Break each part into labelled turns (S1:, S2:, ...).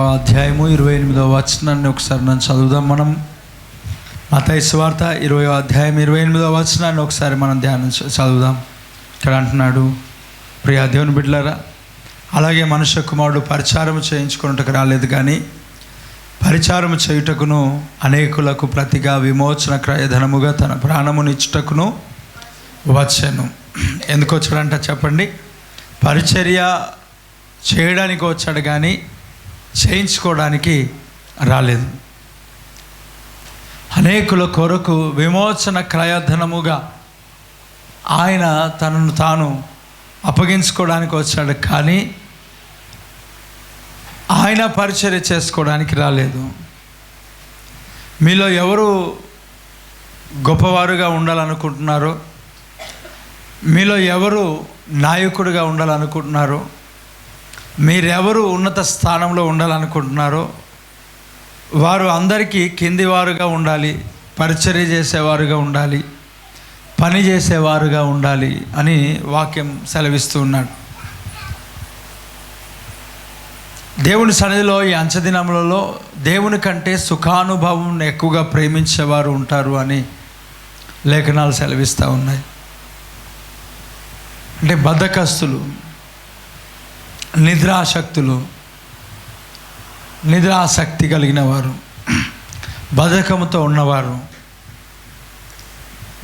S1: అధ్యాయము 28వ వచనాన్ని ఒకసారి మనం చదువుదాం. మనం మత్తయి సువార్త 20వ అధ్యాయం 28వ వచనాన్ని ఒకసారి మనం చదువుదాం. ఇక్కడ అంటున్నాడు, ప్రియ దేవుని బిడ్డలారా, అలాగే మనుష్య కుమారుడు పరిచారము చేయించుకున్నట్టుకు రాలేదు, కానీ పరిచారము చేయుటకును అనేకులకు ప్రతిగా విమోచన క్రయధనముగా తన ప్రాణమునిచ్చుటకును వచ్చాను. ఎందుకు వచ్చాడంట చెప్పండి? పరిచర్య చేయడానికి వచ్చాడు, కానీ చేయించుకోవడానికి రాలేదు. అనేకుల కొరకు విమోచన క్రయధనముగా ఆయన తనను తాను అప్పగించుకోవడానికి వచ్చాడు, కానీ ఆయన పరిచర్య చేసుకోవడానికి రాలేదు. మీలో ఎవరు గొప్పవారుగా ఉండాలనుకుంటున్నారో, మీలో ఎవరు నాయకుడిగా ఉండాలనుకుంటున్నారో, మీరెవరు ఉన్నత స్థానంలో ఉండాలనుకుంటున్నారో వారు అందరికీ కిందివారుగా ఉండాలి, పరిచర్య చేసేవారుగా ఉండాలి, పని చేసేవారుగా ఉండాలి అని వాక్యం సెలవిస్తూ ఉన్నాడు. దేవుని సన్నిధిలో ఈ అంచెదినములలో దేవుని కంటే సుఖానుభవం ఎక్కువగా ప్రేమించేవారు ఉంటారు అని లేఖనాలు సెలవిస్తూ ఉన్నాయి. అంటే బద్ధకస్తులు, నిద్రాసక్తి కలిగిన వారు, బద్ధకముతో ఉన్నవారు,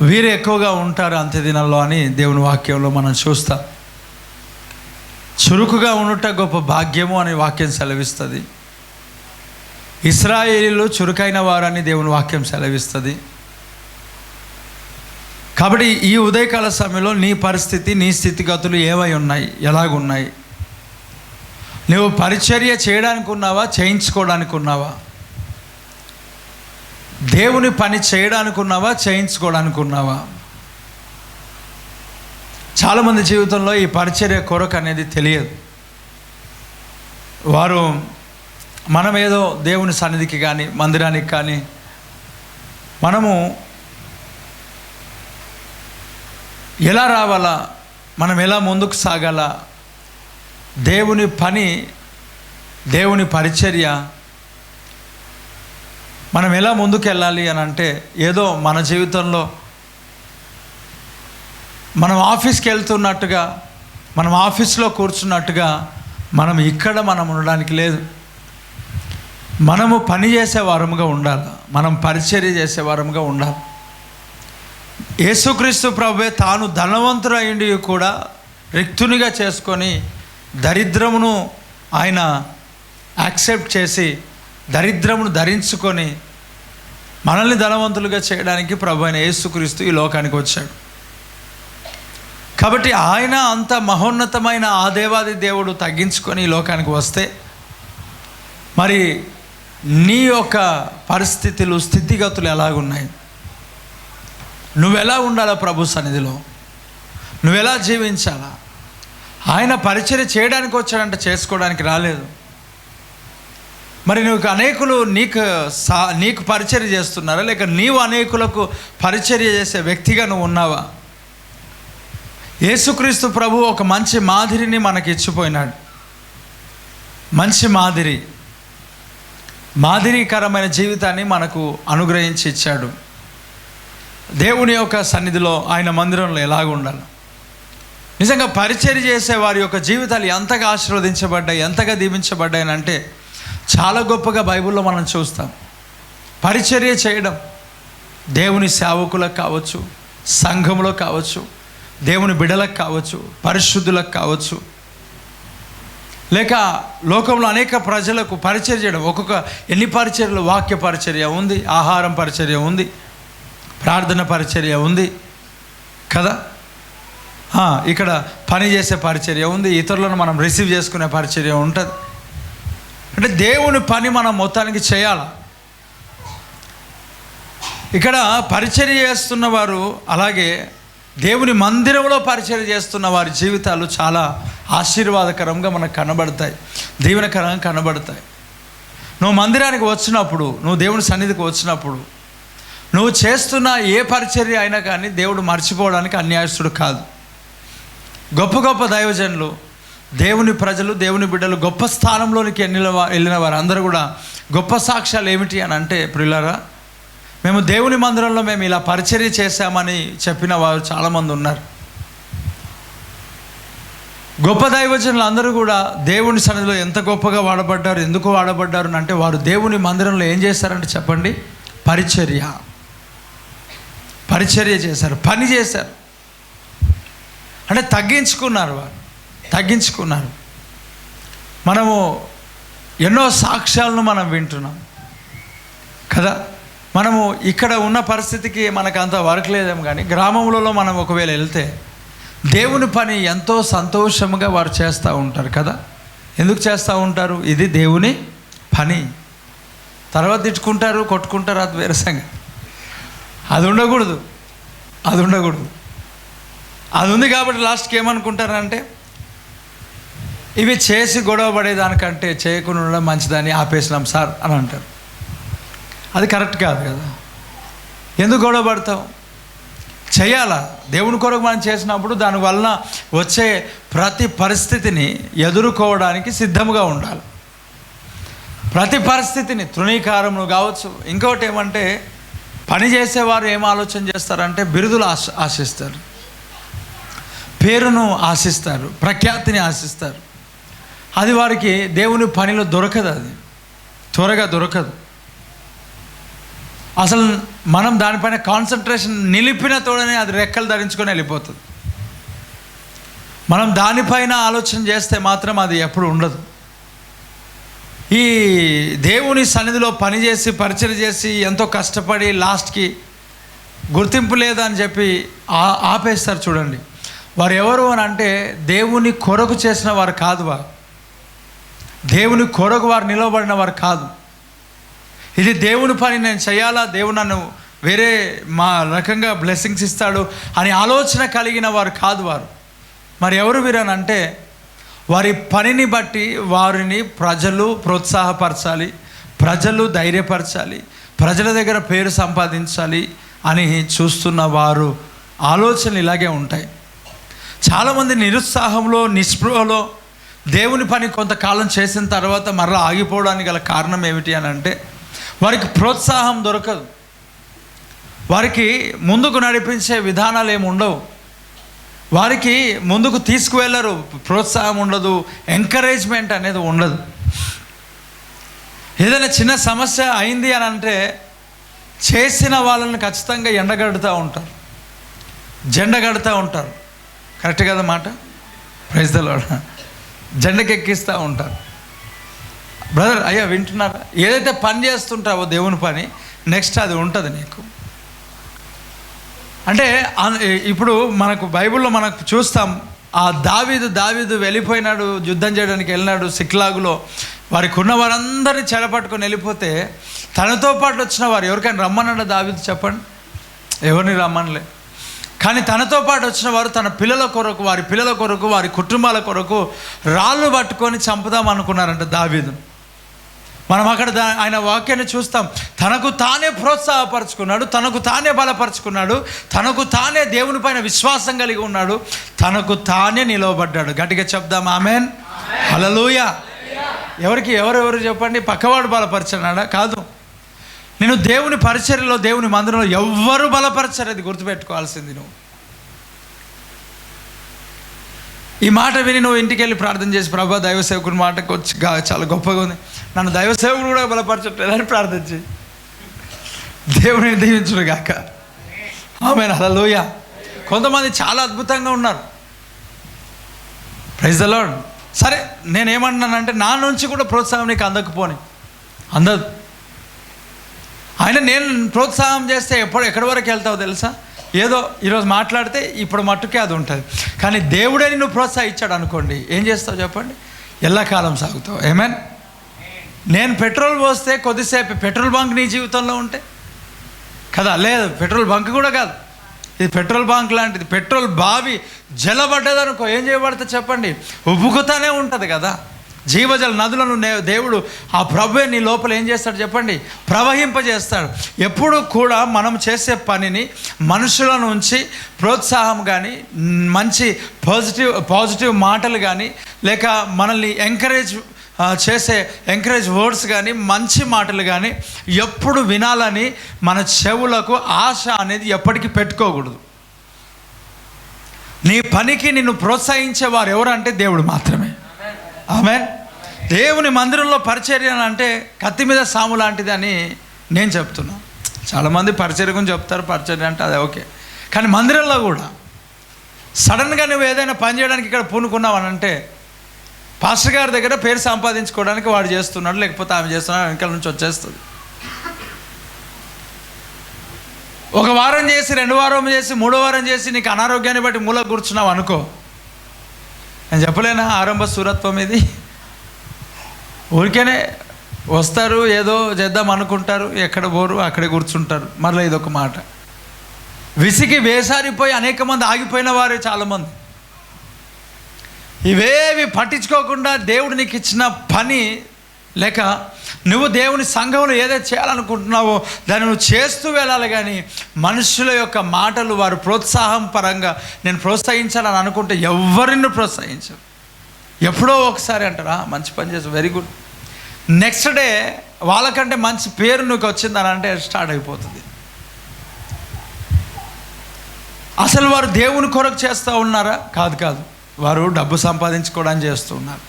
S1: వీరు ఎక్కువగా ఉంటారు అంత్యదినాల్లో అని దేవుని వాక్యంలో మనం చూస్తాం. చురుకుగా ఉండుట గొప్ప భాగ్యము అని వాక్యం సెలవిస్తుంది. ఇశ్రాయేలీయులు చురుకైన వారని దేవుని వాక్యం సెలవిస్తుంది. కాబట్టి ఈ ఉదయకాల సమయంలో నీ పరిస్థితి, నీ స్థితిగతులు ఏమై ఉన్నాయి, ఎలాగున్నాయి? నువ్వు పరిచర్య చేయడానికి ఉన్నావా, చేయించుకోవడానికి ఉన్నావా? దేవుని పని చేయడానికి ఉన్నావా, చేయించుకోవడానికి ఉన్నావా? చాలామంది జీవితంలో ఈ పరిచర్య కొరకు అనేది తెలియదు. వారు మనం ఏదో దేవుని సన్నిధికి కానీ మందిరానికి కానీ మనము ఎలా రావాలా, మనం ఎలా ముందుకు సాగాలా, దేవుని పని, దేవుని పరిచర్య మనం ఎలా ముందుకు వెళ్ళాలి అని అంటే, ఏదో మన జీవితంలో మనం ఆఫీస్కి వెళ్తున్నట్టుగా, మనం ఆఫీస్లో కూర్చున్నట్టుగా మనం ఇక్కడ మనం ఉండడానికి లేదు. మనము పని చేసే వారముగా ఉండాలి, మనం పరిచర్య చేసే వారముగా ఉండాలి. యేసుక్రీస్తు ప్రభువే తాను ధనవంతుడైండి కూడా రిక్తునిగా చేసుకొని దరిద్రమును ఆయన యాక్సెప్ట్ చేసి దరిద్రమును ధరించుకొని మనల్ని ధనవంతులుగా చేయడానికి ప్రభు అయిన యేసుక్రీస్తు ఈ లోకానికి వచ్చాడు. కాబట్టి ఆయన అంత మహోన్నతమైన ఆ దేవాది దేవుడు తగ్గించుకొని ఈ లోకానికి వస్తే, మరి నీ యొక్క పరిస్థితులు, స్థితిగతులు ఎలాగున్నాయి? నువ్వెలా ఉండాలా ప్రభు సన్నిధిలో? నువ్వెలా జీవించాలా? ఆయన పరిచర్య చేయడానికి వచ్చాడంటే చేసుకోవడానికి రాలేదు. మరి నువ్వు అనేకులు నీకు పరిచర్య చేస్తున్నారా, లేక నీవు అనేకులకు పరిచర్య చేసే వ్యక్తిగా నువ్వు ఉన్నావా? యేసుక్రీస్తు ప్రభు ఒక మంచి మాదిరిని మనకి ఇచ్చిపోయినాడు. మంచి మాదిరికరమైన జీవితాన్ని మనకు అనుగ్రహించి ఇచ్చాడు. దేవుని యొక్క సన్నిధిలో, ఆయన మందిరంలో ఎలాగ ఉండాలి? నిజంగా పరిచర్య చేసే వారి యొక్క జీవితాలు ఎంతగా ఆశీర్వదించబడ్డాయి, ఎంతగా దీవించబడ్డాయి అంటే చాలా గొప్పగా బైబిల్లో మనం చూస్తాం. పరిచర్య చేయడం దేవుని సేవకులకు కావచ్చు, సంఘంలో కావచ్చు, దేవుని బిడ్డలకు కావచ్చు, పరిశుద్ధులకు కావచ్చు, లేక లోకంలో అనేక ప్రజలకు పరిచర్య చేయడం. ఎన్ని పరిచర్యలు? వాక్య పరిచర్య ఉంది, ఆహారం పరిచర్య ఉంది, ప్రార్థన పరిచర్య ఉంది కదా. ఇక్కడ పని చేసే పరిచర్య ఉంది, ఇతరులను మనం రిసీవ్ చేసుకునే పరిచర్య ఉంటుంది. అంటే దేవుని పని మనం మొత్తానికి చేయాలి. ఇక్కడ పరిచర్య చేస్తున్న వారు, అలాగే దేవుని మందిరంలో పరిచర్య చేస్తున్న వారి జీవితాలు చాలా ఆశీర్వాదకరంగా మనకు కనబడతాయి, దీవెనకరంగా కనబడతాయి. నువ్వు మందిరానికి వచ్చినప్పుడు, నువ్వు దేవుని సన్నిధికి వచ్చినప్పుడు, నువ్వు చేస్తున్న ఏ పరిచర్య అయినా కానీ దేవుడు మర్చిపోవడానికి అన్యాయస్తుడు కాదు. గొప్ప గొప్ప దైవజనులు, దేవుని ప్రజలు, దేవుని బిడ్డలు గొప్ప స్థానంలోనికి వెళ్ళిన వారు అందరూ కూడా గొప్ప సాక్ష్యాలు ఏమిటి అని అంటే, ప్రియులారా, మేము దేవుని మందిరంలో మేము ఇలా పరిచర్య చేశామని చెప్పిన వారు చాలామంది ఉన్నారు. గొప్ప దైవజనులు అందరూ కూడా దేవుని సన్నిధిలో ఎంత గొప్పగా వాడబడ్డారు, ఎందుకు వాడబడ్డారు అంటే వారు దేవుని మందిరంలో ఏం చేశారంటే చెప్పండి, పరిచర్య చేశారు, పని చేశారు. అంటే తగ్గించుకున్నారు, వారు తగ్గించుకున్నారు. మనము ఎన్నో సాక్ష్యాలను మనం వింటున్నాం కదా. మనము ఇక్కడ ఉన్న పరిస్థితికి మనకు అంత వర్క్ లేదేమో, కానీ గ్రామంలో మనం ఒకవేళ వెళ్తే దేవుని పని ఎంతో సంతోషముగా వారు చేస్తూ ఉంటారు కదా. ఎందుకు చేస్తూ ఉంటారు? ఇది దేవుని పని. తర్వాత తిట్టుకుంటారు, కొట్టుకుంటారు, అది వేరే సంగతి. అది ఉండకూడదు. అది ఉంది కాబట్టి లాస్ట్కి ఏమనుకుంటారంటే, ఇవి చేసి గొడవ పడేదానికంటే చేయకుండా ఉండడం మంచిదని ఆపేసినాం సార్ అని అంటారు. అది కరెక్ట్ కాదు కదా. ఎందుకు గొడవ పడతావు? చేయాలా? దేవుని కొరకు మనం చేసినప్పుడు దానివలన వచ్చే ప్రతి పరిస్థితిని ఎదుర్కోవడానికి సిద్ధంగా ఉండాలి. ప్రతి పరిస్థితిని, తృణీకారములు కావచ్చు, ఇంకోటి ఏమంటే పని చేసేవారు ఏం ఆలోచన చేస్తారంటే బిరుదులు ఆశిస్తారు, పేరును ఆశిస్తారు, ప్రఖ్యాతిని ఆశిస్తారు. అది వారికి దేవుని పనిలో దొరకదు, అది త్వరగా దొరకదు. అసలు మనం దానిపైన కాన్సన్ట్రేషన్ నిలిపిన తోడనే అది రెక్కలు ధరించుకొని వెళ్ళిపోతుంది. మనం దానిపైన ఆలోచన చేస్తే మాత్రం అది ఎప్పుడు ఉండదు. ఈ దేవుని సన్నిధిలో పనిచేసి పరిచయం చేసి ఎంతో కష్టపడి లాస్ట్కి గుర్తింపు లేదని చెప్పి ఆపేస్తారు. చూడండి, వారు ఎవరు అని అంటే దేవుని కొరకు చేసిన వారు కాదు. వారు దేవుని కొరకు వారు నిలబడిన వారు కాదు. ఇది దేవుని పని, నేను చేయాలా, దేవుడు నన్ను వేరే మా రకంగా బ్లెస్సింగ్స్ ఇస్తాడు అని ఆలోచన కలిగిన వారు కాదు. వారు మరి ఎవరు వీరనంటే, వారి పనిని బట్టి వారిని ప్రజలు ప్రోత్సాహపరచాలి, ప్రజలు ధైర్యపరచాలి, ప్రజల దగ్గర పేరు సంపాదించాలి అని చూస్తున్న వారు ఆలోచనలు ఇలాగే ఉంటాయి. చాలామంది నిరుత్సాహంలో, నిస్పృహలో దేవుని పని కొంతకాలం చేసిన తర్వాత మరలా ఆగిపోవడానికి గల కారణం ఏమిటి అని అంటే, వారికి ప్రోత్సాహం దొరకదు. వారికి ముందుకు నడిపించే విధానాలు ఏమి ఉండవు. వారికి ముందుకు తీసుకువెళ్ళరు, ప్రోత్సాహం ఉండదు, ఎంకరేజ్మెంట్ అనేది ఉండదు. ఏదైనా చిన్న సమస్య అయింది అని అంటే చేసిన వాళ్ళని ఖచ్చితంగా ఎండగడుతూ ఉంటారు, జెండగడుతూ ఉంటారు. కరెక్ట్ కదా మాట? Praise the lord. జెండకెక్కిస్తూ ఉంటారు. బ్రదర్, అయ్యా వింటున్నారా? ఏదైతే పని చేస్తుంటావో దేవుని పని, నెక్స్ట్ అది ఉంటుంది నీకు. అంటే ఇప్పుడు మనకు బైబిల్లో మనకు చూస్తాం, ఆ దావీదు వెళ్ళిపోయినాడు, యుద్ధం చేయడానికి వెళ్ళినాడు. సిక్లాగులో వారికి ఉన్న వారందరినీ చెడపట్టుకొని వెళ్ళిపోతే తనతో పాటు వచ్చిన వారు ఎవరికైనా రమ్మన్నాడు దావీదు? చెప్పండి, ఎవరిని రమ్మనలే. కానీ తనతో పాటు వచ్చిన వారు తన పిల్లల కొరకు, వారి పిల్లల కొరకు, వారి కుటుంబాల కొరకు రాళ్ళు పట్టుకొని చంపుదాం అనుకున్నారంట దావీదును. మనం అక్కడ ఆయన వాక్యాన్ని చూస్తాం. తనకు తానే ప్రోత్సాహపరుచుకున్నాడు, తనకు తానే బలపరుచుకున్నాడు, తనకు తానే దేవుని పైన విశ్వాసం కలిగి ఉన్నాడు, తనకు తానే నిలవబడ్డాడు. గట్టిగా చెప్దాం ఆమేన్, హల్లెలూయా. ఎవరెవరు చెప్పండి? పక్కవాడు బలపరచన్నాడా? కాదు. నేను దేవుని పరిచర్యలో, దేవుని మందిరంలో ఎవ్వరు బలపరచరు, అది గుర్తుపెట్టుకోవాల్సింది. నువ్వు ఈ మాట విని నువ్వు ఇంటికి వెళ్ళి ప్రార్థన చేసి, ప్రభా దైవ సేవకుని మాటకు వచ్చి చాలా గొప్పగా ఉంది, నన్ను దైవ సేవకుడు కూడా బలపరచట్లేదని ప్రార్థన చేయి. దేవుని దీవించును గాక. ఆమేన్, హల్లెలూయా. కొంతమంది చాలా అద్భుతంగా ఉన్నారు. Praise the Lord. సరే, నేనేమంటున్నానంటే నా నుంచి కూడా ప్రోత్సాహం నీకు అందదు. నేను ప్రోత్సాహం చేస్తే ఎక్కడి వరకు వెళ్తావో తెలుసా? ఏదో ఈరోజు మాట్లాడితే ఇప్పుడు మట్టుకే అది ఉంటుంది. కానీ దేవుడే నిన్ను ప్రోత్సహించాడు అనుకోండి, ఏం చేస్తావు చెప్పండి? ఎల్లకాలం సాగుతావు. ఆమేన్. నేను పెట్రోల్ పోస్తే కొద్దిసేపు పెట్రోల్ బంక్ నీ జీవితంలో ఉంటే కదా, లేదు పెట్రోల్ బంక్ కూడా కాదు, ఇది పెట్రోల్ బంక్ లాంటిది. పెట్రోల్ బావి జలబడ్డదనుకో ఏం చేయబడుతుంది చెప్పండి? ఉబ్బుకుతానే ఉంటుంది కదా. జీవజల నదులను దేవుడు, ఆ ప్రభువే నీ లోపల ఏం చేస్తాడు చెప్పండి? ప్రవహింపజేస్తాడు. ఎప్పుడు కూడా మనం చేసే పనిని మనుషుల నుంచి ప్రోత్సాహం కానీ, మంచి పాజిటివ్ మాటలు కానీ, లేక మనల్ని ఎంకరేజ్ వర్డ్స్ కానీ మంచి మాటలు కానీ ఎప్పుడు వినాలని మన చెవులకు ఆశ అనేది ఎప్పటికీ పెట్టుకోకూడదు. నీ పనికి నిన్ను ప్రోత్సహించేవారు ఎవరంటే దేవుడు మాత్రమే. ఆమేన్. దేవుని మందిరంలో పరిచర్య అంటే కత్తి మీద సాము లాంటిది అని నేను చెప్తున్నా. చాలామంది పరిచర్య గురించి చెప్తారు, పరిచర్య అంటే అది ఓకే. కానీ మందిరంలో కూడా సడన్గా నువ్వు ఏదైనా పని చేయడానికి ఇక్కడ పూనుకున్నావు అని అంటే పాస్టర్ గారి దగ్గర పేరు సంపాదించుకోవడానికి వాడు చేస్తున్నాడు, లేకపోతే ఆమె చేస్తున్నాడు, వెనకాల నుంచి వచ్చేస్తుంది. ఒక వారం చేసి, 2 వారం చేసి, 3వ వారం చేసి నీకు అనారోగ్యాన్ని బట్టి మూల కూర్చున్నావు అనుకో, నేను చెప్పలేనా ఆరంభ సూరత్వం ఇది. ఊరికేనే వస్తారు, ఏదో చేద్దాం అనుకుంటారు, ఎక్కడ పోరు అక్కడే కూర్చుంటారు. మరలా ఇదొక మాట. విసిగి వేసారిపోయి అనేక మంది ఆగిపోయిన వారే చాలామంది. ఇవేవి పట్టించుకోకుండా దేవుడు నీకు ఇచ్చిన పని లేక నువ్వు దేవుని సంఘంలో ఏదైతే చేయాలనుకుంటున్నావో దాన్ని నువ్వు చేస్తూ వెళ్ళాలి. కానీ మనుషుల యొక్క మాటలు వారు ప్రోత్సాహం పరంగా నేను ప్రోత్సహించాలని అనుకుంటే ఎవరిని ప్రోత్సహించరు. ఎప్పుడో ఒకసారి అంటారా మంచి పని చేసి వెరీ గుడ్, నెక్స్ట్ డే వాళ్ళకంటే మంచి పేరు నీకు వచ్చిందని అంటే స్టార్ట్ అయిపోతుంది. అసలు వారు దేవుని కొరకు చేస్తూ ఉన్నారా? కాదు. వారు డబ్బు సంపాదించుకోవడానికి చేస్తూ ఉన్నారు.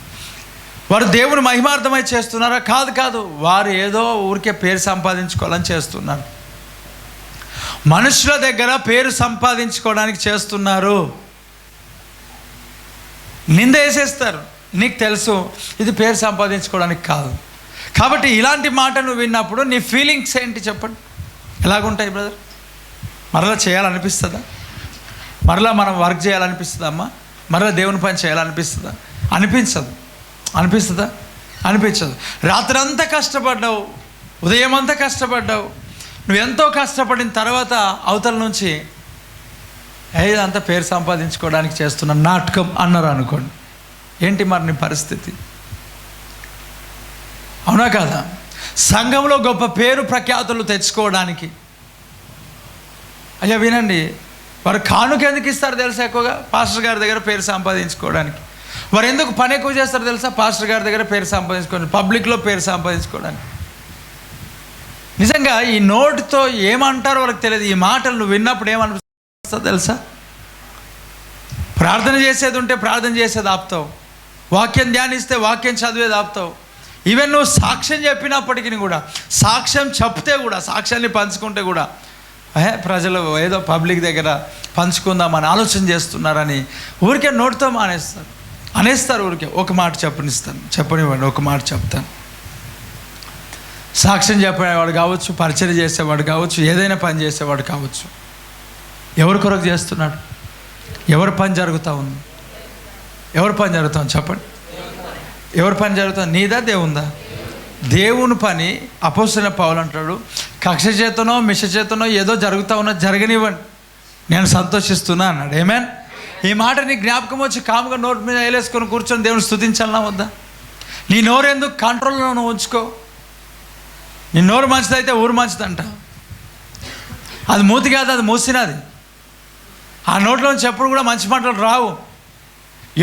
S1: వారు దేవుని మహిమార్థమై చేస్తున్నారా? కాదు. వారు ఏదో ఊరికే పేరు సంపాదించుకోవాలని చేస్తున్నారు. మనుషుల దగ్గర పేరు సంపాదించుకోవడానికి చేస్తున్నారు. నింద వేసేస్తారు. నీకు తెలుసు ఇది పేరు సంపాదించుకోవడానికి కాదు. కాబట్టి ఇలాంటి మాట నువ్వు విన్నప్పుడు నీ ఫీలింగ్స్ ఏంటి చెప్పండి? ఎలాగుంటాయి బ్రదర్? మరలా చేయాలనిపిస్తుందా? మరలా మనం వర్క్ చేయాలనిపిస్తుందా అమ్మా? మరలా దేవుని పని చేయాలనిపిస్తుందా? అనిపిస్తుందా? అనిపించదు. రాత్రంతా కష్టపడ్డావు, ఉదయం అంతా కష్టపడ్డావు, నువ్వు ఎంతో కష్టపడిన తర్వాత అవతల నుంచి ఇదంతా పేరు సంపాదించుకోవడానికి చేస్తున్న నాటకం అన్నారు అనుకోండి. ఏంటి మరి నీ పరిస్థితి? అవునా కాదా? సంఘంలో గొప్ప పేరు ప్రఖ్యాతులు తెచ్చుకోవడానికి, అయ్యా వినండి, వారు కానుక ఎందుకు ఇస్తారు తెలుసా? ఎక్కువగా పాస్టర్ గారి దగ్గర పేరు సంపాదించుకోవడానికి. వారు ఎందుకు పని ఎక్కువ చేస్తారు తెలుసా? పాస్టర్ గారి దగ్గర పేరు సంపాదించుకోవడానికి, పబ్లిక్లో పేరు సంపాదించుకోవడానికి. నిజంగా ఈ నోటితో ఏమంటారో వాళ్ళకి తెలియదు. ఈ మాటలు నువ్వు విన్నప్పుడు ఏమనిపిస్తుంది తెలుసా? ప్రార్థన చేసేది ఉంటే ప్రార్థన చేసేది ఆపుతావు, వాక్యం ధ్యానిస్తే వాక్యం చదివేది ఆపుతావు. ఈవెన్ నువ్వు సాక్ష్యం చెప్పినప్పటికీ కూడా, సాక్ష్యం చెప్తే కూడా, సాక్ష్యాన్ని పంచుకుంటే కూడా ప్రజలు ఏదో పబ్లిక్ దగ్గర పంచుకుందామని ఆలోచన చేస్తున్నారని ఊరికే నోటితో అనేస్తారు. ఊరికే ఒక మాట చెప్పనివ్వండి, ఒక మాట చెప్తాను. సాక్ష్యం చెప్పేవాడు కావచ్చు, పరిచయం చేసేవాడు కావచ్చు, ఏదైనా పని చేసేవాడు కావచ్చు, ఎవరి కొరకు చేస్తున్నాడు? ఎవరి పని జరుగుతూ ఉంది? ఎవరి పని జరుగుతుంది చెప్పండి? ఎవరి పని జరుగుతుంది? నీదా దేవుందా? దేవుని పని. అపోస్తలుడైన పౌలు అంటాడు, కక్ష చేతనో మిష చేతనో ఏదో జరుగుతూ ఉన్నా జరగనివ్వండి, నేను సంతోషిస్తున్నా అన్నాడు. ఆమేన్. ఈ మాట నీ జ్ఞాపకం వచ్చి కాముగా నోటి మీద వేలేసుకొని కూర్చొని దేవుని స్తుతించాలన్నా వద్దా? నీ నోరు ఎందుకు కంట్రోల్లో నువ్వు ఉంచుకో. నీ నోరు మంచిదైతే ఊరు మంచిదంట. అది మూతి కాదు, అది మూసినది. ఆ నోట్లోంచి ఎప్పుడు కూడా మంచి మాటలు రావు.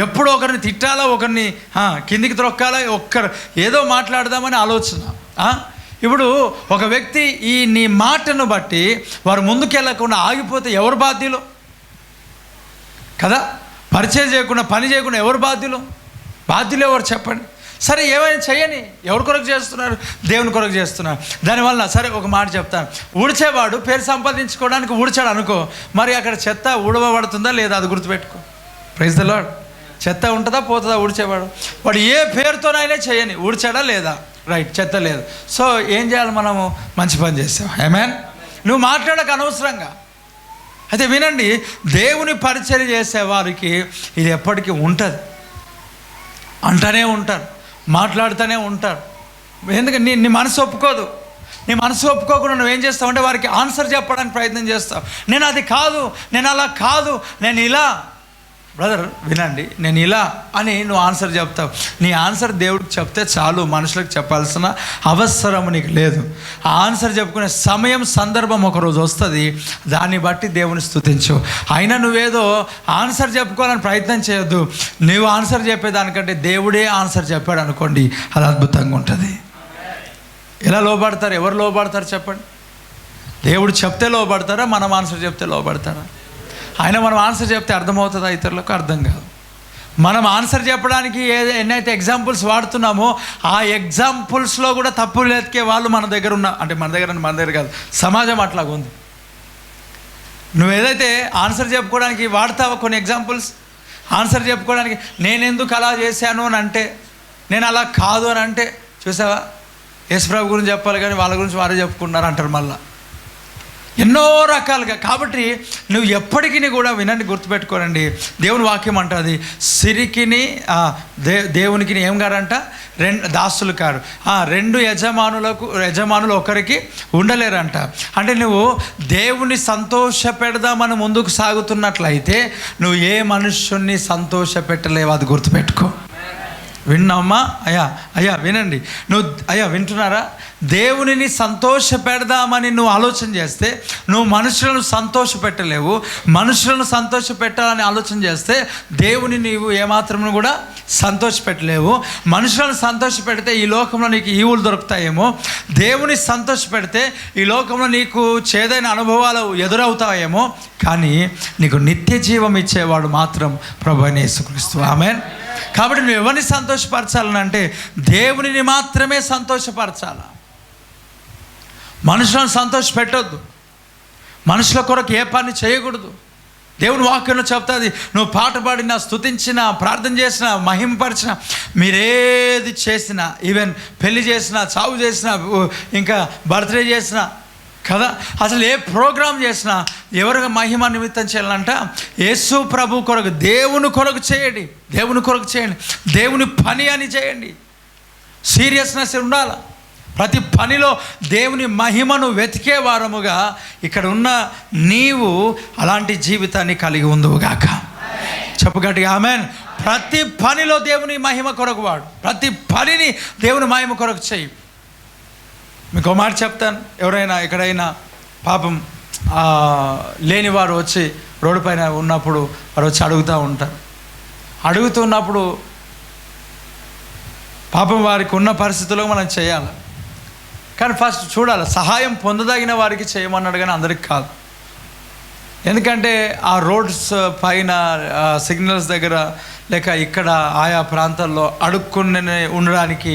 S1: ఎప్పుడు ఒకరిని తిట్టాలా, ఒకరిని కిందికి త్రొక్కాలా, ఏదో మాట్లాడదామని ఆలోచన. ఇప్పుడు ఒక వ్యక్తి ఈ నీ మాటను బట్టి వారు ముందుకెళ్ళకుండా ఆగిపోతే ఎవరు బాధ్యులు కదా? పరిచయం చేయకుండా, పని చేయకుండా ఎవరు బాధ్యులు? బాధ్యులు ఎవరు చెప్పండి? సరే ఏమైనా చేయని, ఎవరి కొరకు చేస్తున్నారు? దేవుని కొరకు చేస్తున్నారు. దానివల్ల సరే ఒక మాట చెప్తాను, ఊడ్చేవాడు పేరు సంపాదించుకోవడానికి ఊడ్చాడు అనుకో, మరి అక్కడ చెత్త ఊడవబడుతుందా లేదా? అది గుర్తుపెట్టుకో. Praise the Lord. చెత్త ఉంటుందా పోతుందా? ఊడ్చేవాడు వాడు ఏ పేరుతోనైనా చేయని, ఊడ్చాడా లేదా? రైట్, చెత్త లేదు. సో ఏం చేయాలి మనము? మంచి పని చేసావు. ఆమేన్. నువ్వు మాట్లాడక అనవసరంగా. అయితే వినండి, దేవుని పరిచర్య చేసే వారికి ఇది ఎప్పటికీ ఉంటుంది. అంటూనే ఉంటారు, మాట్లాడుతూనే ఉంటారు. ఎందుకంటే నీ మనసు ఒప్పుకోదు. నీ మనసు ఒప్పుకోకుండా నువ్వేం చేస్తావు అంటే వారికి ఆన్సర్ చెప్పడానికి ప్రయత్నం చేస్తావు. నేను అది కాదు, నేను అలా కాదు, నేను ఇలా. బ్రదర్ వినండి, నేను ఇలా అని నువ్వు ఆన్సర్ చెప్తావు. నీ ఆన్సర్ దేవుడికి చెప్తే చాలు, మనుషులకు చెప్పాల్సిన అవసరం నీకు లేదు. ఆ ఆన్సర్ చెప్పుకునే సమయం, సందర్భం ఒకరోజు వస్తుంది, దాన్ని బట్టి దేవుని స్తుతించు. అయినా నువ్వేదో ఆన్సర్ చెప్పుకోవాలని ప్రయత్నం చేయొద్దు. నువ్వు ఆన్సర్ చెప్పేదానికంటే దేవుడే ఆన్సర్ చెప్పాడు అనుకోండి, అది అద్భుతంగా ఉంటుంది. ఎలా లోబడతారు? ఎవరు లోబడతారు చెప్పండి? దేవుడు చెప్తే లోబడతారా, మనం ఆన్సర్ చెప్తే లోబడతారా? ఆయన మనం ఆన్సర్ చెప్తే అర్థమవుతుందా? ఇతరులకు అర్థం కాదు. మనం ఆన్సర్ చెప్పడానికి ఎన్నైతే ఎగ్జాంపుల్స్ వాడుతున్నామో ఆ ఎగ్జాంపుల్స్లో కూడా తప్పులు ఎతికే వాళ్ళు మన దగ్గర అంటే మన దగ్గర కాదు, సమాజం అట్లాగా ఉంది. నువ్వు ఏదైతే ఆన్సర్ చెప్పుకోవడానికి వాడతావో కొన్ని ఎగ్జాంపుల్స్, ఆన్సర్ చెప్పుకోవడానికి నేను ఎందుకు అలా చేశాను అని అంటే, నేను అలా కాదు అని అంటే, చూసావా యేసుప్రభు గురించి చెప్పాలి కానీ వాళ్ళ గురించి వారే చెప్పుకున్నారు అంటారు మళ్ళీ ఎన్నో రకాలుగా. కాబట్టి నువ్వు ఎప్పటికీ కూడా వినండి, గుర్తుపెట్టుకోనండి, దేవుని వాక్యం అంటుంది సిరికిని దేవునికి ఏం గారంట, దాసులు కారు, రెండు యజమానులు ఒకరికి ఉండలేరంట. అంటే నువ్వు దేవుని సంతోష పెడదామని ముందుకు సాగుతున్నట్లయితే నువ్వు ఏ మనుష్యుణ్ణి సంతోష పెట్టలేవు, అది గుర్తుపెట్టుకో. విన్నామ్మా? అయ్యా వినండి, నువ్వు వింటున్నారా? దేవునిని సంతోష పెడదామని నువ్వు ఆలోచన చేస్తే నువ్వు మనుషులను సంతోష పెట్టలేవు. మనుషులను సంతోష పెట్టాలని ఆలోచన చేస్తే దేవుని నీవు ఏమాత్రం కూడా సంతోష పెట్టలేవు. మనుషులను సంతోష పెడితే ఈ లోకంలో నీకు ఈవులు దొరుకుతాయేమో, దేవుని సంతోష పెడితే ఈ లోకంలో నీకు చేదైన అనుభవాలు ఎదురవుతాయేమో, కానీ నీకు నిత్య జీవం ఇచ్చేవాడు మాత్రం ప్రభువైన యేసుక్రీస్తు. ఆమేన్. కాబట్టి నువ్వు ఎవరిని సంతోషపరచాలని అంటే దేవునిని మాత్రమే సంతోషపరచాల. మనుషులను సంతోష పెట్టొద్దు, మనుషుల కొరకు ఏ పని చేయకూడదు. దేవుని వాక్యంలో చెప్తుంది, నువ్వు పాట పాడినా, స్తుతించినా, ప్రార్థన చేసినా, మహిమపరిచినా, మీరేది చేసినా, ఈవెన్ పెళ్లి చేసినా, చావు చేసినా, ఇంకా బర్త్డే చేసినా కదా, అసలు ఏ ప్రోగ్రాం చేసినా ఎవరికి మహిమ నిమిత్తం చేయాలంట, యేసు ప్రభు కొరకు, దేవుని కొరకు చేయండి, దేవుని కొరకు చేయండి, దేవుని పని అని చేయండి. సీరియస్నెస్ ఉండాలి ప్రతి పనిలో. దేవుని మహిమను వెతికే వారముగా ఇక్కడ ఉన్న నీవు అలాంటి జీవితాన్ని కలిగి ఉందువుగాక. చెప్పు గట్టిగా ఆమేన్. ప్రతి పనిలో దేవుని మహిమ కొరకు వాడు, ప్రతి పనిని దేవుని మహిమ కొరకు చేయి. మీకు మాట చెప్తాను, ఎవరైనా ఎక్కడైనా పాపం లేనివారు వచ్చి రోడ్డు పైన ఉన్నప్పుడు వారు వచ్చి అడుగుతూ ఉంటారు. అడుగుతున్నప్పుడు పాపం వారికి ఉన్న పరిస్థితుల్లో మనం చేయాలి, కానీ ఫస్ట్ చూడాలి, సహాయం పొందదగిన వారికి చేయమన్నాడు కానీ అందరికి కాదు. ఎందుకంటే ఆ రోడ్స్ పైన సిగ్నల్స్ దగ్గర లేక ఇక్కడ ఆయా ప్రాంతాల్లో అడుక్కుని ఉండడానికి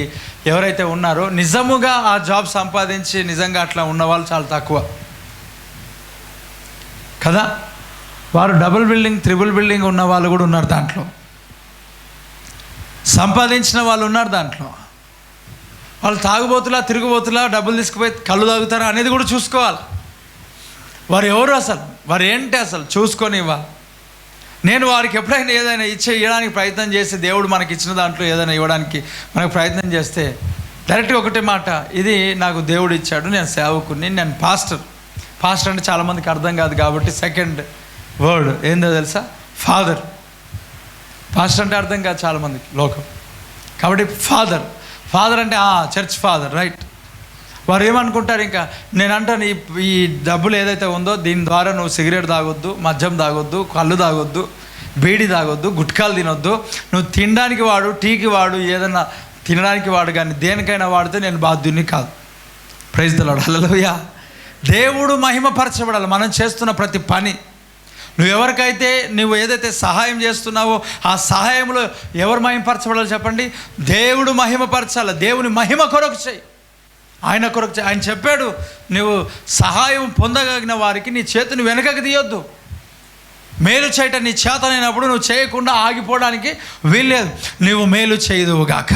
S1: ఎవరైతే ఉన్నారో నిజముగా ఆ జాబ్ సంపాదించి నిజంగా అట్లా ఉన్నవాళ్ళు చాలా తక్కువ కదా. వారు డబుల్ బిల్డింగ్, త్రిబుల్ బిల్డింగ్ ఉన్న వాళ్ళు కూడా ఉన్నారు దాంట్లో, సంపాదించిన వాళ్ళు ఉన్నారు దాంట్లో. వాళ్ళు తాగుబోతులా, తిరుగుబోతులా, డబ్బులు తీసుకుపోయి కళ్ళు తాగుతారా అనేది కూడా చూసుకోవాలి. వారు ఎవరు, అసలు వారు ఏంటి అసలు చూసుకొని ఇవ్వాలి. నేను వారికి ఎప్పుడైనా ఏదైనా ఇవ్వడానికి ప్రయత్నం చేసి దేవుడు మనకి ఇచ్చిన దాంట్లో ఏదైనా ఇవ్వడానికి మనకు ప్రయత్నం చేస్తే డైరెక్ట్గా ఒకటే మాట, ఇది నాకు దేవుడు ఇచ్చాడు, నేను సేవకుని, నేను పాస్టర్ అంటే చాలామందికి అర్థం కాదు కాబట్టి సెకండ్ వర్డ్ ఏందో తెలుసా, ఫాదర్. పాస్టర్ అంటే అర్థం కాదు చాలామందికి లోకం, కాబట్టి ఫాదర్ అంటే చర్చ్ ఫాదర్, రైట్. వారు ఏమనుకుంటారు, ఇంకా నేను అంటాను ఈ డబ్బులు ఏదైతే ఉందో దీని ద్వారా నువ్వు సిగరెట్ తాగొద్దు, మద్యం తాగొద్దు, కళ్ళు తాగొద్దు, బీడి తాగొద్దు, గుట్కాలు తినొద్దు, నువ్వు తినడానికి వాడు, టీకి వాడు, ఏదైనా తినడానికి వాడు, కానీ దేనికైనా వాడితే నేను బాధ్యుని కాదు. ప్రైజ్ ది లార్డ్, హల్లెలూయా. దేవుడు మహిమపరచబడాలి మనం చేస్తున్న ప్రతి పని. నువ్వు ఎవరికైతే నువ్వు ఏదైతే సహాయం చేస్తున్నావో ఆ సహాయంలో ఎవరు మహిమపరచబడాలి చెప్పండి, దేవుడు మహిమపరచాలి. దేవుని మహిమ కొరకు చేయి, ఆయన కొరకు చేయి. ఆయన చెప్పాడు, నువ్వు సహాయం పొందగలిగిన వారికి నీ చేతిని వెనకకి తీయొద్దు. మేలు చేయటం నీ చేతనైనప్పుడు నువ్వు చేయకుండా ఆగిపోవడానికి వీల్లేదు. నువ్వు మేలు చేయదువుగాక.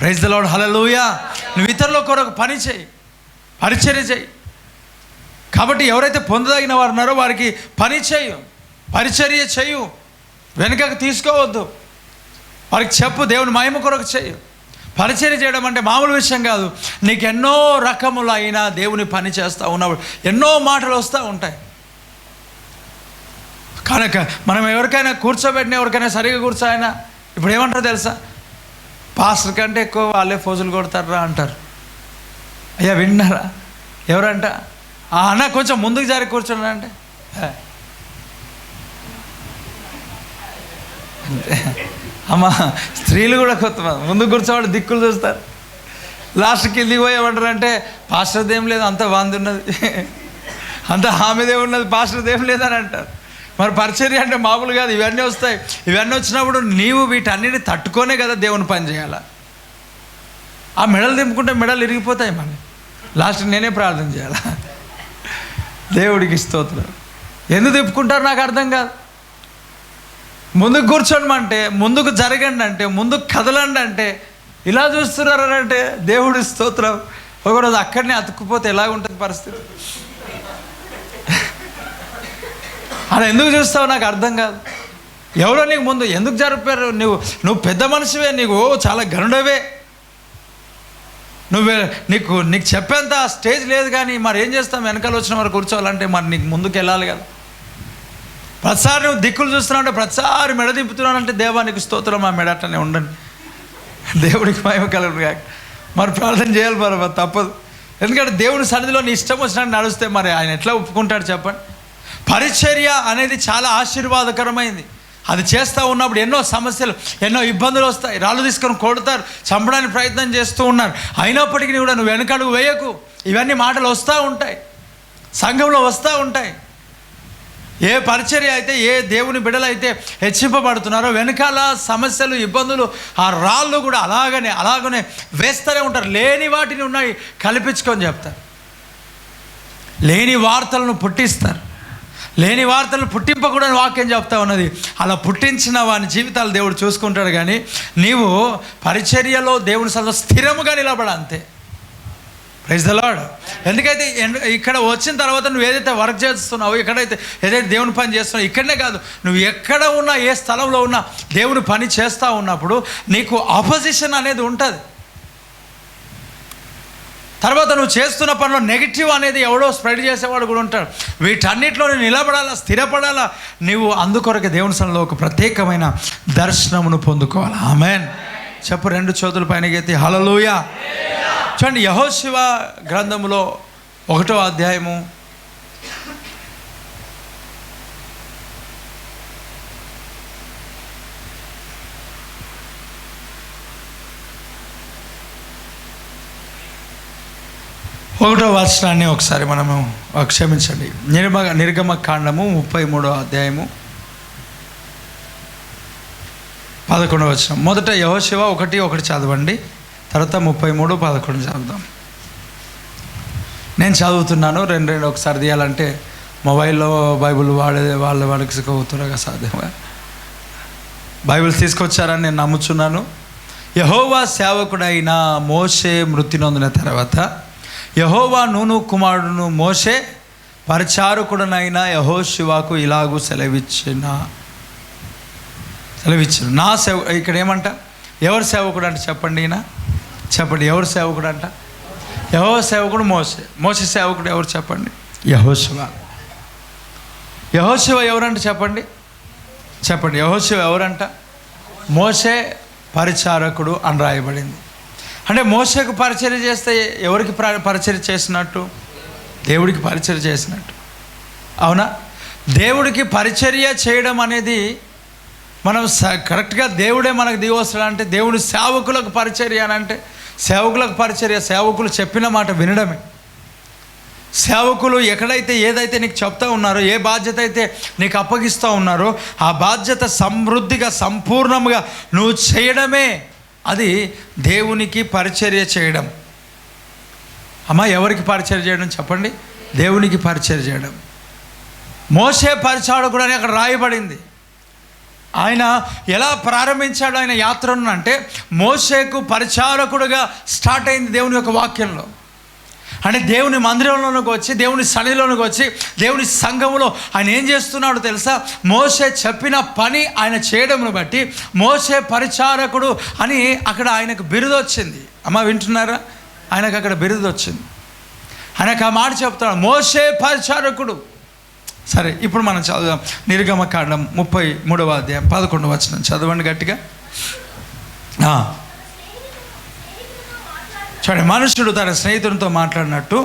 S1: ప్రైజ్ ది లార్డ్, హల్లెలూయా. నువ్వు ఇతరుల కొరకు పని చేయి, పరిచర్య చేయి. కాబట్టి ఎవరైతే పొందదగిన వారు ఉన్నారో వారికి పని చేయు, పరిచర్య చేయు, వెనుకకు తీసుకోవద్దు. వారికి చెప్పు, దేవుని మహిమ కొరకు చేయు. పరిచర్య చేయడం అంటే మామూలు విషయం కాదు. నీకు ఎన్నో రకములైన దేవుని పని చేస్తూ ఉన్నప్పుడు ఎన్నో మాటలు వస్తూ ఉంటాయి. కనుక మనం ఎవరికైనా కూర్చోబెట్టిన ఎవరికైనా సరిగా కూర్చోయినా ఇప్పుడు ఏమంటారు తెలుసా, పాస్టర్ కంటే ఎక్కువ వాళ్ళే ఫోజులు కొడతారా అంటారు. అయ్యా విన్నారా? ఎవరంట? అన్న కొంచెం ముందుకు జారి కూర్చోండి అంటే అంతే. అమ్మ స్త్రీలు కూడా కొంతమంది ముందు కూర్చోవాడు దిక్కులు చూస్తారు, లాస్ట్కి కిందికి పోయేమంటారు అంటే పాస్టర్ది ఏం లేదు, అంత వాంది ఉన్నది, అంత హామీదే ఉన్నది, పాస్టర్ది ఏం లేదని అంటారు. మరి పరిచర్య అంటే మామూలు కాదు, ఇవన్నీ వస్తాయి. ఇవన్నీ వచ్చినప్పుడు నీవు వీటన్నిటిని తట్టుకొనే కదా దేవుని పని చేయాలి. ఆ మెడలు దింపుకుంటే మెడలు ఇరిగిపోతాయి, మళ్ళీ లాస్ట్ నేనే ప్రార్థన చేయాలి. దేవుడికి స్తోత్రం. ఎందుకు తిప్పుకుంటారు నాకు అర్థం కాదు. ముందుకు కూర్చోండి అంటే, ముందుకు జరగండి అంటే, ముందుకు కదలండి అంటే ఇలా చూస్తున్నారు అంటే దేవుడి స్తోత్రం. ఒకరోజు అక్కడనే అతుక్కుపోతే ఎలా ఉంటుంది పరిస్థితి? అలా ఎందుకు చూస్తావు నాకు అర్థం కాదు. ఎవరో నీకు ముందు ఎందుకు జరిపారు? నువ్వు పెద్ద మనిషివే, నీకు చాలా గరుడవే, నీకు చెప్పేంత స్టేజ్ లేదు. కానీ మరి ఏం చేస్తాం, వెనకాల వచ్చిన వారు కూర్చోవాలంటే మరి నీకు ముందుకు వెళ్ళాలి కదా. ప్రతిసారి నువ్వు దిక్కులు చూస్తున్నావు అంటే, ప్రతిసారి మెడ దింపుతున్నానంటే దేవానికి స్తోత్రం, ఆ మెడ అట్లనే ఉండండి, దేవుడికి మహిమ కలుగును కాక. మరి ప్రార్థన చేయాలి మరి తప్పదు. ఎందుకంటే దేవుని సన్నిధిలో నీ ఇష్టం వచ్చినట్టు నడిస్తే మరి ఆయన ఎట్లా ఒప్పుకుంటాడు చెప్పండి. పరిచర్య అనేది చాలా ఆశీర్వాదకరమైంది. అది చేస్తూ ఉన్నప్పుడు ఎన్నో సమస్యలు, ఎన్నో ఇబ్బందులు వస్తాయి. రాళ్ళు తీసుకొని కొడతారు, చంపడానికి ప్రయత్నం చేస్తూ ఉన్నారు. అయినప్పటికీ కూడా నువ్వు వెనకడుగు వేయకు. ఇవన్నీ మాటలు వస్తూ ఉంటాయి, సంఘంలో వస్తూ ఉంటాయి. ఏ పరిచర్య అయితే, ఏ దేవుని బిడ్డలైతే హెచ్చింపబడుతున్నారో వెనకాల సమస్యలు, ఇబ్బందులు, ఆ రాళ్ళు కూడా అలాగనే వేస్తూనే ఉంటారు. లేని వాటిని ఉన్నాయి కల్పించుకొని చెప్తారు, లేని వార్తలను పుట్టిస్తారు. లేని వార్తలను పుట్టింపకూడని వాక్యం చెప్తా ఉన్నది. అలా పుట్టించిన వాని జీవితాలు దేవుడు చూసుకుంటాడు. కానీ నీవు పరిచర్యలో దేవుని సన్నిధిలో స్థిరముగా నిలబడ అంతే. Praise the lord. ఎందుకైతే ఇక్కడ వచ్చిన తర్వాత నువ్వు ఏదైతే వర్క్ చేస్తున్నావో, ఏదైతే దేవుని పని చేస్తున్నావు, ఇక్కడనే కాదు, నువ్వు ఎక్కడ ఉన్నా, ఏ స్థలంలో ఉన్నా దేవుని పని చేస్తూ ఉన్నప్పుడు నీకు ఆపోజిషన్ అనేది ఉంటుంది. తర్వాత నువ్వు చేస్తున్న పనిలో నెగిటివ్ అనేది ఎవడో స్ప్రెడ్ చేసేవాడు కూడా ఉంటాడు. వీటన్నిటిలో నువ్వు నిలబడాలా, స్థిరపడాలా. నువ్వు అందుకొరకు దేవుని సన్నిధిలో ఒక ప్రత్యేకమైన దర్శనమును పొందుకోవాలి. ఆమేన్. చెప్పు, 2 చేతుల పైన ఎత్తి హల్లెలూయా. చూడండి, యెహోషువ గ్రంథములో 1వ అధ్యాయము 1వ వచనాన్ని ఒకసారి మనము క్షమించండి. నిర్గమకాండము 33వ అధ్యాయము 11వ వచనం. మొదట యెహోషువ 1:1 చదవండి, తర్వాత 33:11 చదువుదాం. నేను చదువుతున్నాను, రెండు ఒకసారి తీయాలంటే మొబైల్లో బైబిల్ వాడికి త్వరగా సాధ్యమే. బైబిల్ తీసుకొచ్చారని నేను నమ్ముచున్నాను. యెహోవా సేవకుడైన మోషే మృతి నొందిన తర్వాత యెహోవా నూను కుమారుడును మోషే పరిచారకుడనైన యెహోషువకు ఇలాగూ సెలవిచ్చిన నా ఇక్కడ ఏమంట, ఎవరు సేవకుడు అంటే చెప్పండి, ఈయన చెప్పండి, ఎవరు సేవకుడు అంట? యెహోవా సేవకుడు మోషే సేవకుడు ఎవరు చెప్పండి? యెహోషువ. యెహోషువ ఎవరంట చెప్పండి, యెహోషువ ఎవరంట? మోషే పరిచారకుడు అని రాయబడింది. అంటే మోషేకు పరిచర్య చేస్తే ఎవరికి పరిచర్య చేసినట్టు? దేవుడికి పరిచర్య చేసినట్టు. అవునా? దేవుడికి పరిచర్య చేయడం అనేది మనం కరెక్ట్గా దేవుడే మనకు దిగొస్తాడంటే, దేవుడి సేవకులకు పరిచర్య అని అంటే సేవకులకు పరిచర్య, సేవకులు చెప్పిన మాట వినడమే. సేవకులు ఎక్కడైతే ఏదైతే నీకు చెప్తా ఉన్నారో, ఏ బాధ్యత అయితే నీకు అప్పగిస్తూ ఉన్నారో ఆ బాధ్యత సమృద్ధిగా సంపూర్ణంగా నువ్వు చేయడమే అది దేవునికి పరిచర్య చేయడం. అమ్మా, ఎవరికి పరిచర్య చేయడం చెప్పండి? దేవునికి పరిచర్య చేయడం. మోషే పరిచారకుడు అని అక్కడ రాయబడింది. ఆయన ఎలా ప్రారంభించాడు ఆయన యాత్రను అంటే, మోషేకు పరిచారకుడుగా స్టార్ట్ అయింది దేవుని యొక్క వాక్యంలో. అంటే దేవుని మందిరంలోనికి వచ్చి, దేవుని సన్నిధిలోనికి వచ్చి, దేవుని సంఘములో ఆయన ఏం చేస్తున్నాడో తెలుసా? మోషే చెప్పిన పని ఆయన చేయడంను బట్టి మోషే పరిచారకుడు అని అక్కడ ఆయనకు బిరుదు వచ్చింది. అమ్మ వింటున్నారా? ఆయనకు అక్కడ బిరుదు వచ్చింది. ఆయనకు ఆ మాట చెప్తున్నాడు, మోషే పరిచారకుడు. సరే, ఇప్పుడు మనం చదువుదాం. నిర్గమకాండం 33వ అధ్యాయం 11వ వచనం చదవండి గట్టిగా. చూడండి, మనుషుడు తన స్నేహితునితో మాట్లాడినట్టు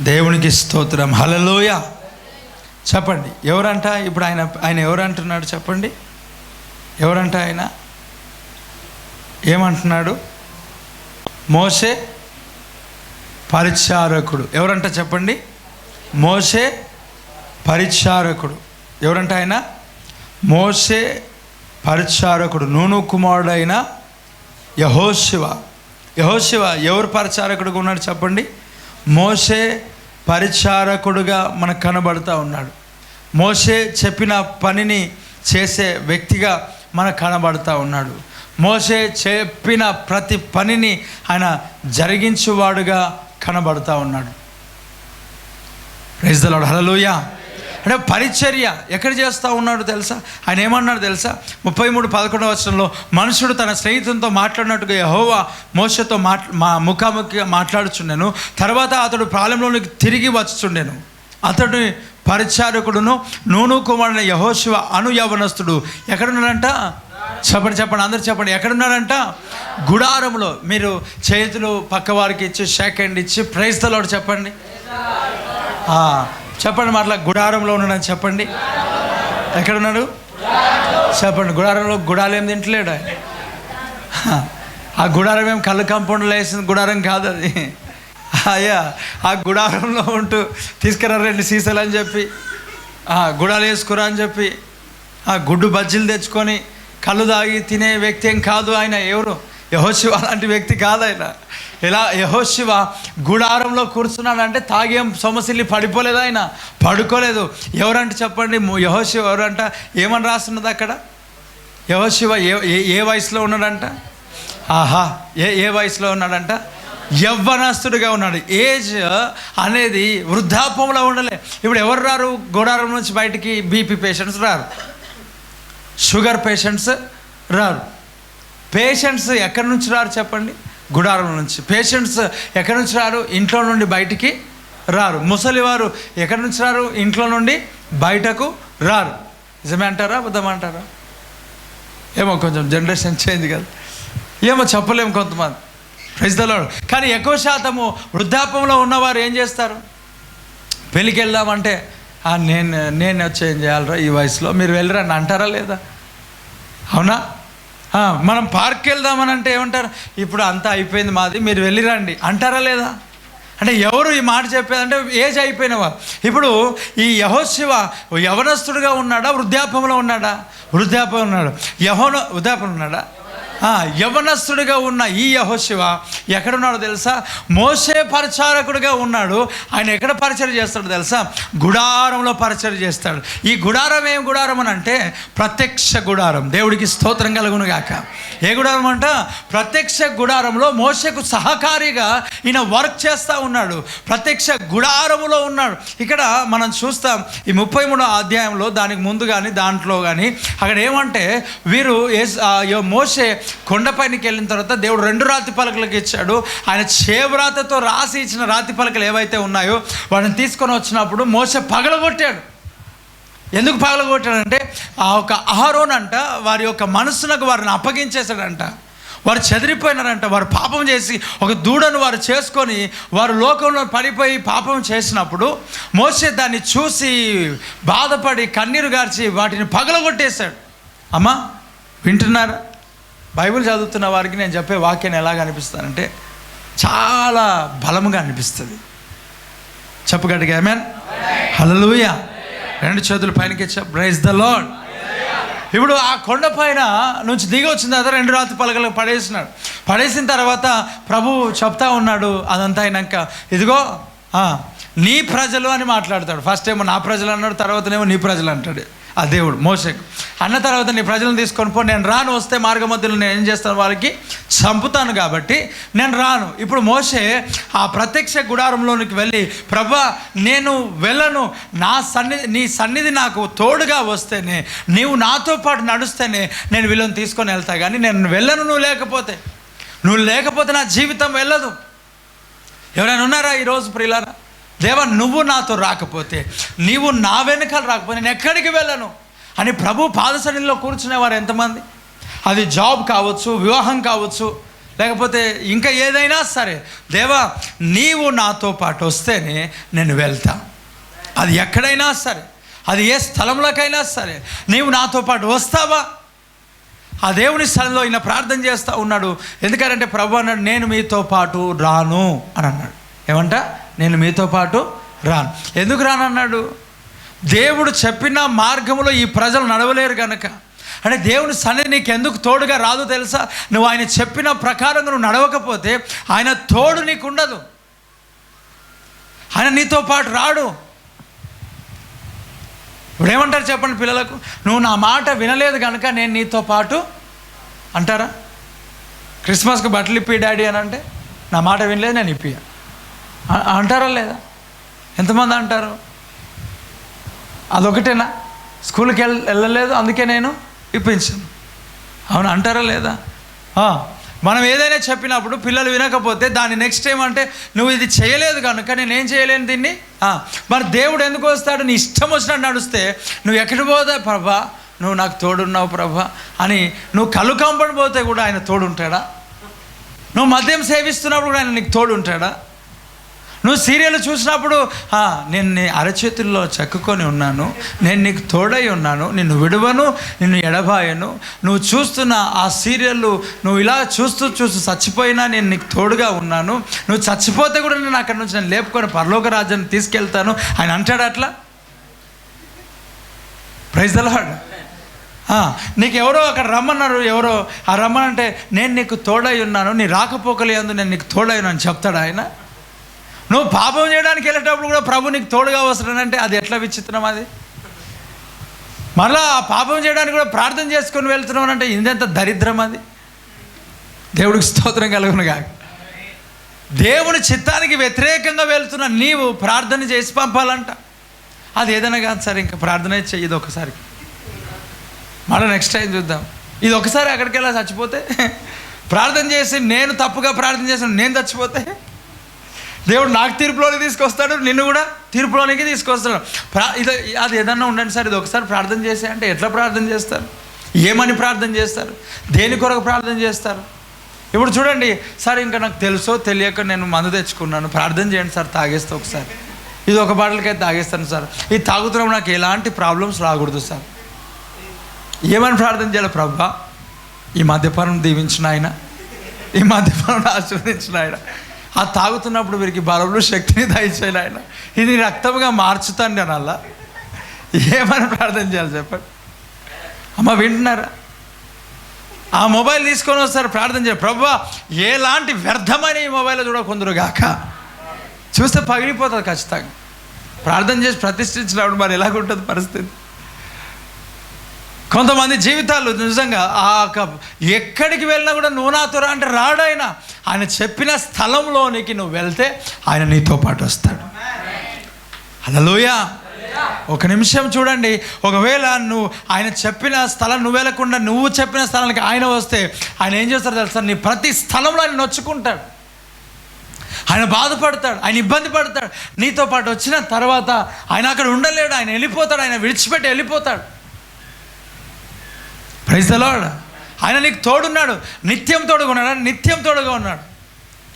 S1: దేవునికి స్తోత్రం. హల్లెలూయ. చెప్పండి, ఎవరంట ఇప్పుడు ఆయన ఎవరంటున్నాడు చెప్పండి? ఎవరంట ఆయన ఏమంటున్నాడు? మోషే పరిచారకుడు. ఎవరంట చెప్పండి? మోషే పరిచారకుడు. ఎవరంట ఆయన? మోషే పరిచారకుడు, నూను కుమారుడైన యెహోషువ. యెహోషువ ఎవరు పరిచారకుడుగా ఉన్నాడు చెప్పండి? మోషే పరిచారకుడుగా మనకు కనబడుతూ ఉన్నాడు. మోషే చెప్పిన పనిని చేసే వ్యక్తిగా మనకు కనబడుతూ ఉన్నాడు. మోషే చెప్పిన ప్రతి పనిని ఆయన జరిగించువాడుగా కనబడుతూ ఉన్నాడు. Praise the Lord. హల్లెలూయా. అంటే పరిచర్య ఎక్కడ చేస్తూ ఉన్నాడు తెలుసా? ఆయన ఏమన్నాడు తెలుసా? 33:11 వచనంలో, మనుషుడు తన స్నేహితునితో మాట్లాడినట్టుగా యెహోవా మోషేతో ముఖాముఖిగా మాట్లాడుచుండెను. తర్వాత అతడు ప్రాంతంలోనికి తిరిగి వచ్చుచుండెను. అతడు పరిచారకుడును నూను కుమారుడైన యెహోషువ అను యవనస్తుడు ఎక్కడున్నాడంట? చెప్పండి, అందరు చెప్పండి, ఎక్కడున్నాడంట? గుడారంలో. మీరు చేతులు పక్కవారికి ఇచ్చి షేక్ హ్యాండ్ ఇచ్చి ప్రైజ్ ది లార్డ్ చెప్పండి. చెప్పండి, మాట్లా గుడారంలో ఉన్నాడని చెప్పండి. ఎక్కడున్నాడు చెప్పండి. గుడారంలో గుడాలు ఏం తింటలేడు ఆయన. ఆ గుడారం ఏం కళ్ళు కాంపౌండ్లో వేసిన గుడారం కాదు అది. అయ్యా, ఆ గుడారంలో ఉంటూ తీసుకురా 2 సీసాలు అని చెప్పి, గుడాలు వేసుకురా అని చెప్పి, గుడ్డు బజ్జీలు తెచ్చుకొని కళ్ళు తాగి తినే వ్యక్తి ఏం కాదు ఆయన. ఎవరు? యెహోషువ లాంటి వ్యక్తి కాదు ఆయన. ఇలా యెహోషువ గుడారంలో కూర్చున్నాడంటే తాగేం సొమసిల్లి పడిపోలేదు ఆయన, పడుకోలేదు. ఎవరంటే చెప్పండి? యెహోషువ ఎవరంట? ఏమని రాస్తున్నది అక్కడ? యెహోషువ ఏ వయసులో ఉన్నాడంట? ఏ వయసులో ఉన్నాడంట? యవ్వనస్తుడిగా ఉన్నాడు. ఏజ్ అనేది వృద్ధాపంలో ఉండలే. ఇప్పుడు ఎవరు రారు గుడారం నుంచి బయటికి? బీపీ పేషెంట్స్ రారు, షుగర్ పేషెంట్స్ రారు. పేషెంట్స్ ఎక్కడి నుంచి రారు చెప్పండి? గుడారం నుంచి. పేషెంట్స్ ఎక్కడి నుంచి రారు? ఇంట్లో నుండి బయటికి రారు. ముసలివారు ఎక్కడి నుంచి రారు? ఇంట్లో నుండి బయటకు రారు. నిజమే అంటారా అబద్ధం అంటారా? ఏమో కొంచెం జనరేషన్ చేంజ్ కదా, ఏమో చెప్పలేము కొంతమంది. Praise the Lord. కానీ ఎక్కువ శాతము వృద్ధాపంలో ఉన్నవారు ఏం చేస్తారు? పెళ్ళికి వెళ్దామంటే నేను వచ్చి ఏం చేయాలరా ఈ వయసులో, మీరు వెళ్ళరండి అంటారా లేదా? అవునా? మనం పార్క్కి వెళ్దామని అంటే ఏమంటారు? ఇప్పుడు అంతా అయిపోయింది మాది, మీరు వెళ్ళిరండి అంటారా లేదా? అంటే ఎవరు ఈ మాట చెప్పేదంటే ఏజ్ అయిపోయినవారు. ఇప్పుడు ఈ యెహోషువ యవనస్తుడుగా ఉన్నాడా? వృద్ధాపంలో ఉన్నాడా? వృద్ధాపం ఉన్నాడు. వృద్ధాపం ఉన్నాడా? యవనస్తుడిగా ఉన్న ఈ యెహోషువ ఎక్కడున్నాడో తెలుసా? మోషే పరిచారకుడిగా ఉన్నాడు. ఆయన ఎక్కడ పరిచయం చేస్తాడో తెలుసా? గుడారంలో పరిచయం చేస్తాడు. ఈ గుడారం ఏం గుడారం అని అంటే ప్రత్యక్ష గుడారం. దేవుడికి స్తోత్రం కలుగును గాక. ఏ గుడారం అంట? ప్రత్యక్ష గుడారంలో మోషేకు సహకారిగా ఈయన వర్క్ చేస్తూ ఉన్నాడు. ప్రత్యక్ష గుడారములో ఉన్నాడు. ఇక్కడ మనం చూస్తాం ఈ 33వ అధ్యాయంలో, దానికి ముందు కానీ దాంట్లో కానీ అక్కడ ఏమంటే, వీరు మోషే కొండపైనకి వెళ్ళిన తర్వాత దేవుడు 2 రాతి పలకలకు ఇచ్చాడు. ఆయన చేవ్రాతతో రాసి ఇచ్చిన రాతి పలకలు ఏవైతే ఉన్నాయో వాటిని తీసుకొని వచ్చినప్పుడు మోషే పగలగొట్టాడు. ఎందుకు పగలగొట్టాడంటే ఆ ఒక అహరోన్ అంట వారి యొక్క మనస్సులకు వారిని అప్పగించేశాడంట. వారు చెదిరిపోయినారంట. వారు పాపం చేసి ఒక దూడను వారు చేసుకొని వారు లోకంలో పడిపోయి పాపం చేసినప్పుడు మోషే దాన్ని చూసి బాధపడి కన్నీరు గార్చి వాటిని పగలగొట్టేశాడు. అమ్మా వింటున్నారా? బైబిల్ చదువుతున్న వారికి నేను చెప్పే వాక్యాన్ని ఎలాగ అనిపిస్తానంటే చాలా బలముగా అనిపిస్తుంది. చెప్పు గట్టిగా ఆమేన్. హల్లెలూయా. 2 చేతులు పైనకి ప్రైజ్ ది లార్డ్. ఇప్పుడు ఆ కొండ పైన నుంచి దిగి వచ్చిన తర్వాత 2 రాతి పలకలు పడేసినాడు. పడేసిన తర్వాత ప్రభువు చెప్తా ఉన్నాడు అదంతా అయినాక, ఇదిగో నీ ప్రజలు అని మాట్లాడతాడు. ఫస్ట్ ఏమో నా ప్రజలు అన్నాడు, తర్వాతనేమో నీ ప్రజలు అంటాడు. ఆ దేవుడు మోషేకు. అన్న తర్వాత నీ ప్రజలను తీసుకొని పో, నేను రాను, వస్తే మార్గ మధ్యలో నేను ఏం చేస్తాను, వాళ్ళకి చంపుతాను కాబట్టి నేను రాను. ఇప్పుడు మోషే ఆ ప్రత్యక్ష గుడారంలోనికి వెళ్ళి, ప్రభా నేను వెళ్ళను, నీ సన్నిధి నాకు తోడుగా వస్తేనే, నీవు నాతో పాటు నడుస్తేనే నేను వీళ్ళని తీసుకొని వెళ్తా, కానీ నేను వెళ్ళను నువ్వు లేకపోతే నా జీవితం వెళ్ళదు. ఎవరైనా ఉన్నారా ఈరోజు ప్రియులారా? దేవా నువ్వు నాతో రాకపోతే, నీవు నా వెనుకలు రాకపోతే నేను ఎక్కడికి వెళ్ళను అని ప్రభు పాదసన్నిధిలో కూర్చునేవారు ఎంతమంది? అది జాబ్ కావచ్చు, వివాహం కావచ్చు, లేకపోతే ఇంకా ఏదైనా సరే, దేవా నీవు నాతో పాటు వస్తేనే నేను వెళ్తా. అది ఎక్కడైనా సరే, అది ఏ స్థలంలోకైనా సరే, నీవు నాతో పాటు వస్తావా? ఆ దేవుని స్థలంలో ఈయన ప్రార్థన చేస్తూ ఉన్నాడు. ఎందుకంటే ప్రభు అన్నాడు, నేను మీతో పాటు రాను అని అన్నాడు. ఏమంట? నేను మీతో పాటు రాను. ఎందుకు రానన్నాడు? దేవుడు చెప్పిన మార్గంలో ఈ ప్రజలు నడవలేరు కనుక. అంటే దేవుని సన్నిధి నీకు ఎందుకు తోడుగా రాదు తెలుసా? నువ్వు ఆయన చెప్పిన ప్రకారంగా నువ్వు నడవకపోతే ఆయన తోడు నీకు ఉండదు, ఆయన నీతో పాటు రాడు. ఇప్పుడు ఏమంటారు చెప్పండి పిల్లలకు? నువ్వు నా మాట వినలేదు కనుక నేను నీతో పాటు అంటారా? క్రిస్మస్కి బట్టలు ఇప్పి డాడీ అని అంటే, నా మాట వినలేదు నేను ఇప్పి అంటారా లేదా? ఎంతమంది అంటారు? అదొకటేనా? స్కూల్కి వెళ్ళలేదు అందుకే నేను ఇప్పించాను, అవును అంటారా లేదా? మనం ఏదైనా చెప్పినప్పుడు పిల్లలు వినకపోతే దాన్ని నెక్స్ట్ ఏమంటే, నువ్వు ఇది చేయలేదు కనుక నేనేం చేయలేను దీన్ని. మరి దేవుడు ఎందుకు వస్తాడు? నీ ఇష్టం వచ్చినట్టు నడుస్తే నువ్వు ఎక్కడికి పోతావు? ప్రభా నువ్వు నాకు తోడున్నావు ప్రభా అని నువ్వు కళ్ళు కంపడిపోతే కూడా ఆయన తోడుంటాడా? నువ్వు మద్యం సేవిస్తున్నప్పుడు కూడా ఆయన నీకు తోడుంటాడా? నువ్వు సీరియల్ చూసినప్పుడు నేను నీ అరచేతుల్లో చెక్కుకొని ఉన్నాను, నేను నీకు తోడై ఉన్నాను, నిన్ను విడువను, నిన్ను ఎడబాయను, నువ్వు చూస్తున్న ఆ సీరియల్ నువ్వు ఇలా చూస్తూ చచ్చిపోయినా నేను నీకు తోడుగా ఉన్నాను, నువ్వు చచ్చిపోతే కూడా నేను అక్కడి నుంచి నేను లేపుకొని పరలోక రాజ్యాన్ని తీసుకెళ్తాను ఆయన అంటాడు. అట్లా ప్రైజ్ ది లార్డ్. నీకు ఎవరో అక్కడ రమ్మన్నారు, ఎవరో ఆ రమ్మనంటే నేను నీకు తోడై ఉన్నాను, నీ రాకపోకలేదు నేను నీకు తోడై ఉన్నాను చెప్తాడు ఆయన. నువ్వు పాపం చేయడానికి వెళ్ళేటప్పుడు కూడా ప్రభు నీకు తోడుగా వస్తానంటే అది ఎట్లా విచిత్రం అది? మళ్ళా ఆ పాపం చేయడానికి కూడా ప్రార్థన చేసుకొని వెళ్తున్నావు అంటే ఇందెంత దరిద్రం అది. దేవుడికి స్తోత్రం కలుగును గాక. దేవుని చిత్తానికి వ్యతిరేకంగా వెళ్తున్న నీవు ప్రార్థన చేసి పంపాలంట. అది ఏదైనా కాదు సరే, ఇంకా ప్రార్థన చెయ్యదు ఒకసారి, మళ్ళీ నెక్స్ట్ టైం చూద్దాం. ఇది ఒకసారి అక్కడికి వెళ్ళా చచ్చిపోతే, ప్రార్థన చేసి నేను తప్పుగా ప్రార్థన చేసాను నేను చచ్చిపోతే దేవుడు నాకు తీర్పులోనికి తీసుకొస్తాడు, నిన్ను కూడా తీర్పులోనికి తీసుకొస్తాడు. అది ఏదన్నా ఉండండి సార్, ఇది ఒకసారి ప్రార్థన చేసే అంటే ఎట్లా ప్రార్థన చేస్తారు? ఏమని ప్రార్థన చేస్తారు? దేని కొరకు ప్రార్థన చేస్తారు? ఇప్పుడు చూడండి సార్, ఇంకా నాకు తెలుసో తెలియక నేను మందు తెచ్చుకున్నాను, ప్రార్థన చేయండి సార్ తాగేస్తే ఒకసారి, ఇది ఒక బాటిల్కైతే తాగేస్తాను సార్, ఇది తాగుతున్నప్పుడు నాకు ఎలాంటి ప్రాబ్లమ్స్ రాకూడదు సార్. ఏమని ప్రార్థన చేయాలి? ప్రభా ఈ మద్యపానం దీవించిన ఆయన, ఈ మద్యపానం ఆశీర్వదించిన ఆయన, ఆ తాగుతున్నప్పుడు వీరికి బలములు శక్తిని దయచేయాలి ఆయన, ఇది రక్తంగా మార్చుతాండి అని అలా ఏమని ప్రార్థన చేయాలి చెప్పండి? అమ్మ వింటున్నారా? ఆ మొబైల్ తీసుకొని వస్తారు ప్రార్థన చేయాలి, ప్రభా ఎలాంటి వ్యర్థమైన ఈ మొబైల్లో చూడకుందరు గాక, చూస్తే పగిలిపోతుంది ఖచ్చితంగా. ప్రార్థన చేసి ప్రతిష్ఠించినప్పుడు మరి ఎలాగుంటుంది పరిస్థితి? కొంతమంది జీవితాలు నిజంగా ఎక్కడికి వెళ్ళినా కూడా నువ్వు నాతో రా అంటే రాడు ఆయన. ఆయన చెప్పిన స్థలంలోనికి నువ్వు వెళ్తే ఆయన నీతో పాటు వస్తాడు. హల్లెలూయా. ఒక నిమిషం చూడండి, ఒకవేళ నువ్వు ఆయన చెప్పిన స్థలం నువ్వు వెళ్ళకుండా నువ్వు చెప్పిన స్థలానికి ఆయన వస్తే ఆయన ఏం చేస్తాడు తెలుసా? నీ ప్రతి స్థలంలో ఆయన నొచ్చుకుంటాడు, ఆయన బాధపడతాడు, ఆయన ఇబ్బంది పడతాడు. నీతో పాటు వచ్చిన తర్వాత ఆయన అక్కడ ఉండలేడు, ఆయన వెళ్ళిపోతాడు, ఆయన విడిచిపెట్టి వెళ్ళిపోతాడు. Praise the Lord. ఆయన నీకు తోడున్నాడు, నిత్యం తోడుగా ఉన్నాడు, నిత్యం తోడుగా ఉన్నాడు.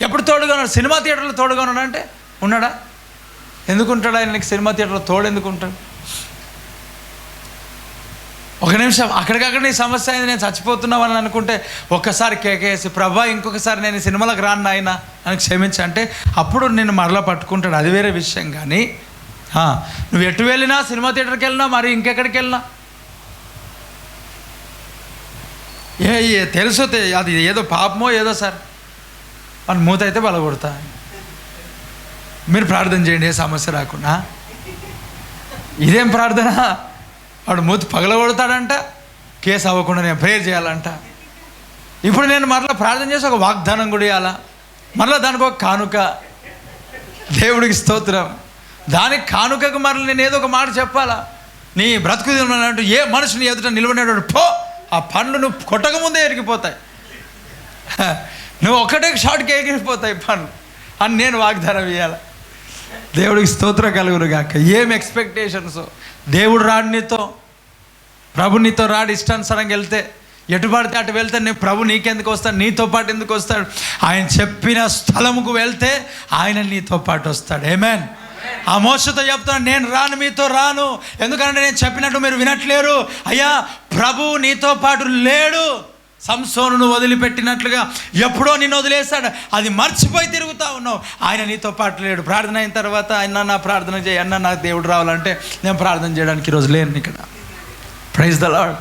S1: ఎప్పుడు తోడుగా ఉన్నాడు? సినిమా థియేటర్లో తోడుగా ఉన్నాడు అంటే ఉన్నాడా? ఎందుకు ఉంటాడు ఆయన నీకు సినిమా థియేటర్లో తోడు ఎందుకు ఉంటాడు? ఒక నిమిషం అక్కడికక్కడ నీ సమస్య అయింది, నేను చచ్చిపోతున్నావని అనుకుంటే ఒక్కసారి కేకేసి ప్రభా ఇంకొకసారి నేను సినిమాలకు రాను ఆయన అని క్షమించి అంటే అప్పుడు నిన్ను మరలా పట్టుకుంటాడు, అది వేరే విషయం. కానీ నువ్వు ఎటు వెళ్ళినా, సినిమా థియేటర్కి వెళ్ళినా, మరి ఇంకెక్కడికి వెళ్ళినా, తెలుసు అది ఏదో పాపమో ఏదో సార్ అని మూత అయితే బలగొడతా. మీరు ప్రార్థన చేయండి ఏ సమస్య రాకుండా. ఇదేం ప్రార్థన? వాడు మూతి పగలగొడతాడంట, కేసు అవ్వకుండా నేను ప్రేయర్ చేయాలంట. ఇప్పుడు నేను మరలా ప్రార్థన చేసి ఒక వాగ్దానం కూడా ఇవ్వాలా, మరలా దానికి ఒక కానుక. దేవుడికి స్తోత్రం. దానికి కానుకకు మరలా నేను ఏదో ఒక మాట చెప్పాలా. నీ బ్రతుకు అంటూ ఏ మనుషుని ఎదుట నిలబడినాడు పో, ఆ పండ్లు నువ్వు కొట్టకముందే ఎరిగిపోతాయి, నువ్వు ఒకటే షాట్కి ఎగిరిపోతాయి పండ్లు అని నేను వాగ్దానం ఇవ్వాలి. దేవుడికి స్తోత్రం కలుగును గాక. ఏం ఎక్స్పెక్టేషన్స్. దేవుడు రాడు నీతో, ప్రభు నీతో రాడు. ఇష్టానుసారంగా వెళ్తే ఎటు పడితే అటు వెళ్తే నేను ప్రభు నీకెందుకు వస్తాడు, నీతో పాటు ఎందుకు వస్తాడు? ఆయన చెప్పిన స్థలముకు వెళ్తే ఆయన నీతో పాటు వస్తాడు. ఆమేన్. ఆ మోసతో చెప్తాను, నేను రాను, మీతో రాను, ఎందుకంటే నేను చెప్పినట్టు మీరు వినట్లేరు. అయ్యా ప్రభు నీతో పాటు లేడు. సంసోనును వదిలిపెట్టినట్లుగా ఎప్పుడో నిన్ను వదిలేశాడు, అది మర్చిపోయి తిరుగుతూ ఉన్నావు. ఆయన నీతో పాటు లేడు. ప్రార్థన అయిన తర్వాత అన్న నా ప్రార్థన చేయి, అన్న నాకు దేవుడు రావాలంటే నేను ప్రార్థన చేయడానికి ఈరోజు లేను ఇక్కడ. Praise the Lord.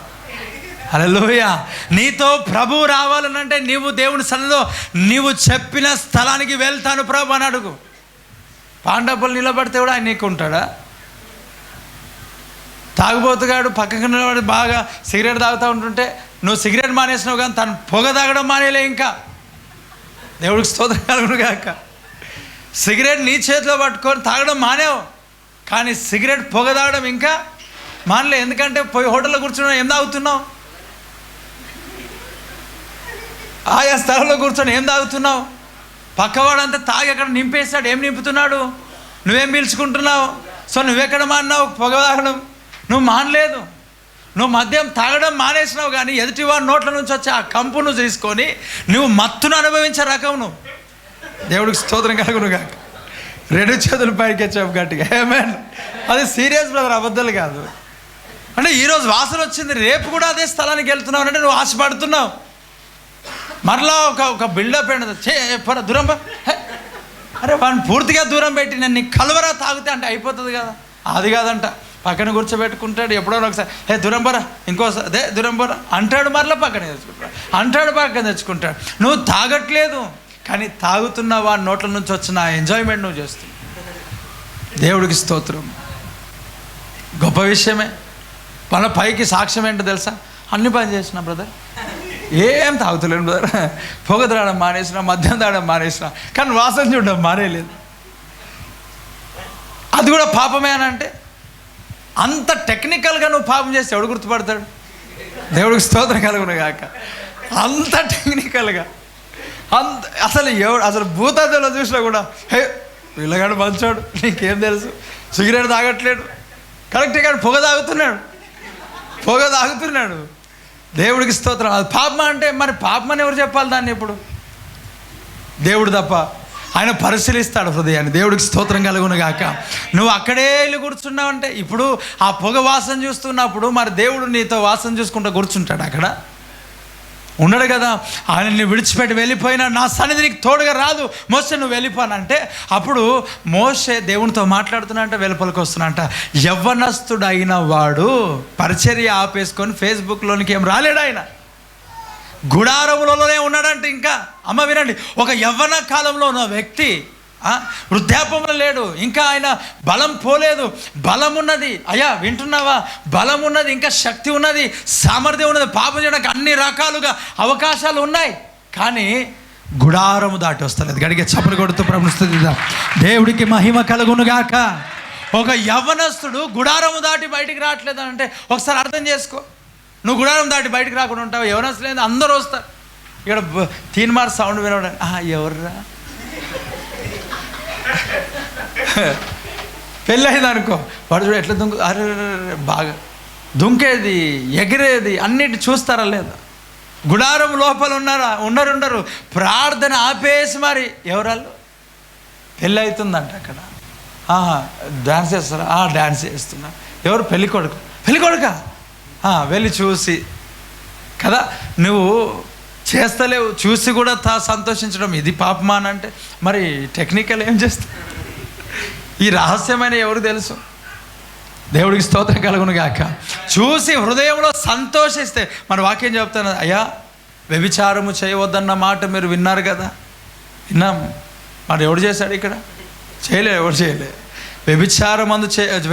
S1: హల్లెలూయా. నీతో ప్రభు రావాలనంటే నీవు దేవుని సన్నిధిలో నీవు చెప్పిన స్థలానికి వెళ్తాను ప్రభు అని అడుగు. పాండవులు నిలబడితే కూడా ఆయన నీకు ఉంటాడా? తాగుబోతుగాడు పక్కకు నిలబడి బాగా సిగరెట్ తాగుతూ ఉంటుంటే నువ్వు సిగరెట్ మానేసినావు, కానీ తను పొగ తాగడం మానేలే. ఇంకా దేవుడికి స్తోత్రం కలుగును గాక. సిగరెట్ నీ చేతిలో పట్టుకొని తాగడం మానేవు, కానీ సిగరెట్ పొగ తాగడం ఇంకా మానలే. ఎందుకంటే పోయి హోటల్లో కూర్చున్నా ఏం తాగుతున్నావు? ఆయా స్థలంలో కూర్చొని ఏం తాగుతున్నావు? పక్కవాడంతా తాగి అక్కడ నింపేస్తాడు, ఏం నింపుతున్నాడు? నువ్వేం పీల్చుకుంటున్నావు? సో నువ్వెక్కడ మాన్నావు పొగ తాగడం? నువ్వు మానలేదు. నువ్వు మద్యం తాగడం మానేసినావు, కానీ ఎదుటివాడి నోట్ల నుంచి వచ్చే ఆ కంపును తీసుకొని నువ్వు మత్తును అనుభవించే రకం నువ్వు. దేవుడికి స్తోత్రం కలుగును కాక. రెండు చేతులు పైకి వచ్చావు గట్టిగా. ఆమేన్. అది సీరియస్ బ్రదర్, అబద్ధాలు కాదు. అంటే ఈరోజు వాసన వచ్చింది, రేపు కూడా అదే స్థలానికి వెళ్తున్నావు అంటే నువ్వు ఆశపడుతున్నావు. మరలా ఒక బిల్డప్ ఏంటో దూరం. అరే వాడిని పూర్తిగా దూరం పెట్టి నేను నీ కలవరా తాగితే అంటే అయిపోతుంది కదా. అది కాదంట, పక్కన కూర్చోబెట్టుకుంటాడు. ఎప్పుడో ఒకసారి దూరం పోరా, ఇంకోసారి అదే దూరం పోరా అంటాడు, మరలా పక్కన తెచ్చుకుంటాడు, అంటాడు, పక్కన తెచ్చుకుంటాడు. నువ్వు తాగట్లేదు, కానీ తాగుతున్న వాడి నోట్ల నుంచి వచ్చిన ఎంజాయ్మెంట్ నువ్వు చేస్తున్నావు. దేవుడికి స్తోత్రం. గొప్ప విషయమే. మన పైకి సాక్ష్యం ఏంటో తెలుసా? అన్ని పని చేసిన బ్రదర్, ఏం తాగుతలేను బ్రదర్, పొగ తాగడం మానేసిన, మద్యం తాగడం మానేసిన, కానీ వాసన చూడడం మానేయలేదు. అది కూడా పాపమే అని అంటే అంత టెక్నికల్గా నువ్వు పాపం చేస్తే ఎవడు గుర్తుపడతాడు? దేవుడికి స్తోత్రం కలుగును గాక. అంత టెక్నికల్గా అసలు భూతాదులో చూసినా కూడా హే వీళ్ళగాడు మంచోడు, నీకేం తెలుసు, సిగరెట్ తాగట్లేడు, కరెక్టే, కానీ పొగ తాగుతున్నాడు. దేవుడికి స్తోత్రం. అది పాపం అంటే మరి పాపం అని ఎవరు చెప్పాలి దాన్ని? ఇప్పుడు దేవుడు తప్ప. ఆయన పరిశీలిస్తాడు హృదయాన్ని. దేవుడికి స్తోత్రం కలుగును గాక. నువ్వు అక్కడే వెళ్ళి కూర్చున్నావంటే, ఇప్పుడు ఆ పొగ వాసన చూస్తున్నప్పుడు మరి దేవుడు నీతో వాసన చూసుకుంటూ కూర్చుంటాడు అక్కడ? ఉండడు కదా. ఆయనని విడిచిపెట్టి వెళ్ళిపోయినా నా సన్నిధి నీకు తోడుగా రాదు, మోసే నువ్వు వెళ్ళిపోనంటే, అప్పుడు మోసే దేవునితో మాట్లాడుతున్నంట, వెలుపలికి వస్తున్నంట. యవ్వనస్తుడు అయిన వాడు పరిచర్య ఆపేసుకొని ఫేస్బుక్లోనికి ఏం రాలేడు. ఆయన గుడారములలోనే ఉన్నాడంటే. ఇంకా అమ్మ వినండి, ఒక యవ్వన కాలంలో ఉన్న వ్యక్తి వృద్ధాప్యంలో లేడు, ఇంకా ఆయన బలం పోలేదు. బలం ఉన్నది, అయ్యా వింటున్నావా? బలం ఉన్నది, ఇంకా శక్తి ఉన్నది, సామర్థ్యం ఉన్నది, పాపం చేయడానికి అన్ని రకాలుగా అవకాశాలు ఉన్నాయి, కానీ గుడారము దాటి వస్తలేదు. గడిగే చప్పలు కొడుతూ ప్రభుని స్తుతిద్దాం. దేవుడికి మహిమ కలుగునుగాక. ఒక యవ్వనస్తుడు గుడారము దాటి బయటికి రావట్లేదు అంటే ఒకసారి అర్థం చేసుకో. నువ్వు గుడారం దాటి బయటికి రాకుండా ఉంటావు. ఎవరసలు లేదు, అందరూ వస్తారు. ఇక్కడ తీన్మార్ సౌండ్ వినడానికి ఎవర్రా పెళ్ళయింది అనుకో, వాడు చూడు ఎట్లా దుంకు, అరే బాగా దుంకేది, ఎగిరేది అన్నిటి చూస్తారా లేదా? గుడారం లోపల ఉండరు. ప్రార్థన ఆపేసి మరి ఎవరాళ్ళు పెళ్ళి అవుతుందంట అక్కడ. డ్యాన్స్ చేస్తారా? డ్యాన్స్ చేస్తున్నా. ఎవరు? పెళ్ళికొడుక వెళ్ళి చూసి కదా, నువ్వు చేస్తలేవు, చూసి కూడా సంతోషించడం ఇది పాపమా అని అంటే మరి టెక్నికల్ ఏం చేస్తావు? ఈ రహస్యమైన ఎవరు తెలుసు? దేవుడికి స్తోత్రం కలుగును గాక. చూసి హృదయంలో సంతోషిస్తే మన వాక్యం చెప్తాను, అయ్యా వ్యభిచారము చేయవద్దన్న మాట మీరు విన్నారు కదా. విన్నాం. మరి ఎవడు చేశాడు ఇక్కడ? ఎవడు చేయలే.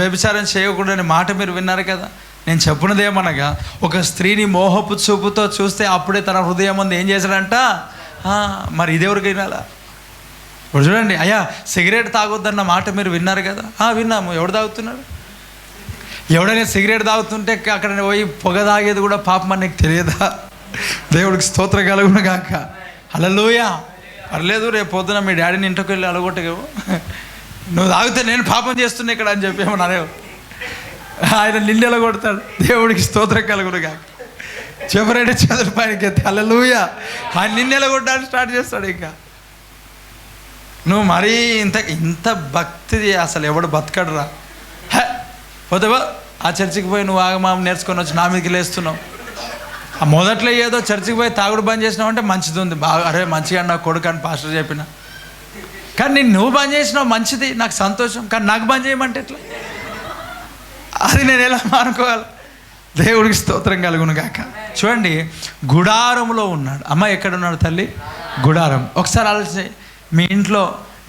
S1: వ్యభిచారం చేయకూడని మాట మీరు విన్నారు కదా. నేను చెప్పున్నదేమనగా, ఒక స్త్రీని మోహపు చూపుతో చూస్తే అప్పుడే తన హృదయం ముందు ఏం చేశాడంట. మరి ఇదెవరికి వినాలా? ఇప్పుడు చూడండి, అయ్యా సిగరెట్ తాగొద్దన్న మాట మీరు విన్నారు కదా. విన్నాము. ఎవడు తాగుతున్నాడు? ఎవడైనా సిగరెట్ తాగుతుంటే అక్కడ పోయి పొగ తాగేది కూడా పాపం అని నీకు తెలియదా? దేవుడికి స్తోత్రం కలుగును గాక. హల్లెలూయా. పర్లేదు, రేపు పొద్దున మీ డాడీని ఇంటికి వెళ్ళి అలగొట్టగవు, నువ్వు తాగితే నేను పాపం చేస్తున్నా ఇక్కడ అని చెప్పేమన్నారే, ఆయన నిన్నెల కొడతాడు. దేవుడికి స్తోత్రం కలుగును గాక. చెప్పరేంటి చదువు పైకి ఎత్తి. హల్లెలూయా. ఆయన నిన్నెల కొట్టడానికి స్టార్ట్ చేస్తాడు. ఇంకా నువ్వు మరీ ఇంత భక్తి అసలు ఎవడు బతకడురా. పోతావా ఆ చర్చికి పోయి నువ్వు ఆగమామ నేర్చుకొని వచ్చి నా మీదకి లేస్తున్నావు. మొదట్లో ఏదో చర్చికి పోయి తాగుడు బంద్ చేసినావు అంటే మంచిది ఉంది, బాగా అరే మంచిగా నా కొడుకు అని పాస్టర్ చెప్పిన. కానీ నువ్వు బంద్ చేసినావు మంచిది, నాకు సంతోషం. కానీ నాకు బంద్ చేయమంటే ఎట్లా? అది నేను ఎలా మానుకోవాలి? దేవుడికి స్తోత్రం కలుగును గాక. చూడండి, గుడారంలో ఉన్నాడు. అమ్మ ఎక్కడున్నాడు తల్లి? గుడారం. ఒకసారి ఆలోచన, మీ ఇంట్లో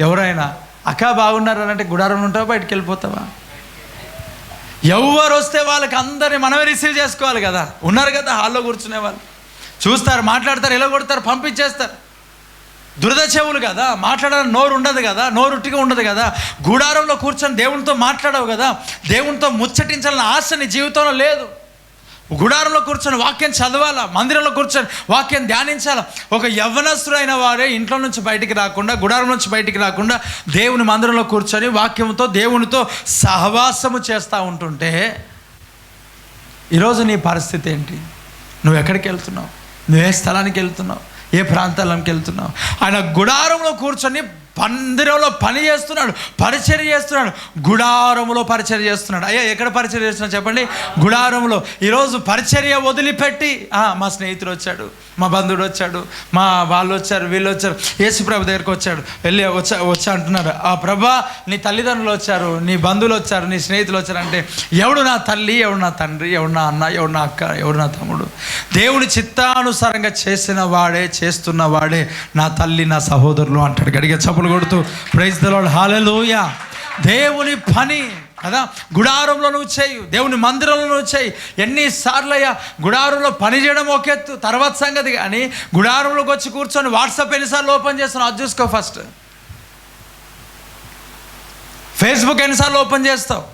S1: ఎవరైనా అక్క బాగున్నారు అని అంటే గుడారంలో ఉంటావా, బయటికి వెళ్ళిపోతావా? ఎవరు వస్తే వాళ్ళకి అందరినీ మనమే రిసీవ్ చేసుకోవాలి కదా. ఉన్నారు కదా హాల్లో కూర్చునే వాళ్ళు, చూస్తారు, మాట్లాడతారు, ఎలా కొడతారు, పంపించేస్తారు. దురద చెవులు కదా, మాట్లాడాలని నోరు ఉండదు కదా, నోరు ఉట్టిగా ఉండదు కదా. గుడారంలో కూర్చొని దేవునితో మాట్లాడవు కదా, దేవునితో ముచ్చటించాలన్న ఆశ నీ జీవితంలో లేదు. గుడారంలో కూర్చొని వాక్యం చదవాలా, మందిరంలో కూర్చొని వాక్యం ధ్యానించాలా. ఒక యవ్వనస్తుడైన వారే ఇంట్లో నుంచి బయటికి రాకుండా, గుడారం నుంచి బయటికి రాకుండా దేవుని మందిరంలో కూర్చొని వాక్యంతో దేవునితో సహవాసము చేస్తూ ఉంటుంటే ఈరోజు నీ పరిస్థితి ఏంటి? నువ్వు ఎక్కడికి వెళ్తున్నావు? నువ్వు ఏ స్థలానికి వెళ్తున్నావు? ఏ ప్రాంతాలకు వెళ్తున్నావు? ఆయన గుడారంలో కూర్చొని మందిరంలో పని చేస్తున్నాడు, పరిచర్య చేస్తున్నాడు, గుడారంలో పరిచర్య చేస్తున్నాడు. అయ్యా ఎక్కడ పరిచర్య చేస్తున్నాడు చెప్పండి? గుడారంలో. ఈరోజు పరిచర్య వదిలిపెట్టి మా స్నేహితుడు వచ్చాడు, మా బంధువుడు వచ్చాడు, మా వాళ్ళు వచ్చారు, వీళ్ళు వచ్చారు, యేసుప్రభు దగ్గరికి వచ్చాడు, వెళ్ళి వచ్చా అంటున్నారు. ప్రభా నీ తల్లిదండ్రులు వచ్చారు, నీ బంధువులు వచ్చారు, నీ స్నేహితులు వచ్చారు అంటే ఎవడు నా తల్లి, ఎవడు నా తండ్రి, ఎవడు నా అన్న, ఎవడు నా అక్క, ఎవడు నా తమ్ముడు? దేవుని చిత్తానుసారంగా చేసిన వాడే, చేస్తున్న వాడే నా తల్లి, నా సహోదరులు అంటాడు. గడిగా చప్పులు కొడుతూ ప్రైజ్ ది లార్డ్. హల్లెలూయా. దేవుని పని కదా, గుడారంలో నువ్వు చేయి, దేవుని మందిరంలో నువ్వు చేయి. ఎన్నిసార్లు అయ్యా గుడారంలో పని చేయడం ఒక ఎత్తు, తర్వాత సంగతి. కానీ గుడారంలోకి వచ్చి కూర్చొని వాట్సాప్ ఎన్నిసార్లు ఓపెన్ చేస్తున్నావు అది చూసుకో ఫస్ట్. ఫేస్బుక్ ఎన్నిసార్లు ఓపెన్ చేస్తావు?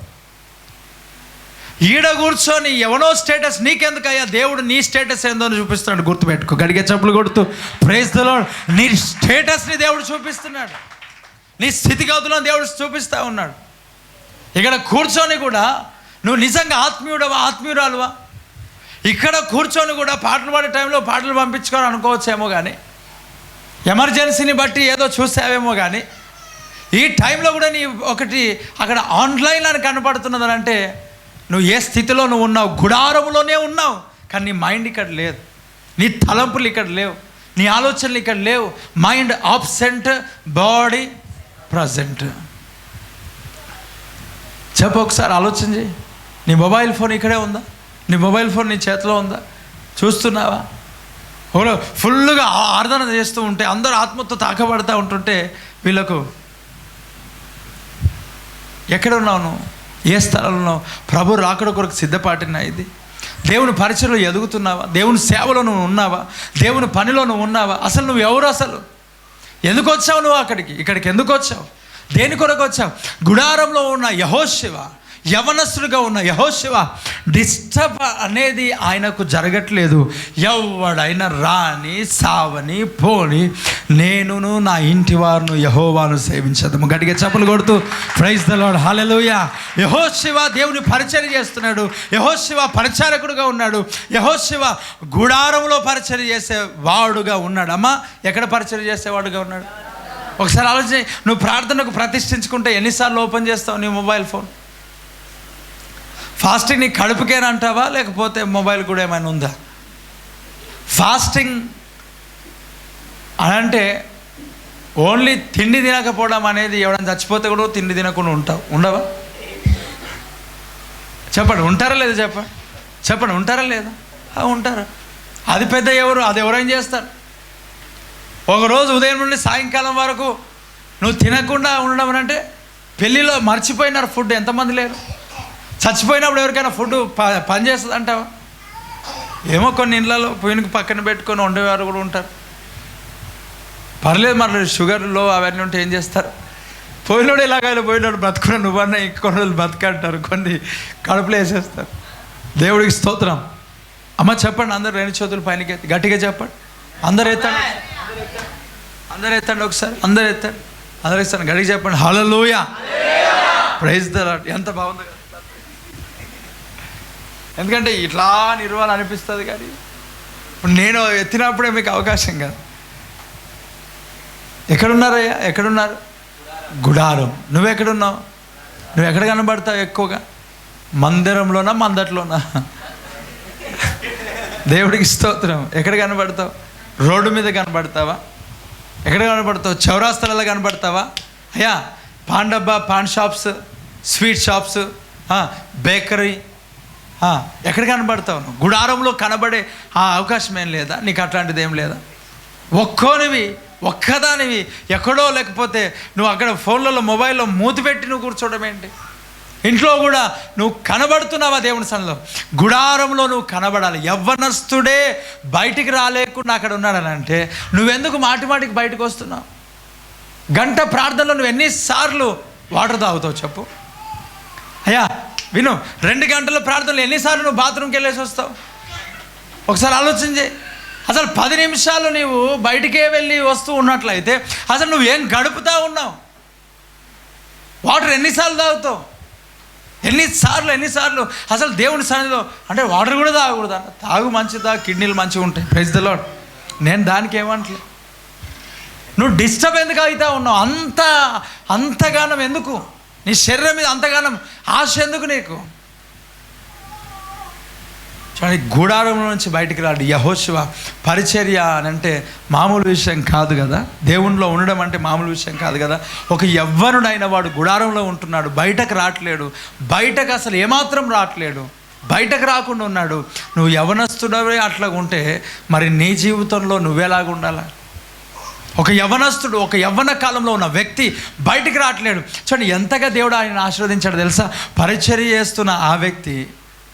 S1: ఈడ కూర్చొని ఎవనో స్టేటస్ నీకెందుకయ్యా, దేవుడు నీ స్టేటస్ ఏందో చూపిస్తున్నాడు. గుర్తుపెట్టుకో. గడిగే చెప్పులు కొడుతూ ప్రైజ్ ది లార్డ్. నీ స్టేటస్ని దేవుడు చూపిస్తున్నాడు, నీ స్థితిగతులను దేవుడు చూపిస్తూ ఉన్నాడు. ఇక్కడ కూర్చొని కూడా నువ్వు నిజంగా ఆత్మీయుడవా, ఆత్మీయురాలువా? ఇక్కడ కూర్చొని కూడా పాటలు పాడే టైంలో పాటలు పంపించుకొని అనుకోవచ్చేమో, కానీ ఎమర్జెన్సీని బట్టి ఏదో చూసావేమో, కానీ ఈ టైంలో కూడా నీ ఒకటి అక్కడ ఆన్లైన్ అని కనపడుతున్నదని అంటే నువ్వు ఏ స్థితిలో నువ్వు ఉన్నావు? గుడారంలోనే ఉన్నావు, కానీ నీ మైండ్ ఇక్కడ లేదు, నీ తలంపులు ఇక్కడ లేవు, నీ ఆలోచనలు ఇక్కడ లేవు. Mind absent, body present. చెప్పు ఒకసారి ఆలోచన చేయి. నీ మొబైల్ ఫోన్ ఇక్కడే ఉందా? నీ మొబైల్ ఫోన్ నీ చేతిలో ఉందా? చూస్తున్నావా? ఫుల్గా ఆరాధన చేస్తూ ఉంటే, అందరూ ఆత్మతో తాకబడుతూ ఉంటుంటే వీళ్ళకు ఎక్కడ ఉన్నావు నువ్వు? ఏ స్థలంలో ఉన్నావు? ప్రభు రాకడ కొరకు సిద్ధపాటినా? ఇది దేవుని పరిచయలో ఎదుగుతున్నావా? దేవుని సేవలో నువ్వు ఉన్నావా? దేవుని పనిలో నువ్వు ఉన్నావా? అసలు నువ్వు ఎవరు? అసలు ఎందుకు వచ్చావు నువ్వు ఇక్కడికి ఎందుకు వచ్చావు? దేని కొరకు వచ్చావు? గుడారంలో ఉన్న యెహోషువ, యవనస్తుడిగా ఉన్న యెహోషువ డిస్టర్బ్ అనేది ఆయనకు జరగట్లేదు. ఎవడైనా రాని సావని పోని, నేనును నా ఇంటి వారును యెహోవాను సేవించదము. గట్టిగా చప్పులు కొడుతూ ప్రైజ్ ది లార్డ్. హల్లెలూయా. యెహోషువ దేవుని పరిచర్య చేస్తున్నాడు, యెహోషువ పరిచారకుడుగా ఉన్నాడు, యెహోషువ గుడారంలో పరిచర్య చేసేవాడుగా ఉన్నాడు. అమ్మా ఎక్కడ పరిచర్య చేసేవాడుగా ఉన్నాడు? ఒకసారి ఆలోచన. నువ్వు ప్రార్థనకు ప్రతిష్ఠించుకుంటే ఎన్నిసార్లు ఓపెన్ చేస్తావు నీ మొబైల్ ఫోన్? ఫాస్టింగ్ నీ కడుపుకేనంటావా, లేకపోతే మొబైల్ కూడా ఏమైనా ఉందా? ఫాస్టింగ్ అనంటే ఓన్లీ తిండి తినకపోవడం అనేది, ఎవడైనా చచ్చిపోతే కూడా తిండి తినకుండా ఉండవా? చెప్పండి, ఉంటారా లేదా? చెప్పండి, ఉంటారా లేదా? ఉంటారు. అది పెద్ద ఎవరు? అది ఎవరైనా చేస్తారు. ఒకరోజు ఉదయం నుండి సాయంకాలం వరకు నువ్వు తినకుండా ఉండడం అంటే, పెళ్ళిలో మర్చిపోయినారు ఫుడ్ ఎంతమంది లేరు? చచ్చిపోయినప్పుడు ఎవరికైనా ఫుడ్ పని చేస్తుంది అంటావా? ఏమో కొన్ని ఇళ్ళలో పొయ్యికి పక్కన పెట్టుకొని వండేవారు కూడా ఉంటారు. పర్లేదు, మరి షుగర్లో అవన్నీ ఉంటే ఏం చేస్తారు? పోయినోడు ఇలాగైనా పోయినాడు బతుకున్నా నువ్వన్నా ఇంకొన్ని రోజులు బతకంటారు, కొన్ని కడుపులో వేసేస్తారు. దేవుడికి స్తోత్రం. అమ్మ చెప్పండి, అందరూ 2 చేతులు పైనకి ఎత్తి గట్టిగా చెప్పండి. అందరు ఎత్తండి, అందరు ఎత్తండి ఒకసారి, అందరు ఎత్తండి, అందరు ఇస్తాను గట్టిగా చెప్పండి. హల్లెలూయా, ప్రైజ్ ది లార్డ్. ఎంత బాగుంది కదా. ఎందుకంటే ఇట్లా నిర్వాలనిపిస్తుంది, కానీ ఇప్పుడు నేను ఎత్తినప్పుడే మీకు అవకాశం కాదు. ఎక్కడున్నారయ్యా? ఎక్కడున్నారు? గుడారం. నువ్వెక్కడున్నావు? నువ్వు ఎక్కడ కనబడతావు ఎక్కువగా? మందిరంలోనా మందట్లోనా? దేవుడికి స్తోత్రం. ఎక్కడ కనబడతావు? రోడ్డు మీద కనబడతావా? ఎక్కడ కనబడతావు? చౌరాస్తలలో కనబడతావా? అయ్యా పాన్ డబ్బా, pan shops, sweet shops, bakery, ఎక్కడ కనబడతావు? గుడారంలో కనబడే ఆ అవకాశం ఏం లేదా నీకు? అట్లాంటిది ఏం లేదా? ఒక్కదానివి ఎక్కడో, లేకపోతే నువ్వు అక్కడ ఫోన్లలో మొబైల్లో మూతి పెట్టి నువ్వు కూర్చోవడం ఏంటి? ఇంట్లో కూడా నువ్వు కనబడుతున్నావా దేవుని సన్నిధిలో? గుడారంలో నువ్వు కనబడాలి. యవ్వనస్తుడే బయటికి రాలేకుండా అక్కడ ఉన్నాడని అంటే నువ్వెందుకు మాటికి బయటకు వస్తున్నావు? గంట ప్రార్థనలో నువ్వు ఎన్నిసార్లు వాటర్ తాగుతావు చెప్పు? అయ్యా విను, 2 గంటల ప్రార్థనలు ఎన్నిసార్లు నువ్వు బాత్రూమ్కి వెళ్ళేసి వస్తావు? ఒకసారి ఆలోచన చేయి. అసలు 10 నిమిషాలు నీవు బయటికే వెళ్ళి వస్తూ ఉన్నట్లయితే అసలు నువ్వు ఏం గడుపుతా ఉన్నావు? వాటర్ ఎన్నిసార్లు తాగుతావు? ఎన్నిసార్లు అసలు దేవుని సన్నిధిలో అంటే వాటర్ కూడా తాగకూడదు? తాగు, మంచిదా, కిడ్నీలు మంచిగా ఉంటాయి. Praise the Lord. నేను దానికి ఏమంటలే. నువ్వు డిస్టర్బ్ ఎందుకు అవుతా ఉన్నావు? అంతగానం ఎందుకు? నీ శరీరం మీద అంతగానం ఆశ ఎందుకు నీకు? చూడండి, గుడారంలో నుంచి బయటికి రాడు. యెహోషువ పరిచర్య అని అంటే మామూలు విషయం కాదు కదా. దేవునిలో ఉండడం అంటే మామూలు విషయం కాదు కదా. ఒక యవ్వనుడైన వాడు గుడారంలో ఉంటున్నాడు, బయటకు రావట్లేడు, బయటకు అసలు ఏమాత్రం రావట్లేడు, బయటకు రాకుండా ఉన్నాడు. నువ్వు యవ్వనస్తుడవే అట్లా ఉంటే మరి నీ జీవితంలో నువ్వెలాగా ఉండాలా? ఒక యవ్వనస్తుడు, ఒక యవ్వన కాలంలో ఉన్న వ్యక్తి బయటికి రావట్లేడు. చూడండి ఎంతగా దేవుడు ఆయన ఆశీర్వదించాడు తెలుసా? పరిచర్య చేస్తున్న ఆ వ్యక్తి,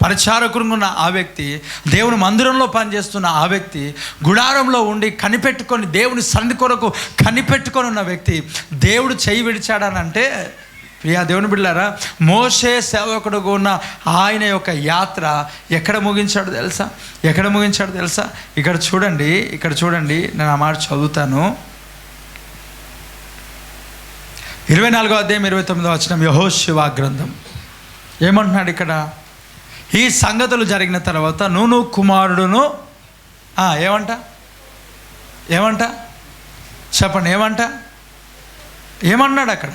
S1: పరిచారకుడుగా ఉన్న ఆ వ్యక్తి, దేవుని మందిరంలో పనిచేస్తున్న ఆ వ్యక్తి, గుడారంలో ఉండి కనిపెట్టుకొని దేవుని సన్నిధి కొరకు కనిపెట్టుకొని ఉన్న వ్యక్తి దేవుడు చెయ్యి విడిచాడనంటే, ప్రియా దేవుని బిడ్డలారా, మోషే సేవకుడుగా ఉన్న ఆయన యొక్క యాత్ర ఎక్కడ ముగించాడు తెలుసా? ఎక్కడ ముగించాడు తెలుసా? ఇక్కడ చూడండి, నేను ఆ మాట చదువుతాను. 24వ అధ్యాయం 29వ వచనం, యెహోషువ గ్రంథం ఏమంటున్నాడు ఇక్కడ? ఈ సంగతులు జరిగిన తర్వాత నూను కుమారుడును ఏమంట చెప్పండి, ఏమన్నాడు అక్కడ?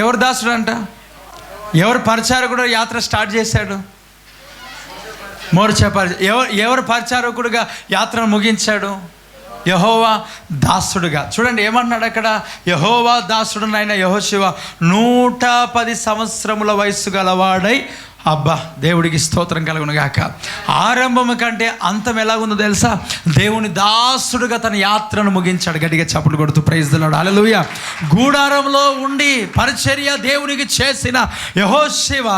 S1: ఎవరు దాసుడు అంట? ఎవరు పరిచారకుడు యాత్ర స్టార్ట్ చేశాడు? ఎవరు పరిచారకుడుగా యాత్రను ముగించాడు? యెహోవా దాసుడుగా. చూడండి ఏమన్నాడు అక్కడ? యెహోవా దాసుడునైన యెహోషువ 110 సంవత్సరముల వయస్సు గలవాడై, అబ్బా దేవుడికి స్తోత్రం కలుగును గాక. ఆరంభము కంటే అంతం ఎలాగుందో తెలుసా? దేవుని దాసుడుగా తన యాత్రను ముగించాడు. గట్టిగా చప్పట్లు కొడుతూ ప్రైజ్ ది లార్డ్. హల్లెలూయా. గూడారంలో ఉండి పరిచర్య దేవునికి చేసిన యెహోషువ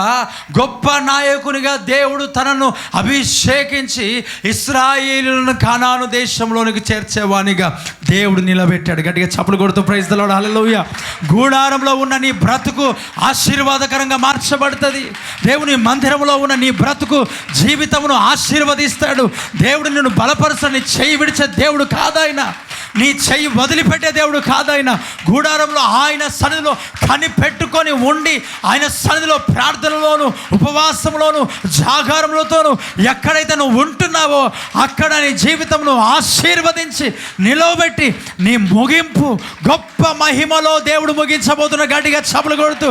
S1: గొప్ప నాయకునిగా దేవుడు తనను అభిషేకించి ఇశ్రాయేలులను కానాను దేశంలోనికి చేర్చేవానిగా దేవుడు నిలబెట్టాడు. గట్టిగా చప్పట్లు కొడుతూ ప్రైజ్ ది లార్డ్. హల్లెలూయా. గూడారంలో ఉన్న నీ బ్రతుకు ఆశీర్వాదకరంగా మార్చబడుతుంది. దేవుని మందిరంలో ఉన్న నీ బ్రతుకు జీవితమును ఆశీర్వదిస్తాడు. దేవుడు నిన్ను బలపరచని, చెయ్యి విడిచే దేవుడు కాదాయన, నీ చెయ్యి వదిలిపెట్టే దేవుడు కాదాయన. గూడారంలో ఆయన సన్నిధిలో కనిపెట్టుకొని ఉండి ఆయన సన్నిధిలో ప్రార్థనలోను, ఉపవాసంలోను, జాగారంలోతోను ఎక్కడైతే నువ్వు ఉంటున్నావో అక్కడ నీ జీవితంలో ఆశీర్వదించి నిలవబెట్టి నీ ముగింపు గొప్ప మహిమలో దేవుడు ముగించబోతున్న. గట్టిగా చప్పట్లు కొడుతూ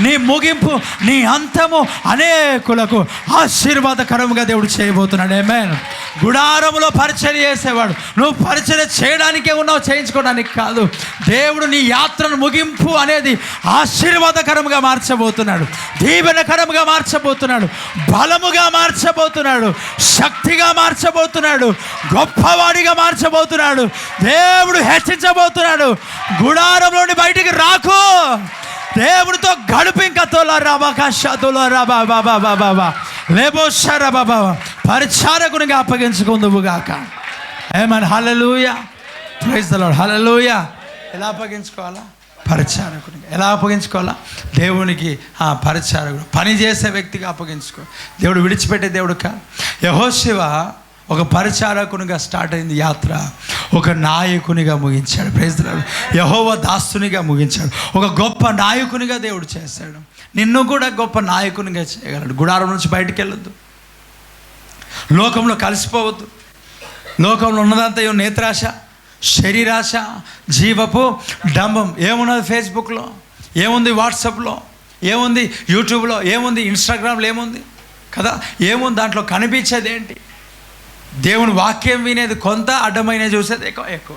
S1: నీ ముగింపు, నీ అంతము అనేకులకు ఆశీర్వాదకరంగా దేవుడు చేయబోతున్నాడు. ఆమేన్. గుడారములో పరిచర్య చేసేవాడు, నువ్వు పరిచర్య చేయడానికే ఉన్నావు, చేయించుకోవడానికి కాదు. దేవుడు నీ యాత్రను ముగింపు అనేది ఆశీర్వాదకరంగా మార్చబోతున్నాడు, దీవెనకరంగా మార్చబోతున్నాడు, బలముగా మార్చబోతున్నాడు, శక్తిగా మార్చబోతున్నాడు, గొప్పవాడిగా మార్చబోతున్నాడు. దేవుడు హెచ్చించబోతున్నాడు. గుడారంలోని బయటికి రాకు, దేవుడితో గడుపు. ఇంకా పరిచారకునిగా అప్పగించుకుందువు గాక. ఆమేన్. హల్లెలూయా. Praise the Lord. హల్లెలూయా. ఎలా అప్పగించుకోవాలా? పరిచారకునిగా. ఎలా అప్పగించుకోవాలా? దేవునికి పరిచారకుడు, పని చేసే వ్యక్తిగా అప్పగించుకో. దేవుడు విడిచిపెట్టే దేవుడు కాదు. యెహోషువ ఒక పరిచారకునిగా స్టార్ట్ అయింది యాత్ర, ఒక నాయకునిగా ముగించాడు. Praise the Lord. యెహోవా దాసునిగా ముగించాడు. ఒక గొప్ప నాయకునిగా దేవుడు చేశాడు. నిన్ను కూడా గొప్ప నాయకునిగా చేయగలడు. గుడారం నుంచి బయటికి వెళ్ళొద్దు, లోకంలో కలిసిపోవద్దు. లోకంలో ఉన్నదంతా నేత్రాశ, శరీరాశ, జీవపు డంబం. ఏమున్నది ఫేస్బుక్లో, ఏముంది వాట్సాప్లో, ఏముంది యూట్యూబ్లో, ఏముంది ఇన్స్టాగ్రామ్లో, ఏముంది కదా, ఏముంది దాంట్లో కనిపించేది ఏంటి? దేవుని వాక్యం వినేది కొంత, అడ్డమైన చూసేది ఎక్కువ.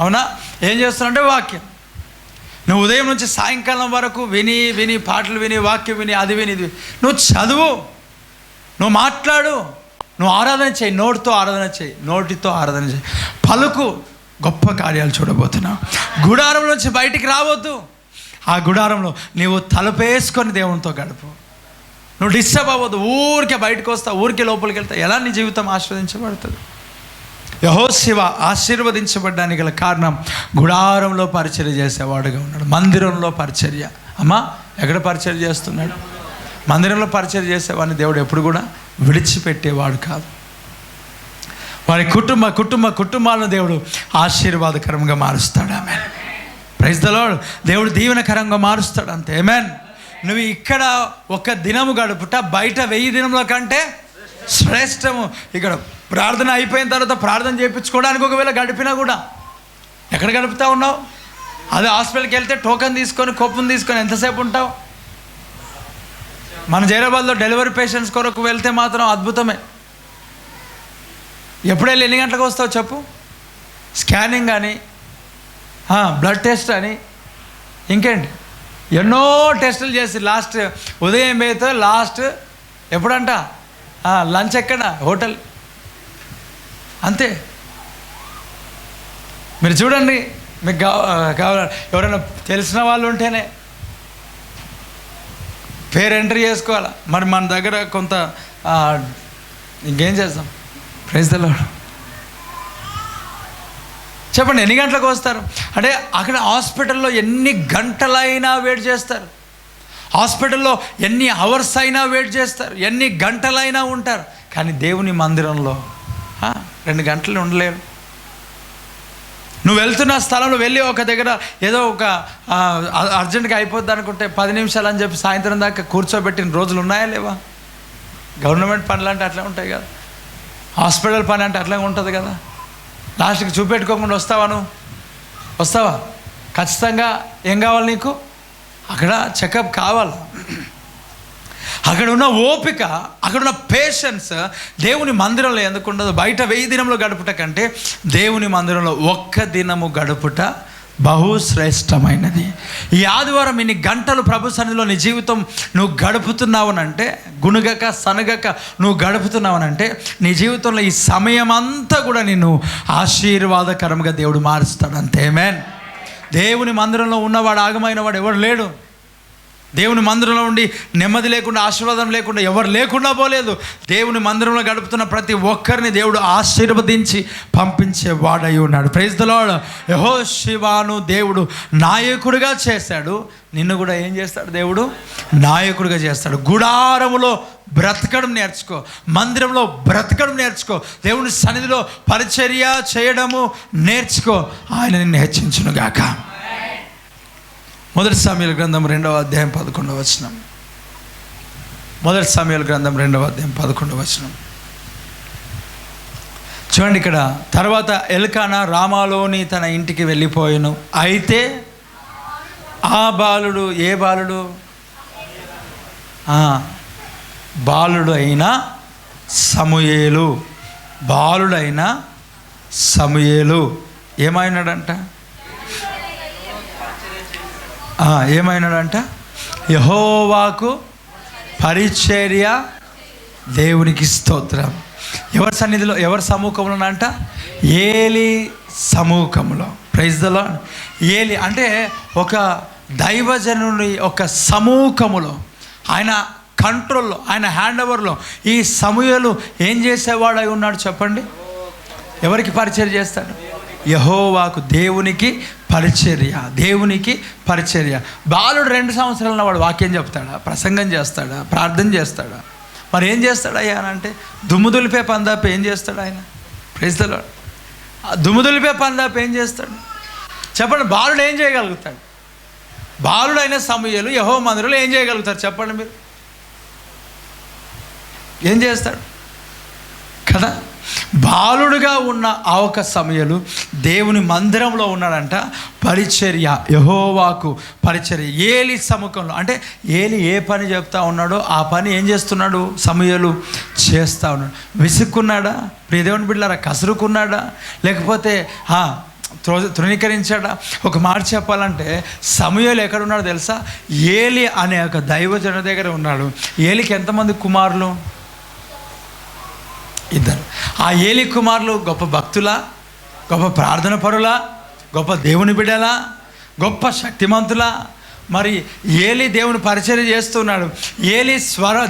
S1: అవునా? ఏం చేస్తున్నారంటే వాక్యం. నువ్వు ఉదయం నుంచి సాయంకాలం వరకు విని విని పాటలు విని వాక్యం విని అది విని ఇది, నువ్వు చదువు, నువ్వు మాట్లాడు, నువ్వు ఆరాధన చేయి. నోటితో ఆరాధన చేయి, నోటితో ఆరాధన చేయి. పలుకు, గొప్ప కార్యాలు చూడబోతున్నావు. గుడారం నుంచి బయటికి రావద్దు. ఆ గుడారంలో నీవు తలుపేసుకొని దేవునితో గడుపు. నువ్వు డిస్టర్బ్ అవ్వద్దు. ఊరికే బయటకు వస్తావు, ఊరికే లోపలికి వెళ్తావు. ఎలా నీ జీవితం ఆశీర్వదించబడుతుంది? యెహోషువ ఆశీర్వదించబడ్డానికి గల కారణం గుడారంలో పరిచర్య చేసేవాడుగా ఉన్నాడు. మందిరంలో పరిచర్య. అమ్మా, ఎక్కడ పరిచర్య చేస్తున్నాడు? మందిరంలో పరిచర్య చేసేవాడిని దేవుడు ఎప్పుడు కూడా విడిచిపెట్టేవాడు కాదు. వారి కుటుంబాలను దేవుడు ఆశీర్వాదకరంగా మారుస్తాడు. ఆమేన్. Praise the Lord. దేవుడు దీవెనకరంగా మారుస్తాడు. అంతే. ఆమేన్. నువ్వు ఇక్కడ ఒక దినము గడుపుట బయట 1000 దినముల కంటే శ్రేష్టము. ఇక్కడ ప్రార్థన అయిపోయిన తర్వాత ప్రార్థన చేయించుకోవడానికి ఒకవేళ గడిపినా కూడా ఎక్కడ గడుపుతా ఉన్నావు? అదే హాస్పిటల్కి వెళ్తే టోకెన్ తీసుకొని కొప్పును తీసుకొని ఎంతసేపు ఉంటావు? మన జైరాబాద్లో డెలివరీ పేషెంట్స్ కొరకు వెళ్తే మాత్రం అద్భుతమే. ఎప్పుడెళ్ళి ఎన్ని గంటలకు వస్తావు చెప్పు? స్కానింగ్ అని, బ్లడ్ టెస్ట్ అని, ఇంకేంటి ఎన్నో టెస్టులు చేసి లాస్ట్ ఉదయం పోతే లాస్ట్ ఎప్పుడంట లంచ్ ఎక్కడ? హోటల్. అంతే. మీరు చూడండి, మీకు కావాలి ఎవరైనా తెలిసిన వాళ్ళు ఉంటేనే పేరు ఎంట్రీ చేసుకోవాలా. మరి మన దగ్గర కొంత ఇంకేం చేస్తాం? Praise the Lord. చెప్పండి, ఎన్ని గంటలకు వస్తారు? అంటే అక్కడ హాస్పిటల్లో ఎన్ని గంటలైనా వెయిట్ చేస్తారు, హాస్పిటల్లో ఎన్ని అవర్స్ అయినా వెయిట్ చేస్తారు, ఎన్ని గంటలైనా ఉంటారు. కానీ దేవుని మందిరంలో 2 గంటలు ఉండలేరు. నువ్వు వెళ్తున్న స్థలంలో వెళ్ళి ఒక దగ్గర ఏదో ఒక అర్జెంట్గా అయిపోద్ది అనుకుంటే 10 నిమిషాలు అని చెప్పి సాయంత్రం దాకా కూర్చోబెట్టిన రోజులు ఉన్నాయా లేవా? గవర్నమెంట్ పనులు అంటే అట్లా ఉంటాయి కదా, హాస్పిటల్ పని అంటే అట్లా ఉంటుంది కదా. లాస్ట్కి చూపెట్టుకోకుండా వస్తావా? నువ్వు వస్తావా? ఖచ్చితంగా ఏం కావాలి నీకు? అక్కడ చెకప్ కావాలి. అక్కడ ఉన్న ఓపిక, అక్కడున్న పేషెన్స్ దేవుని మందిరంలో ఎందుకు ఉండదు? బయట 1000 దినంలో గడుపుట కంటే దేవుని మందిరంలో 1 దినము గడుపుట బహుశ్రేష్టమైనది. ఈ ఆదివారం ఇన్ని గంటలు ప్రభు సన్నిధిలో నీ జీవితం నువ్వు గడుపుతున్నావనంటే, గునుగక సనగక నువ్వు గడుపుతున్నావనంటే, నీ జీవితంలో ఈ సమయం అంతా కూడా నిన్ను ఆశీర్వాదకరంగా దేవుడు మారుస్తాడు. అంతే. ఆమేన్. దేవుని మందిరంలో ఉన్నవాడు ఆగమైన వాడు ఎవరు లేడు. దేవుని మందిరంలో ఉండి నెమ్మది లేకుండా, ఆశీర్వాదం లేకుండా ఎవరు లేకుండా పోలేదు. దేవుని మందిరంలో గడుపుతున్న ప్రతి ఒక్కరిని దేవుడు ఆశీర్వదించి పంపించే వాడై ఉన్నాడు. Praise the lord. యెహోషువను దేవుడు నాయకుడిగా చేశాడు. నిన్ను కూడా ఏం చేస్తాడు? దేవుడు నాయకుడిగా చేస్తాడు. గుడారములో బ్రతకడం నేర్చుకో, మందిరంలో బ్రతకడం నేర్చుకో, దేవుని సన్నిధిలో పరిచర్య చేయడము నేర్చుకో. ఆయన నిన్ను హెచ్చించునుగాక. 1 సమూయేలు గ్రంథం 2వ అధ్యాయం 11వ వచనం. 1 సమూయేలు గ్రంథం 2వ అధ్యాయం 11వ వచనం చూడండి. ఇక్కడ తర్వాత ఎల్కానా రామాలోని తన ఇంటికి వెళ్ళిపోయాను. అయితే ఆ బాలుడు, ఏ బాలుడు? బాలుడు అయిన సమూయేలు, బాలుడైన సమూయేలు ఏమైనాడంట? ఏమైనాడంట? యెహోవాకు పరిచర్య. దేవునికి స్తోత్రం. ఎవరి సన్నిధిలో, ఎవరి సముఖంలో అంట? ఏలి సముఖంలో. Praise the lord. ఏలి అంటే ఒక దైవజనుని యొక్క సమూహములో, ఆయన కంట్రోల్లో, ఆయన హ్యాండ్ ఓవర్లో ఈ సమూయేలు ఏం చేసేవాడై ఉన్నాడు చెప్పండి? ఎవరికి పరిచర్య చేస్తాడు? యెహోవాకు, దేవునికి పరిచర్య, దేవునికి పరిచర్య. బాలుడు 2 సంవత్సరాల వాడు వాక్యం చెప్తాడా, ప్రసంగం చేస్తాడా, ప్రార్థన చేస్తాడా? మరి ఏం చేస్తాడు అయ్యా అని అంటే, దుమ్ము దులిపే పని తప్ప ఏం చేస్తాడు ఆయన? Praise the Lord. దుమ్ము దులిపే పని తప్ప ఏం చేస్తాడు చెప్పండి? బాలుడు ఏం చేయగలుగుతాడు? బాలుడైన సమూయేలు యెహోవా మందిరంలో ఏం చేయగలుగుతారు చెప్పండి మీరు? ఏం చేస్తాడు కదా? బాలుడుగా ఉన్న ఆ ఒక సమూయేలు దేవుని మందిరంలో ఉన్నాడంట. పరిచర్య, యెహోవాకు పరిచర్య, ఏలి సముఖంలో. అంటే ఏలి ఏ పని చెప్తా ఉన్నాడో ఆ పని ఏం చేస్తున్నాడు సమూయేలు? చేస్తూ ఉన్నాడు. విసుక్కున్నాడా ప్రియ దేవుని బిడ్డలారా? కసురుకున్నాడా? లేకపోతే తృణీకరించాడా? ఒక మాట చెప్పాలంటే సమూయేలు ఎక్కడున్నాడో తెలుసా? ఏలి అనే ఒక దైవజన దగ్గర ఉన్నాడు. ఏలికి ఎంతమంది కుమారులు? 2. ఆ ఏలి కుమారులు గొప్ప భక్తులా, గొప్ప ప్రార్థన పరులా, గొప్ప దేవుని బిడ్డలా, గొప్ప శక్తిమంతులా? మరి ఏలి దేవుని పరిచర్య చేస్తున్నాడు. ఏలి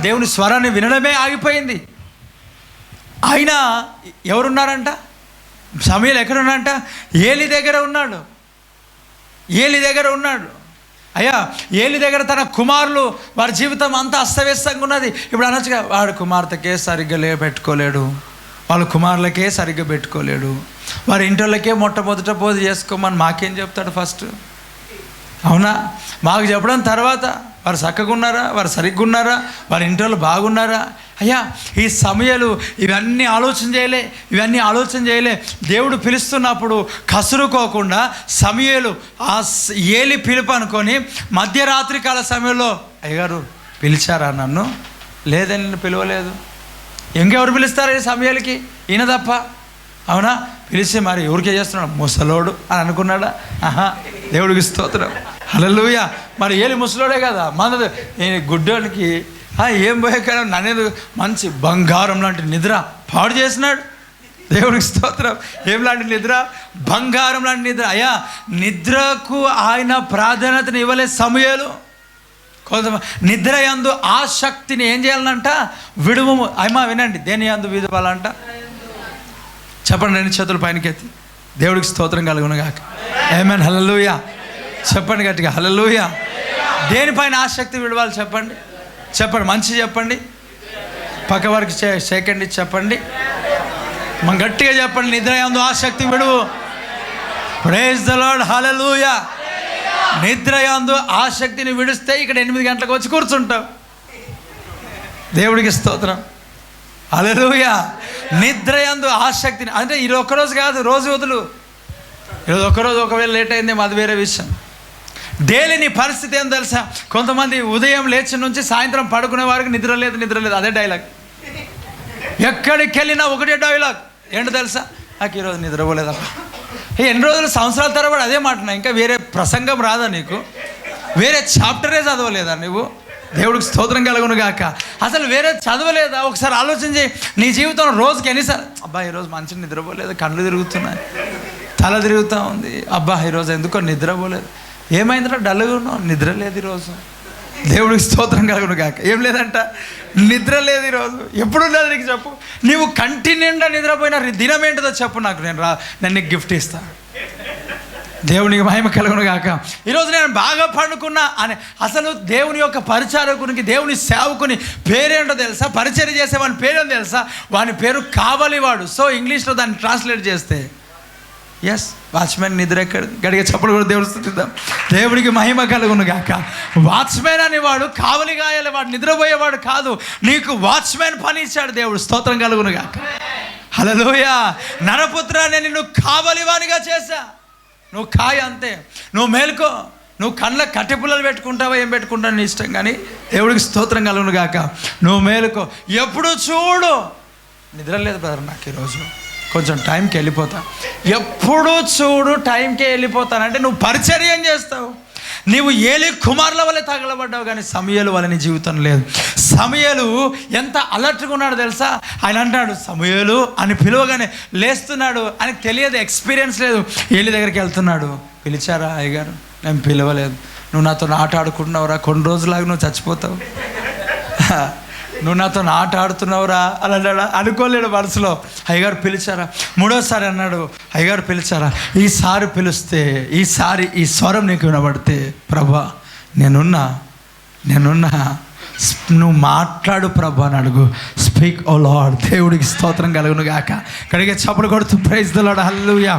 S1: దేవుని స్వరాన్ని వినడమే ఆగిపోయింది. అయినా ఎవరున్నారంట? సమూయేలు ఎక్కడున్నాడంట? ఏలి దగ్గర ఉన్నాడు. ఏలి దగ్గర ఉన్నాడు. అయ్యా, ఏలి దగ్గర తన కుమారులు, వారి జీవితం అంతా అస్తవ్యస్తంగా ఉన్నది. ఇప్పుడు అనొచ్చుగా, వాడు కుమార్తెకే సరిగ్గా పెట్టుకోలేడు, వాళ్ళ కుమారులకే సరిగ్గా పెట్టుకోలేడు, వారి ఇంటిళ్ళకే మొట్టమొదట పోజు చేసుకోమని మాకేం చెప్తాడు ఫస్ట్? అవునా? మాకు చెప్పడం తర్వాత వారు చక్కగా ఉన్నారా, వారు సరిగ్గా ఉన్నారా, వారి ఇంట్లో బాగున్నారా? అయ్యా, ఈ సమూయేలు ఇవన్నీ ఆలోచన చేయలే. దేవుడు పిలుస్తున్నప్పుడు కసురుకోకుండా సమూయేలు ఆ ఏలి పిలుపు అనుకొని మధ్యరాత్రి కాల సమయంలో, అయ్యగారు పిలిచారా నన్ను? లేదని నిన్ను పిలవలేదు. ఇంకెవరు పిలుస్తారు ఈ సమూయేలుకి? ఈయన తప్ప. అవునా? పిలిచి మరి ఎవరికే చేస్తున్నాడు? ముసలోడు అని అనుకున్నాడా? దేవుడికి స్తోత్రం, హల్లెలూయా. మరి ఏలి ముసలోడే కదా, మన గుడ్డోనికి ఏం పోయే కదా, నన్నేది మంచి బంగారం లాంటి నిద్ర పాడు చేసినాడు. దేవుడికి స్తోత్రం. ఏం లాంటి నిద్ర? బంగారం లాంటి నిద్ర. అయ్యా, నిద్రకు ఆయన ప్రాధాన్యతను ఇవ్వలేదు సమూయేలు. కొంతమంది నిద్ర యందు ఆసక్తిని ఏం చేయాలంట? విడువము. అమ్మా వినండి, దేని యందు విడువాలంట చెప్పండి. 2 చేతులు పైనకెత్తి దేవుడికి స్తోత్రం కలుగును గాక. ఆమేన్, హల్లెలూయా. చెప్పండి గట్టిగా, హల్లెలూయా. దేనిపైన ఆసక్తి విడవాలి చెప్పండి? మంచి చెప్పండి. పక్క వారికి సెకండ్ చెప్పండి. మనం గట్టిగా చెప్పండి, నిద్ర యందు ఆసక్తి విడువు. ప్రైజ్ ది లార్డ్, హల్లెలూయా. నిద్ర యందు ఆసక్తిని విడిస్తే ఇక్కడ 8 గంటలకు వచ్చి కూర్చుంటాం. దేవుడికి స్తోత్రం, హల్లెలూయా. నిద్ర యందు ఆసక్తిని, అంటే ఇది ఒక్కరోజు కాదు, రోజు వదులు. ఈరోజు ఒక్కరోజు ఒకవేళ లేట్ అయిందేమో అది వేరే విషయం. డైలీ నీ పరిస్థితి ఏం తెలుసా? కొంతమంది ఉదయం లేచి నుంచి సాయంత్రం పడుకునే వారికి నిద్ర లేదు, అదే డైలాగ్. ఎక్కడికి వెళ్ళినా ఒకటే డైలాగ్. ఏంటో తెలుసా? నాకు ఈరోజు నిద్రపోలేదమ్మా. ఎన్ని రోజులు, సంవత్సరాల తరబడి అదే మాటనా? ఇంకా వేరే ప్రసంగం రాదా నీకు? వేరే చాప్టరే చదవలేదా నువ్వు? దేవుడికి స్తోత్రం కలుగును గాక. అసలు వేరే చదవలేదా? ఒకసారి ఆలోచన చేయి. నీ జీవితం రోజుకి ఎన్నిసార్లు, అబ్బా ఈరోజు మంచిగా నిద్రపోలేదు, కళ్ళు తిరుగుతున్నాయి, తల తిరుగుతూ ఉంది, అబ్బా ఈరోజు ఎందుకో నిద్రపోలేదు. ఏమైందిరా డల్గా ఉన్నావు? నిద్ర లేదు ఈరోజు. దేవుడికి స్తోత్రం కలుగును గాక. ఏం లేదంట? నిద్ర లేదు ఈరోజు. ఎప్పుడు లేదు నీకు చెప్పు. నీవు కంటి నిండా నిద్రపోయిన దినం ఏంటిదో చెప్పు నాకు, నేను నీకు గిఫ్ట్ ఇస్తాను. దేవునికి మహిమ కలుగును గాక. ఈరోజు నేను బాగా పండుకున్నా అని, అసలు దేవుని యొక్క పరిచారకునికి, దేవుని సేవకుని పేరేంటో తెలుసా? పరిచర్య చేసే వాని పేరేంటో తెలుసా? వాని పేరు కావలివాడు. సో ఇంగ్లీష్లో దాన్ని ట్రాన్స్లేట్ చేస్తే ఎస్, వాచ్మెన్ నిద్ర ఎక్కడ? గడిగా చప్పుడు కూడా దేవుడు స్తుతిద్దాం. దేవుడికి మహిమ కలుగును గాక. వాచ్మెన్ అనేవాడు కావలి గాయాలి, వాడు నిద్రపోయేవాడు కాదు. నీకు వాచ్మెన్ పని ఇచ్చాడు దేవుడు. స్తోత్రం కలుగును గాక. హల్లెలూయా. నరపుత్ర, నేను నిన్ను కావలివానిగా చేశా. నువ్వు కాయ అంతే. నువ్వు మేలుకో. నువ్వు కళ్ళ కట్టెపుల్లలు పెట్టుకుంటావా, ఏం పెట్టుకుంటావు నీ ఇష్టం, కానీ దేవుడికి స్తోత్రం కలుగును గాక. నువ్వు మేలుకో. ఎప్పుడు చూడు నిద్ర లేదు బ్రదర్, నాకు ఈరోజు కొంచెం టైంకి వెళ్ళిపోతా. ఎప్పుడు చూడు టైంకే వెళ్ళిపోతానంటే నువ్వు పరిచర్యం చేస్తావు. నీవు ఏలి కుమారుల వల్ల తగలబడ్డావు, కానీ సమూయేలు వల్ల నీ జీవితం లేదు. సమూయేలు ఎంత అలర్ట్గా ఉన్నాడు తెలుసా? ఆయన అంటాడు సమూయేలు అని పిలువగానే లేస్తున్నాడు. ఆయనకు తెలియదు, ఎక్స్పీరియన్స్ లేదు. ఏలి దగ్గరికి వెళ్తున్నాడు. పిలిచారా అయ్యగారు? నేను పిలవలేదు. నువ్వు నాతో ఆట ఆడుకుంటున్నావురా, కొన్ని రోజులాగా నువ్వు చచ్చిపోతావు, నువ్వు నాతో ఆట ఆడుతున్నావురా అని అన్నాడా? అనుకోలేడు మనసులో. అయ్యగారు పిలిచారా? మూడోసారి అన్నాడు, అయ్యగారు పిలిచారా? ఈసారి పిలిస్తే, ఈసారి ఈ స్వరం నీకు వినబడితే, ప్రభా నేనున్నా, నువ్వు మాట్లాడు ప్రభా అని అడుగు. స్పీక్ ఓ లార్డ్. దేవుడికి స్తోత్రం కలుగును గాక. కడిగే చప్పలు కొడుతూ ప్రైజ్ ది లార్డ్, హల్లెలూయా.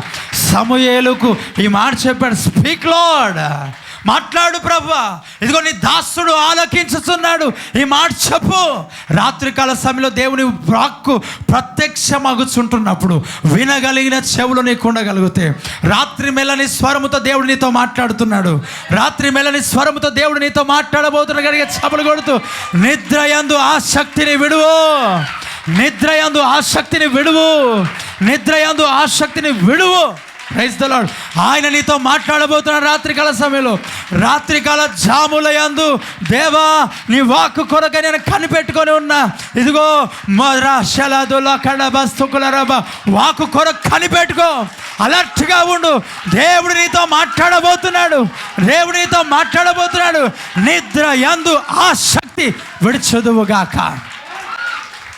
S1: సమూయేలుకు ఈ మాట చెప్పాడు, స్పీక్ లార్డ్, మాట్లాడు ప్రభా, ఇదిగో నీ దాసుడు ఆలకించుతున్నాడు, ఈ మాట చెప్పు. రాత్రికాల సమయంలో దేవుని వాక్కు ప్రత్యక్షమగుచుంటున్నప్పుడు వినగలిగిన చెవులు నీకు ఉండగలిగితే, రాత్రి మెల్లని స్వరముతో దేవుడు నీతో మాట్లాడుతున్నాడు, రాత్రి మెల్లని స్వరముతో దేవుడు నీతో మాట్లాడబోతున్నాడు. కనుక చపలు కొడుతూ నిద్రయందు ఆసక్తిని విడువు, నిద్రయందు ఆసక్తిని విడువు, నిద్రయందు ఆసక్తిని విడువు. Praise the Lord. ఆయన నీతో మాట్లాడబోతున్నాడు రాత్రికాల సమయంలో. రాత్రికాల జాముల యందు, దేవా నీ వాక్కు కొరకై నేను కనిపెట్టుకొని ఉన్నా, ఇదిగో వాక్కు కొరకు కనిపెట్టుకో, అలర్ట్గా ఉండు. దేవుడు నీతో మాట్లాడబోతున్నాడు, దేవుడు నీతో మాట్లాడబోతున్నాడు. నిద్ర యందు ఆ శక్తి విడిచదువుగాక.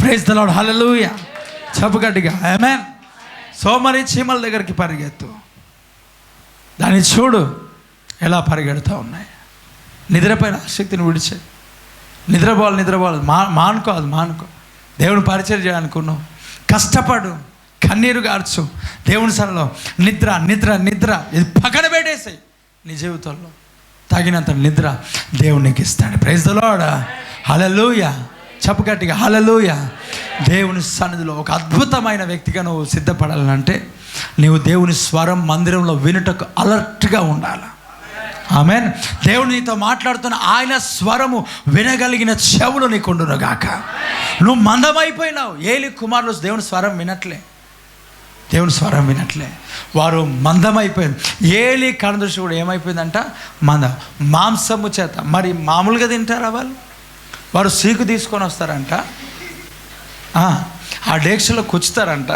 S1: ప్రైజ్ ది లార్డ్, హల్లెలూయా. చెప్పు గట్టిగా ఆమేన్. సోమరి చీమల దగ్గరికి పరిగెత్తు, దాన్ని చూడు ఎలా పరిగెడుతూ ఉన్నాయి. నిద్రపైన ఆసక్తిని విడిచే, నిద్రపోవాలి మానుకో, అది మానుకో. దేవుని పరిచయం చేయాలనుకున్నావు, కష్టపడు, కన్నీరు గార్చు దేవుని సన్నిధిలో. నిద్ర ఇది పక్కన పెట్టేసాయి. నీ జీవితంలో తగినంత నిద్ర దేవునికి ఇస్తాడు. ప్రైజ్ ది లార్డ్, హల్లెలూయా. చెప్పు గట్టిగా హల్లెలూయా. దేవుని సన్నిధిలో ఒక అద్భుతమైన వ్యక్తిగా నువ్వు సిద్ధపడాలంటే నీవు దేవుని స్వరం మందిరంలో వినుటకు అలర్ట్గా ఉండాలి. ఆమేన్. దేవుడు నీతో మాట్లాడుతున్న ఆయన స్వరము వినగలిగిన చెవులు నీకు ఉండును గాక. నువ్వు మందమైపోయినావు. ఏలి కుమారులు దేవుని స్వరం వినట్లే, దేవుని స్వరం వినట్లే, వారు మందమైపోయింది. ఏలి కనుదృష్టి కూడా ఏమైపోయిందంట, మాంసము చేత. మరి మామూలుగా తింటారా వాళ్ళు? వారు సీకు తీసుకొని వస్తారంట, ఆ డేక్షలో కూర్చుతారంట,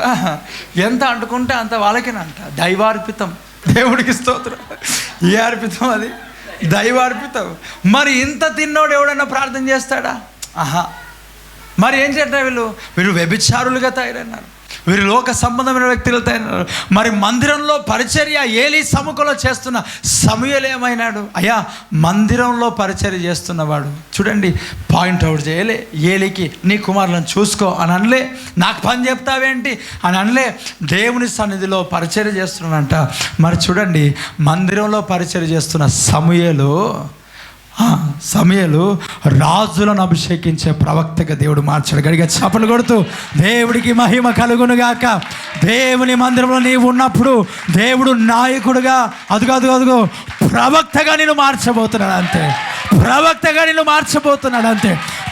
S1: ఎంత అంటుకుంటే అంత వాళ్ళకేనంట. దైవార్పితం. దేవుడికి స్తోత్రం. ఏ అర్పితం అది? దైవార్పితం. మరి ఇంత తిన్నోడు ఎవడన్నా ప్రార్థన చేస్తాడా? మరి ఏం చేస్తారు వీళ్ళు వ్యభిచారులుగా తయారైనారు, వీరు లోక సంబంధమైన వ్యక్తులు తయారైనారు. మరి మందిరంలో పరిచర్య ఏలీ సముఖంలో చేస్తున్న సమూయేలు ఏమైనాడు? అయ్యా మందిరంలో పరిచర్య చేస్తున్నవాడు చూడండి, పాయింట్ అవుట్ చేయలే. ఏలీకి నీ కుమారులను చూసుకో అని అనలే, నాకు పని చెప్తావేంటి అని అనలే. దేవుని సన్నిధిలో పరిచర్య చేస్తున్నానంట. మరి చూడండి, మందిరంలో పరిచర్య చేస్తున్న సమూయేలు రాజులను అభిషేకించే ప్రవక్తగా దేవుడు మార్చాడు. గడిగా చప్పలు కొడుతూ దేవుడికి మహిమ కలుగునుగాక. దేవుని మందిరంలో నీవు ఉన్నప్పుడు దేవుడు నాయకుడుగా అదుగో ప్రవక్తగా నిన్ను మార్చబోతున్నాడు అంతే, ప్రవక్తగా నిన్ను మార్చబోతున్నాడు అంతే,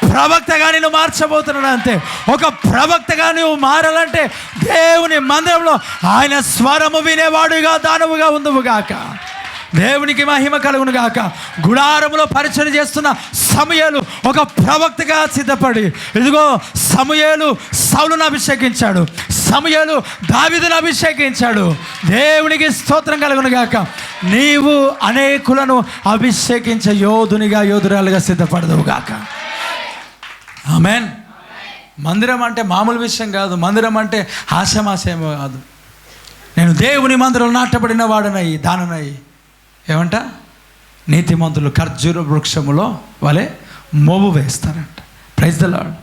S1: ప్రవక్తగా నిన్ను మార్చబోతున్నాడు అంతే. ఒక ప్రవక్తగా నువ్వు మారాలంటే దేవుని మందిరంలో ఆయన స్వరము వినేవాడుగా దానవుగా ఉందువుగాక. దేవునికి మహిమ కలుగును గాక. గుడారములో పరిచయం చేస్తున్న సమూయేలు ఒక ప్రవక్తగా సిద్ధపడి, ఇదిగో సమూయేలు సౌలును అభిషేకించాడు, సమూయేలు దావీదును అభిషేకించాడు. దేవునికి స్తోత్రం కలుగును గాక. నీవు అనేకులను అభిషేకించే యోధురాలుగా సిద్ధపడదువు గాక. ఆమేన్. మందిరం అంటే మామూలు విషయం కాదు. మందిరం అంటే ఆశమాశయమో కాదు. నేను దేవుని మందిరంలో నాటబడిన వాడనై దాననై, ఏమంట, నీతిమంతులు ఖర్జూర వృక్షములో వలె మోబు వేస్తారంట. Praise the Lord.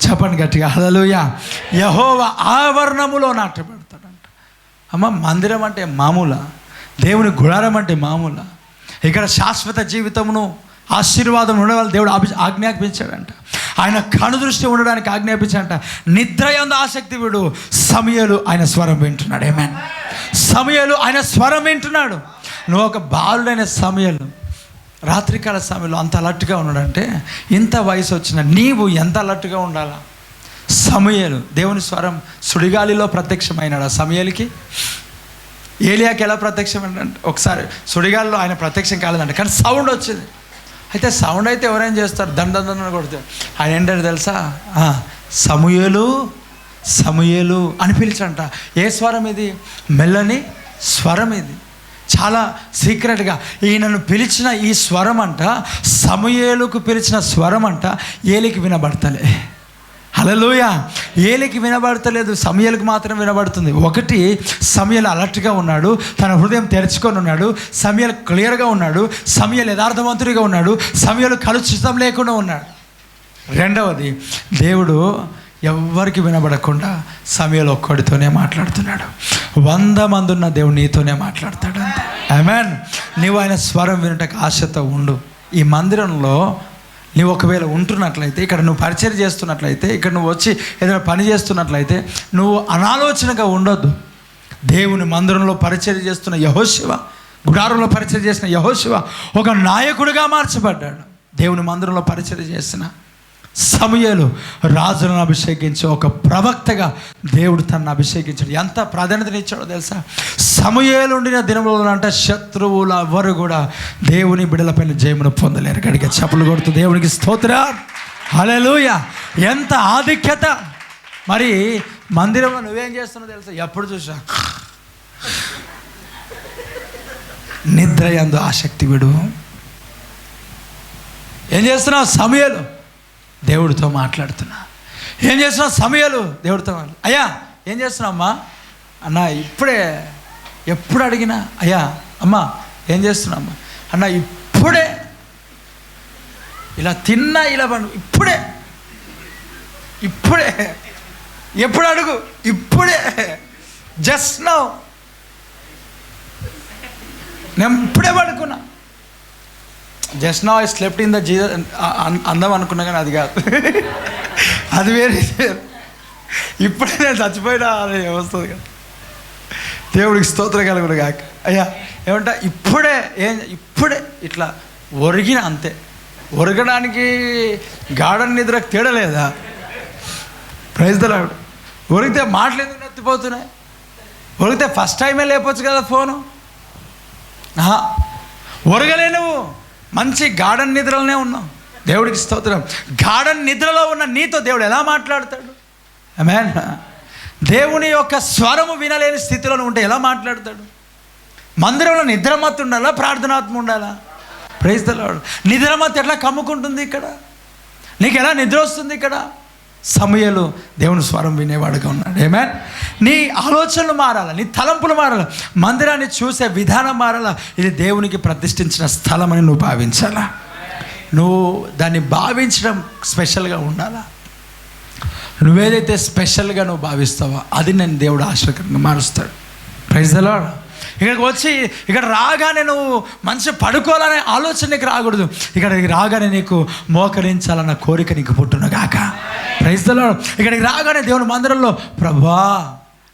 S1: చెప్పండి గట్టిగా హల్లెలూయా. యెహోవా ఆవరణములో నాటబడతాడంట. అమ్మ మందిరం అంటే మామూలా? దేవుని గుడారం అంటే మామూలా? ఇక్కడ శాశ్వత జీవితమును ఆశీర్వాదం ఉండేవాళ్ళు దేవుడు ఆజ్ఞాపించాడంట. ఆయన కనుదృష్టి ఉండడానికి ఆజ్ఞాపించాడంట. నిద్రయందు ఆసక్తి వీడు. సమూయేలు ఆయన స్వరం వింటున్నాడు. ఆమేన్. సమూయేలు ఆయన స్వరం వింటున్నాడు. నువ్వు ఒక బాలుడైన సమూయేలు రాత్రికాల సమయంలో అంత అలర్ట్గా ఉన్నాడంటే, ఇంత వయసు వచ్చిన నీవు ఎంత అలర్ట్గా ఉండాలా? సమూయేలు దేవుని స్వరం సుడిగాలిలో ప్రత్యక్షమైనాడు. ఆ సమూయేలుకి ఏలియాకి ఎలా ప్రత్యక్షమైందంటే, ఒకసారి సుడిగాలిలో ఆయన ప్రత్యక్షం కాలేదంట, కానీ సౌండ్ వచ్చింది. అయితే సౌండ్ అయితే ఎవరైనా చేస్తారు, దండ కొడితే. ఆయన ఏంటంటే తెలుసా, సమూయేలు అని పిలిచంట. ఏ స్వరం ఇది? మెల్లని స్వరం ఇది. చాలా సీక్రెట్గా ఈయనను పిలిచిన ఈ స్వరం అంట, సమూయేలుకు పిలిచిన స్వరం అంట ఏలికి వినబడతలే. హల్లెలూయా. ఏలికి వినబడతలేదు, సమూయేలుకు మాత్రం వినబడుతుంది. ఒకటి, సమూయేలు అలర్ట్గా ఉన్నాడు, తన హృదయం తెరుచుకొని ఉన్నాడు, సమూయేలు క్లియర్గా ఉన్నాడు, సమూయేలు యథార్థవంతుడిగా ఉన్నాడు, సమూయేలు కలుషితం లేకుండా ఉన్నాడు. రెండవది, దేవుడు ఎవ్వరికి వినబడకుండా సమూయేలు ఒక్కడితోనే మాట్లాడుతున్నాడు. 100 మంది ఉన్న దేవుడు నీతోనే మాట్లాడతాడు. ఆమేన్. నీవు ఆయన స్వరం వినటకు ఆశతో ఉండు. ఈ మందిరంలో నువ్వు ఒకవేళ ఉంటున్నట్లయితే, ఇక్కడ నువ్వు పరిచయం చేస్తున్నట్లయితే, ఇక్కడ నువ్వు వచ్చి ఏదైనా పని చేస్తున్నట్లయితే నువ్వు అనాలోచనగా ఉండొద్దు. దేవుని మందిరంలో పరిచయం చేస్తున్న యెహోషువ, గుడారంలో పరిచయం చేసిన యెహోషువ ఒక నాయకుడిగా మార్చబడ్డాడు. దేవుని మందిరంలో పరిచయం చేసిన సమూయేలు రాజులను అభిషేకించి ఒక ప్రవక్తగా దేవుడు తనను అభిషేకించాడు. ఎంత ప్రాధాన్యతనిచ్చాడో తెలుసా? సమూయేలు ఉండిన దినములలో అంటే శత్రువుల ఎవరు కూడా దేవుని బిడ్డలపైన జయమును పొందలేరు. గడిగా చప్పలు కొడుతూ దేవునికి స్తోత్రం. హల్లెలూయా. ఎంత ఆధిక్యత! మరి మందిరంలో నువ్వేం చేస్తున్నావు తెలుసా? ఎప్పుడు చూసా నిద్ర యందు ఆసక్తి విడు. ఏం చేస్తున్నావు? సమూయేలు దేవుడితో మాట్లాడుతున్నా. ఏం చేస్తున్నావు? సమూయేలు దేవుడితో అయ్యా ఏం చేస్తున్నావు? అమ్మా అన్న ఇప్పుడే, ఎప్పుడు అడిగినా అయ్యా అమ్మా ఏం చేస్తున్నావు? అమ్మా అన్న ఇప్పుడే, ఇలా తిన్నా ఇలా పండు, ఇప్పుడే ఇప్పుడే, ఎప్పుడు అడుగు, ఇప్పుడే, జస్ట్ నౌ, నేను ఇప్పుడే పడుకున్నా. Just now I slept in the Jesus అందం అనుకున్నా, కానీ అది కాదు, అది వేరే. ఇప్పుడే నేను చచ్చిపోయినా అది వస్తుంది కదా. దేవుడికి స్తోత్రం కలుగును కాక. అయ్యా ఏమంటా ఇప్పుడే, ఇప్పుడే ఇట్లా ఒరిగిన అంతే. ఒరగడానికి గాఢం నిద్రకు తేడలేదా? Praise the Lord. ఒరిగితే మాటలు ఎందుకు నత్తిపోతున్నాయి? ఒరిగితే ఫస్ట్ టైమే లేపొచ్చు కదా ఫోను. ఒరగలే, నువ్వు మంచి గాఢం నిద్రలోనే ఉన్నావు. దేవుడికి స్తోత్రం. గాఢం నిద్రలో ఉన్న నీతో దేవుడు ఎలా మాట్లాడతాడు? ఆమేన్. దేవుని యొక్క స్వరము వినలేని స్థితిలో ఉంటే ఎలా మాట్లాడతాడు? మందిరంలో నిద్రమత్తు ఉండాలా, ప్రార్థనాత్మ ఉండాలా? Praise the lord. నిద్రమత్తు ఎట్లా కమ్ముకుంటుంది ఇక్కడ? నీకు ఎలా నిద్ర వస్తుంది ఇక్కడ? సమూయేలు దేవుని స్వరం వినేవాడుగా ఉన్నాడు. ఆమేన్. నీ ఆలోచనలు మారాల, నీ తలంపులు మారాల, మందిరాన్ని చూసే విధానం మారాల. ఇది దేవునికి ప్రతిష్ఠించిన స్థలం అని నువ్వు భావించాలా. నువ్వు దాన్ని భావించడం స్పెషల్గా ఉండాలా. నువ్వేదైతే స్పెషల్గా నువ్వు భావిస్తావో అది నేను దేవుడు ఆశ్చర్యంగా మారుస్తాడు. Praise the Lord. ఇక్కడికి వచ్చి ఇక్కడ రాగానే నువ్వు మంచి పడుకోవాలనే ఆలోచన నీకు రాకూడదు. ఇక్కడికి రాగానే నీకు మోకరించాలన్న కోరిక నీకు పుట్టును గాక. Praise the Lord. ఇక్కడికి రాగానే దేవుని మందిరంలో ప్రభువా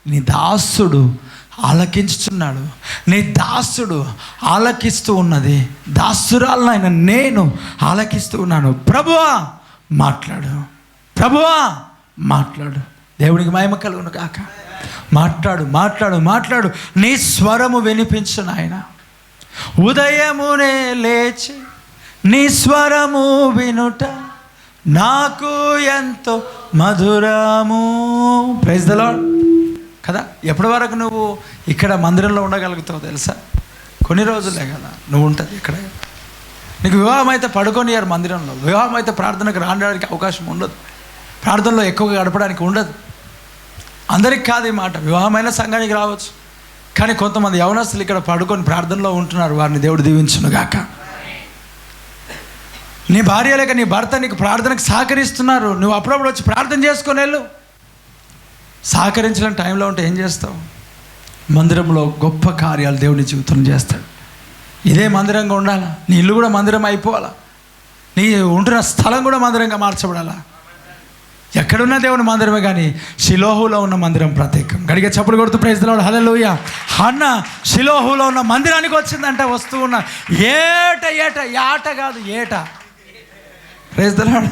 S1: నీ దాసుడు ఆలకించుచున్నాడు, నీ దాసుడు ఆలకిస్తూ ఉన్నది, దాసురాలనైనా నేను ఆలకిస్తూ ఉన్నాను, ప్రభువా మాట్లాడు, ప్రభువా మాట్లాడు. దేవునికి మహిమ కలుగును గాక. మాట్లాడు, మాట్లాడు, మాట్లాడు. నీ స్వరము వినిపించు నాయన. ఉదయమునే లేచి నీ స్వరము వినుట నాకు ఎంతో మధురము. ప్రైజ్ ది లార్డ్ కదా. ఎప్పటి వరకు నువ్వు ఇక్కడ మందిరంలో ఉండగలుగుతావు తెలుసా? కొన్ని రోజులే కదా నువ్వు ఉంటుంది ఇక్కడ. నీకు వివాహం అయితే పడుకోనియారు మందిరంలో, వివాహం అయితే ప్రార్థనకు రావడానికి అవకాశం ఉండదు, ప్రార్థనలో ఎక్కువగా గడపడానికి ఉండదు. అందరికి కాదు ఈ మాట. వివాహమైన సంఘానికి రావచ్చు, కానీ కొంతమంది యవనస్తులు ఇక్కడ పడుకొని ప్రార్థనలో ఉంటున్నారు. వారిని దేవుడు దీవించునుగాక. నీ భార్య లేక నీ భర్త నీకు ప్రార్థనకు సహకరిస్తున్నారు, నువ్వు అప్పుడప్పుడు వచ్చి ప్రార్థన చేసుకొని వెళ్ళు. సహకరించిన టైంలో ఉంటే ఏం చేస్తావు? మందిరంలో గొప్ప కార్యాలు దేవుని జీవితంలో చేస్తాడు. ఇదే మందిరంగా ఉండాలా, నీ ఇల్లు కూడా మందిరం అయిపోవాలా, నీ ఉంటున్న స్థలం కూడా మందిరంగా మార్చబడాలా. ఎక్కడున్న దేవుని మందిరమే, కానీ షిలోహులో ఉన్న మందిరం ప్రత్యేకం. గడిగా చప్పుడు కొడుతూ ప్రైజ్ ది లార్డ్. హల్లెలూయా. హన్న షిలోహులో ఉన్న మందిరానికి వచ్చిందంటే వస్తూ ఉన్న యాట కాదు ఏట. Praise the lord.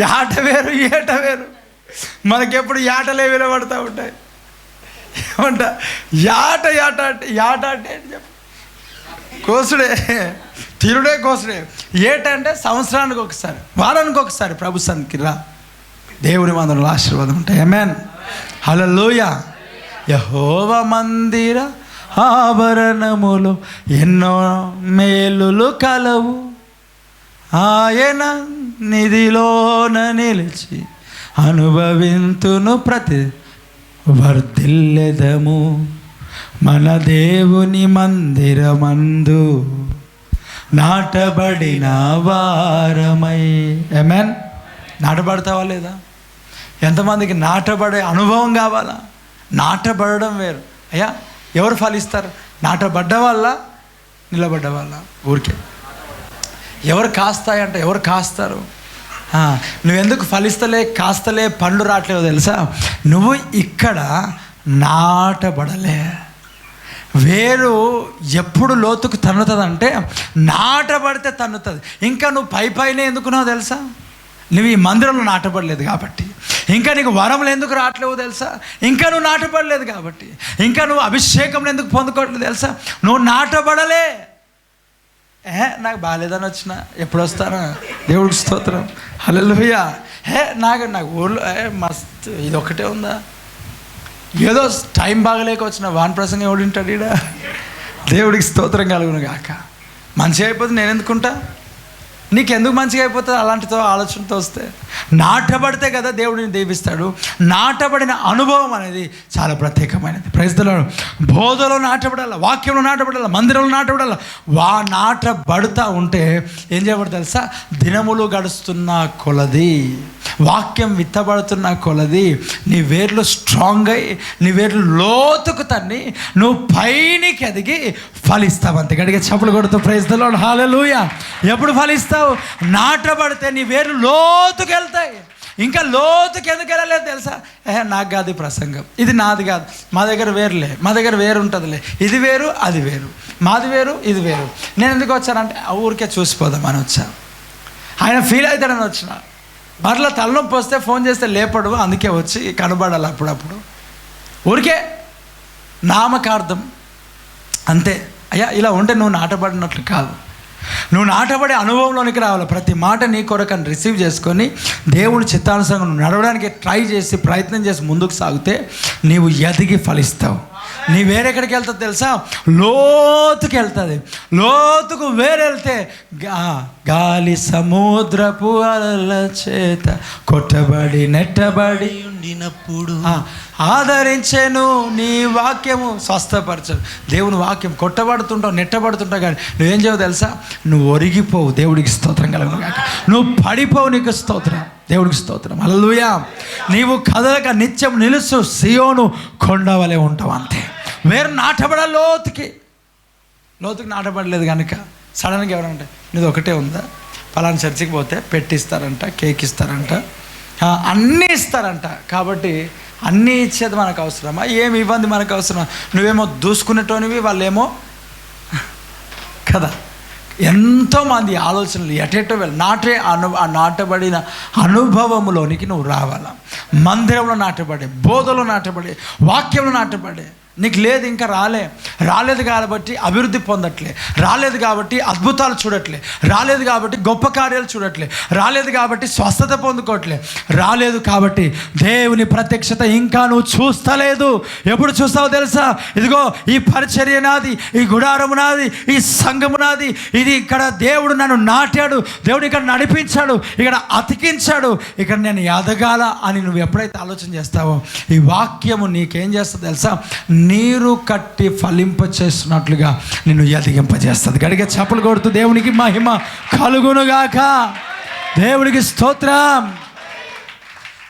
S1: యాట వేరు, ఏట వేరు. మనకెప్పుడు యాటలే వినబడతా ఉంటాయి. ఏమంట యాట అంటే ఏంటి చెప్పు? కోసుడే, తిరుడే కోసుడే. ఏటంటే సంవత్సరానికి ఒకసారి, వారానికి ఒకసారి ప్రభు సన్నిధికి రా. దేవుని మందిరంలో ఆశీర్వాదం ఉంటాయి. ఆమేన్. హల్లెలూయా. యెహోవా మందిర ఆభరణములు ఎన్నో మేలులు కలవు, ఆయన నిధిలోన నిలిచి అనుభవింతును ప్రతి వర్ధిల్లెదము మన దేవుని మందిరమందు నాటబడిన వారమై. ఆమేన్. నాటబడతావా లేదా? ఎంతమందికి నాటబడే అనుభవం కావాలా? నాటబడడం వేరు. అయ్యా ఎవరు ఫలిస్తారు? నాటబడ్డ వాళ్ళ, నిలబడ్డ వాళ్ళ? ఊరికే ఎవరు కాస్తాయంట? ఎవరు కాస్తారు? నువ్వెందుకు ఫలిస్తలే, కాస్తలే, పండ్లు రావట్లేవు తెలుసా? నువ్వు ఇక్కడ నాటబడలే. వేరు ఎప్పుడు లోతుకు తన్నుతుందంటే నాటబడితే తన్నుతుంది. ఇంకా నువ్వు పైనే ఎందుకున్నావు తెలుసా? నువ్వు ఈ మందిరంలో నాటబడలేదు కాబట్టి. ఇంకా నీకు వరములు ఎందుకు రావట్లేవు తెలుసా? ఇంకా నువ్వు నాటబడలేదు కాబట్టి. ఇంకా నువ్వు అభిషేకం ఎందుకు పొందుకోవట్లేదు తెలుసా? నువ్వు నాటబడలే. నాకు బాగాలేదని వచ్చిన, ఎప్పుడు వస్తానా? దేవుడికి స్తోత్రం, హల్లెలూయా. నాకు ఊళ్ళో మస్తు ఇది ఒక్కటే ఉందా? ఏదో టైం బాగలేక వచ్చిన వాన్ ప్రసంగం ఎవడింటాడు ఈడ? దేవుడికి స్తోత్రం కలుగును గాక. మంచిగా అయిపోతే నేను ఎందుకుంటా? నీకెందుకు మంచిగా అయిపోతుంది అలాంటితో ఆలోచనతో వస్తే? నాటబడితే కదా దేవుడిని దీవిస్తాడు. నాటబడిన అనుభవం అనేది చాలా ప్రత్యేకమైనది. Praise the Lord. బోధలో నాటబడాల, వాక్యంలో నాటబడాల, మందిరంలో నాటబడాల. నాటబడుతూ ఉంటే ఏం చేయబడి తెలుసా? దినములు గడుస్తున్న కొలది, వాక్యం విత్తబడుతున్న కొలది నీ వేర్లు స్ట్రాంగ్ అయ్యి, నీ వేర్లు లోతుకు తన్ని నువ్వు పైనికి ఎదిగి ఫలిస్తావు. అంతే. గడిగా చప్పులు కొడుతూ ప్రైజ్ ది లార్డ్, హల్లెలూయా. ఎప్పుడు ఫలిస్తావు? నాటబడితే నీ వేర్లు లోతుకు వెళ్తాయి. ఇంకా లోతుకి ఎందుకు వెళ్ళలేదు తెలుసా? నాకు కాదు ఈ ప్రసంగం, ఇది నాది కాదు, మా దగ్గర వేరులే, మా దగ్గర వేరు ఉంటుందిలే, ఇది వేరు అది వేరు, మాది వేరు ఇది వేరు. నేను ఎందుకు వచ్చానంటే ఊరికే చూసిపోదామని వచ్చా. ఆయన ఫీల్ అవుతాడని వచ్చిన. మరలా తలనొప్పి వస్తే ఫోన్ చేస్తే లేపడు, అందుకే వచ్చి కనబడాలి అప్పుడప్పుడు. ఊరికే నామకార్థం అంతే. అయ్యా ఇలా ఉంటే నువ్వు నాటబడినట్లు కాదు. నువ్వు నాటబడే అనుభవంలోనికి రావాలి. ప్రతి మాట నీ కొరకని రిసీవ్ చేసుకొని దేవుని చిత్తానుసారంగా నువ్వు నడవడానికి ట్రై చేసి ప్రయత్నం చేసి ముందుకు సాగితే నీవు ఎదిగి ఫలిస్తావు. నీ వేరెక్కడికి వెళ్తుంది తెలుసా? లోతుకి వెళ్తుంది. లోతుకు వేరెళ్తే గాలి సముద్రపు అలల చేత కొట్టబడి నెట్టబడి ఉండినప్పుడు ఆదరించేను నీ వాక్యము స్వస్థపరచదు. దేవుని వాక్యం కొట్టబడుతుంటావు, నెట్టబడుతుంటావు, కానీ నువ్వేం చేయవు తెలుసా? నువ్వు ఒరిగిపోవు. దేవుడికి స్తోత్రం కలుగును గాక. నువ్వు పడిపోవు. నీకు స్తోత్రం, దేవుడికి స్తోత్రం, హల్లెలూయా. నీవు కదలక నిత్యం నిలుసు సియోను కొండవలే ఉంటావు. అంతే. వేరు నాటబడాలి లోతుకి నాటబడలేదు కనుక సడన్గా ఎవరంటే నీది ఒకటే ఉందా? పలానా చర్చికి పోతే పెట్టిస్తారంట, కేక్ ఇస్తారంట, అన్నీ ఇస్తారంట. కాబట్టి అన్నీ ఇచ్చేది మనకు అవసరమా? ఏమి ఇవ్వండి మనకు అవసరమా? నువ్వేమో దూసుకునేటోనివి, వాళ్ళేమో కదా. ఎంతోమంది ఆలోచనలు ఎటెటో నాటబడిన అనుభవములోనికి నువ్వు రావాలా. మందిరంలో నాటబడే, బోధలో నాటబడే, వాక్యంలో నాటబడే. నీకు లేదు, ఇంకా రాలేదు కాబట్టి అభివృద్ధి పొందట్లే, రాలేదు కాబట్టి అద్భుతాలు చూడట్లే, రాలేదు కాబట్టి గొప్ప కార్యాలు చూడట్లే, రాలేదు కాబట్టి స్వస్థత పొందుకోవట్లే, రాలేదు కాబట్టి దేవుని ప్రత్యక్షత ఇంకా నువ్వు చూస్తలేదు. ఎప్పుడు చూస్తావో తెలుసా? ఇదిగో ఈ పరిచర్య నాది, ఈ గుడారము నాది, ఈ సంఘము నాది, ఇది ఇక్కడ దేవుడు నన్ను నాటాడు, దేవుడు ఇక్కడ నడిపించాడు, ఇక్కడ అతికించాడు, ఇక్కడ నేను ఎదగాల అని నువ్వు ఎప్పుడైతే ఆలోచన చేస్తావో ఈ వాక్యము నీకేం చేస్తుంది తెలుసా? నీరు కట్టి ఫలింప చేస్తున్నట్లుగా నిన్ను ఎదిగింపజేస్తుంది. గడిగా చప్పలు కొడుతూ దేవునికి మహిమ కలుగునుగాక. దేవుడికి స్తోత్రం.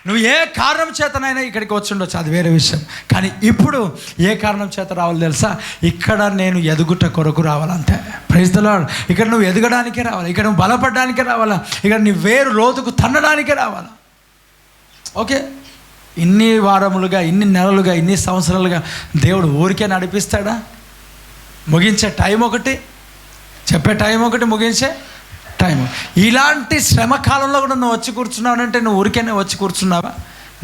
S1: నువ్వు ఏ కారణం చేతనైనా ఇక్కడికి వచ్చి ఉండొచ్చు, అది వేరే విషయం. కానీ ఇప్పుడు ఏ కారణం చేత రావాలి తెలుసా? ఇక్కడ నేను ఎదుగుట కొరకు రావాలంతే. Praise the lord. ఇక్కడ నువ్వు ఎదగడానికే రావాలి, ఇక్కడ నువ్వు బలపడడానికే రావాలా, ఇక్కడ నీ వేరు లోతుకు తన్నడానికే రావాలా. ఓకే, ఇన్ని వారములుగా, ఇన్ని నెలలుగా, ఇన్ని సంవత్సరాలుగా దేవుడు ఊరికే నడిపిస్తాడా? ముగించే టైం ఒకటి, చెప్పే టైం ఒకటి, ముగించే టైం. ఇలాంటి శ్రమ కాలంలో కూడా నువ్వు వచ్చి కూర్చున్నావు అంటే నువ్వు ఊరికేనే వచ్చి కూర్చున్నావా?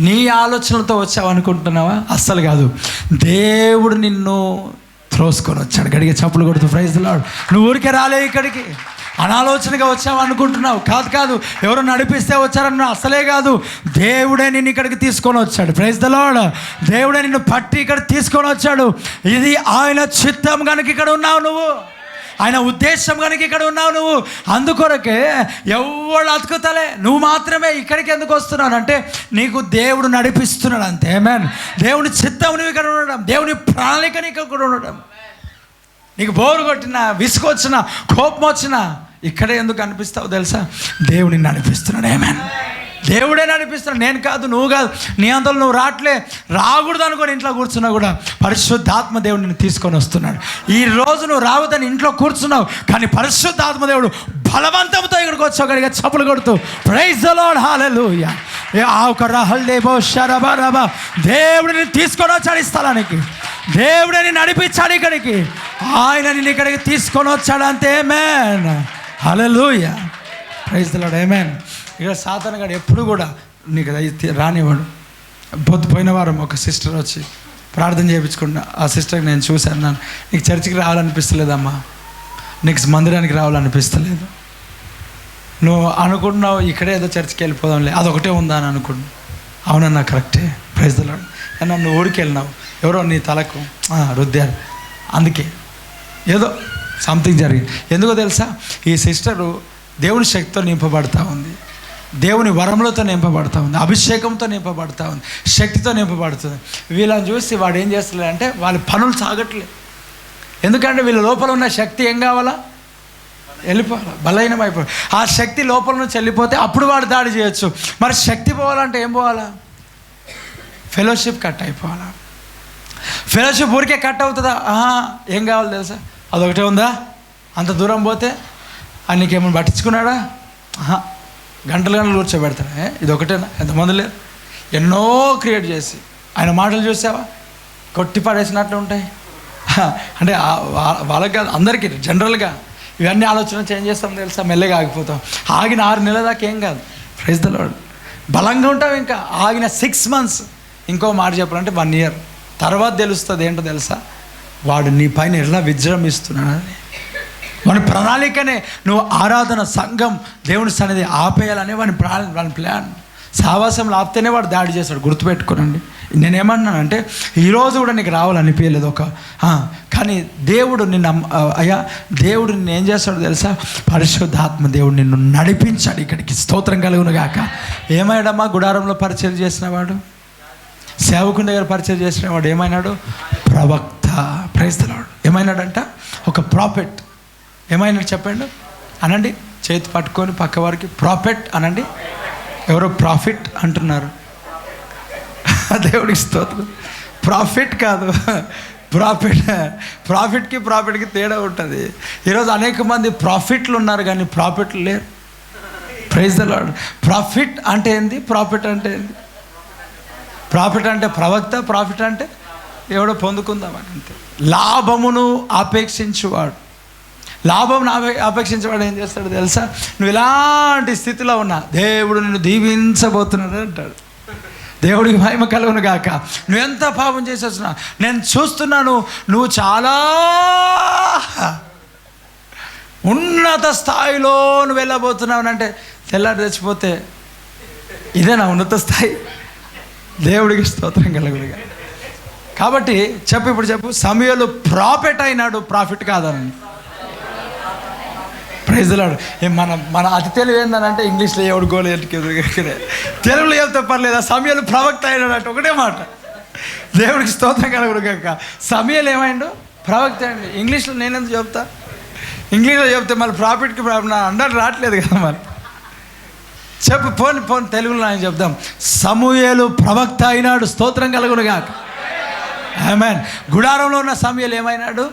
S1: నీ ఆలోచనలతో వచ్చావు అనుకుంటున్నావా? అస్సలు కాదు. దేవుడు నిన్ను త్రోసుకొని వచ్చాడు. గడిగే చప్పులు కొడుతూ ప్రైజ్ ది లార్డ్. నువ్వు ఊరికే రాలే ఇక్కడికి. అనాలోచనగా వచ్చావు అనుకుంటున్నావు. కాదు కాదు, ఎవరు నడిపిస్తే వచ్చారన్నా, అసలే కాదు. దేవుడే నిన్ను ఇక్కడికి తీసుకొని వచ్చాడు. Praise the Lord. దేవుడే నిన్ను పట్టి ఇక్కడ తీసుకొని వచ్చాడు. ఇది ఆయన చిత్తం కనుక ఇక్కడ ఉన్నావు నువ్వు, ఆయన ఉద్దేశం కనుక ఇక్కడ ఉన్నావు నువ్వు. అందుకొరకే ఎవరు అతుకుతలే, నువ్వు మాత్రమే ఇక్కడికి ఎందుకు వస్తున్నావు అంటే నీకు దేవుడు నడిపిస్తున్నాడు అంతే. ఆమేన్. దేవుని చిత్తం నువ్వు ఇక్కడ ఉండడం, దేవుని ప్రణాళిక నీకు ఇక్కడ ఉండడం. నీకు బోరు కొట్టినా, విసుకొచ్చినా, కోపం వచ్చినా ఇక్కడే ఎందుకు అనిపిస్తావు తెలుసా? దేవుడిని నడిపిస్తున్నాడు. ఆమేన్. దేవుడే నడిపిస్తున్నాడు, నేను కాదు, నువ్వు కాదు. నీ అంతలో నువ్వు రాకూడదు అనుకొని ఇంట్లో కూర్చున్నా కూడా పరిశుద్ధాత్మ దేవుడు నిన్ను తీసుకొని వస్తున్నాడు. ఈరోజు నువ్వు రావద్దని ఇంట్లో కూర్చున్నావు, కానీ పరిశుద్ధాత్మ దేవుడు బలవంతంతో ఇక్కడికి వచ్చావు. గడిగా చప్పులు కొడుతూ ప్రైజ్ ద లార్డ్, హల్లెలూయా. దేవుడిని తీసుకొని వచ్చాడు ఈ స్థలానికి, దేవుడిని నడిపించాడు ఇక్కడికి, ఆయన నిన్ను ఇక్కడికి తీసుకొని వచ్చాడు అంతే. ఆమేన్, హల్లెలూయా, ప్రైజ్ ద లార్డ్. ఆమేన్. ఇక సాతాను గాడు ఎప్పుడు కూడా నీకు రానివ్వడు. పోయిన వారం ఒక సిస్టర్ వచ్చి ప్రార్థన చేయించుకున్నా. ఆ సిస్టర్కి నేను చూశాను, నీకు చర్చికి రావాలనిపిస్తలేదమ్మా, నీకు మందిరానికి రావాలనిపిస్తలేదు, నువ్వు అనుకుంటున్నావు ఇక్కడే ఏదో చర్చికి వెళ్ళిపోదాంలే, అదొకటే ఉందా అని అనుకున్నావు. అవునన్నా, కరెక్టే, ప్రైజ్ ద లార్డ్. నన్ను ఊరికి వెళ్ళినావు, ఎవరో నీ తలకు రుద్దారు, అందుకే ఏదో సంథింగ్ జరిగింది. ఎందుకో తెలుసా? ఈ సిస్టరు దేవుని శక్తితో నింపబడతా ఉంది, దేవుని వరములతో నింపబడతా ఉంది, అభిషేకంతో నింపబడతా ఉంది, శక్తితో నింపబడుతుంది. వీళ్ళని చూసి వాడు ఏం చేస్తలే అంటే వాళ్ళ పనులు సాగట్లేదు. ఎందుకంటే వీళ్ళ లోపల ఉన్న శక్తి ఏం కావాలా? వెళ్ళిపోవాలి, బలహీనం అయిపోవాలి. ఆ శక్తి లోపల నుంచి వెళ్ళిపోతే అప్పుడు వాడు దాడి చేయొచ్చు. మరి శక్తి పోవాలంటే ఏం పోవాలా? ఫెలోషిప్ కట్ అయిపోవాలా? ఫెలోషిప్ ఊరికే కట్ అవుతుందా? ఏం కావాలి తెలుసా? అదొకటే ఉందా? అంత దూరం పోతే ఆయన నీకేమైనా పట్టించుకున్నాడా? గంటలు గంటలు కూర్చోబెడతాడా? ఇది ఒకటేనా? ఎంతమంది లేరు, ఎన్నో క్రియేట్ చేసి ఆయన మాటలు చూసావా కొట్టి పడేసినట్లు ఉంటాయి. అంటే వాళ్ళకి కాదు, అందరికీ జనరల్గా ఇవన్నీ ఆలోచన చేంజ్ చేస్తాం తెలుసా? మెల్లగా ఆగిపోతాం. ఆగిన 6 నెలల దాకా ఏం కాదు, ప్రైజ్ ద లార్డ్, బలంగా ఉంటాం. ఇంకా ఆగిన 6 months, ఇంకో మాట చెప్పాలంటే 1 year తర్వాత తెలుస్తుంది ఏంటో తెలుసా? వాడు నీ పైన ఎలా విజృంభిస్తున్నాడని. వాని ప్రణాళికనే నువ్వు ఆరాధన సంఘం దేవుని సన్నిధి ఆపేయాలని వాని ప్లాన్. సావాసంలో ఆపితేనే వాడు దాడి చేస్తాడు, గుర్తుపెట్టుకోనండి. నేనేమన్నానంటే ఈరోజు కూడా నీకు రావాలనిపించలేదు కానీ దేవుడు నిన్ను అయ్యా, దేవుడు నిన్ను ఏం చేస్తాడో తెలుసా? పరిశుద్ధాత్మ దేవుడు నిన్ను నడిపించాడు ఇక్కడికి. స్తోత్రం కలుగును గాక. ఏమైనాడమ్మా? గుడారంలో పరిచయం చేసిన వాడు, సేవకుని దగ్గర పరిచయం చేసిన వాడు ఏమైనాడు? ప్రవక్త. Praise the Lord. ఏమైనాడంట? ఒక ప్రాఫెట్. ఏమైనాడు చెప్పండి, అనండి, చేతి పట్టుకొని పక్క వారికి ప్రాఫెట్ అనండి. ఎవరో ప్రాఫిట్ అంటున్నారు, దేవుడికి స్తోత్రం. ప్రాఫిట్ కాదు, ప్రాఫిట్కి తేడా ఉంటుంది. ఈరోజు అనేక మంది ప్రాఫిట్లు ఉన్నారు కానీ ప్రాఫిట్లు లేరు. Praise the lord. ప్రాఫిట్ అంటే ఏంది? ప్రాఫిట్ అంటే ఏంది? ప్రాఫిట్ అంటే ప్రవక్త, ప్రాఫిట్ అంటే ఎవడో పొందుకుందామని అంతే. లాభమును ఆపేక్షించువాడు, లాభం ఆపేక్షించేవాడు ఏం చేస్తాడు తెలుసా? నువ్వు ఇలాంటి స్థితిలో ఉన్నా దేవుడు నిన్ను దీవించబోతున్నాడు అంటాడు. దేవుడికి మహిమ కలుగును గాక. నువ్వెంత పాపం చేసి వచ్చినా నేను చూస్తున్నాను, నువ్వు చాలా ఉన్నత స్థాయిలో నువ్వు వెళ్ళబోతున్నావు అంటే తెల్లారి తెచ్చిపోతే ఇదేనా ఉన్నత స్థాయి? దేవుడికి స్తోత్రం కలుగునుగా. కాబట్టి ఇప్పుడు చెప్పు, సమూయేలు ప్రాఫెట్ అయినాడు, ప్రాఫిట్ కాదని. Praise the Lord. మన అతి తెలివి ఏందనంటే ఇంగ్లీష్లో ఎవడు గోలు ఎట్టుకెదురుగా, తెలుగులో చెప్తే పర్లేదా? సమూయేలు ప్రవక్త అయినాడు అంటే ఒకటే మాట. దేవుడికి స్తోత్రం కలుగును గాక. సమూయేలు ఏమైండు? ప్రవక్త అండి. ఇంగ్లీష్లో నేనెందుకు చెప్తా? ఇంగ్లీష్లో చెప్తే మళ్ళీ ప్రాఫిట్కి నా అండర్ రావట్లేదు కదా. మరి చెప్పు, పోని తెలుగులో ఆయన చెప్దాం. సమూయేలు ప్రవక్త అయినాడు. స్తోత్రం కలుగును గాక. ఆమేన్. గుడారంలో ఉన్న సమూయేలు ఏమైనాడు?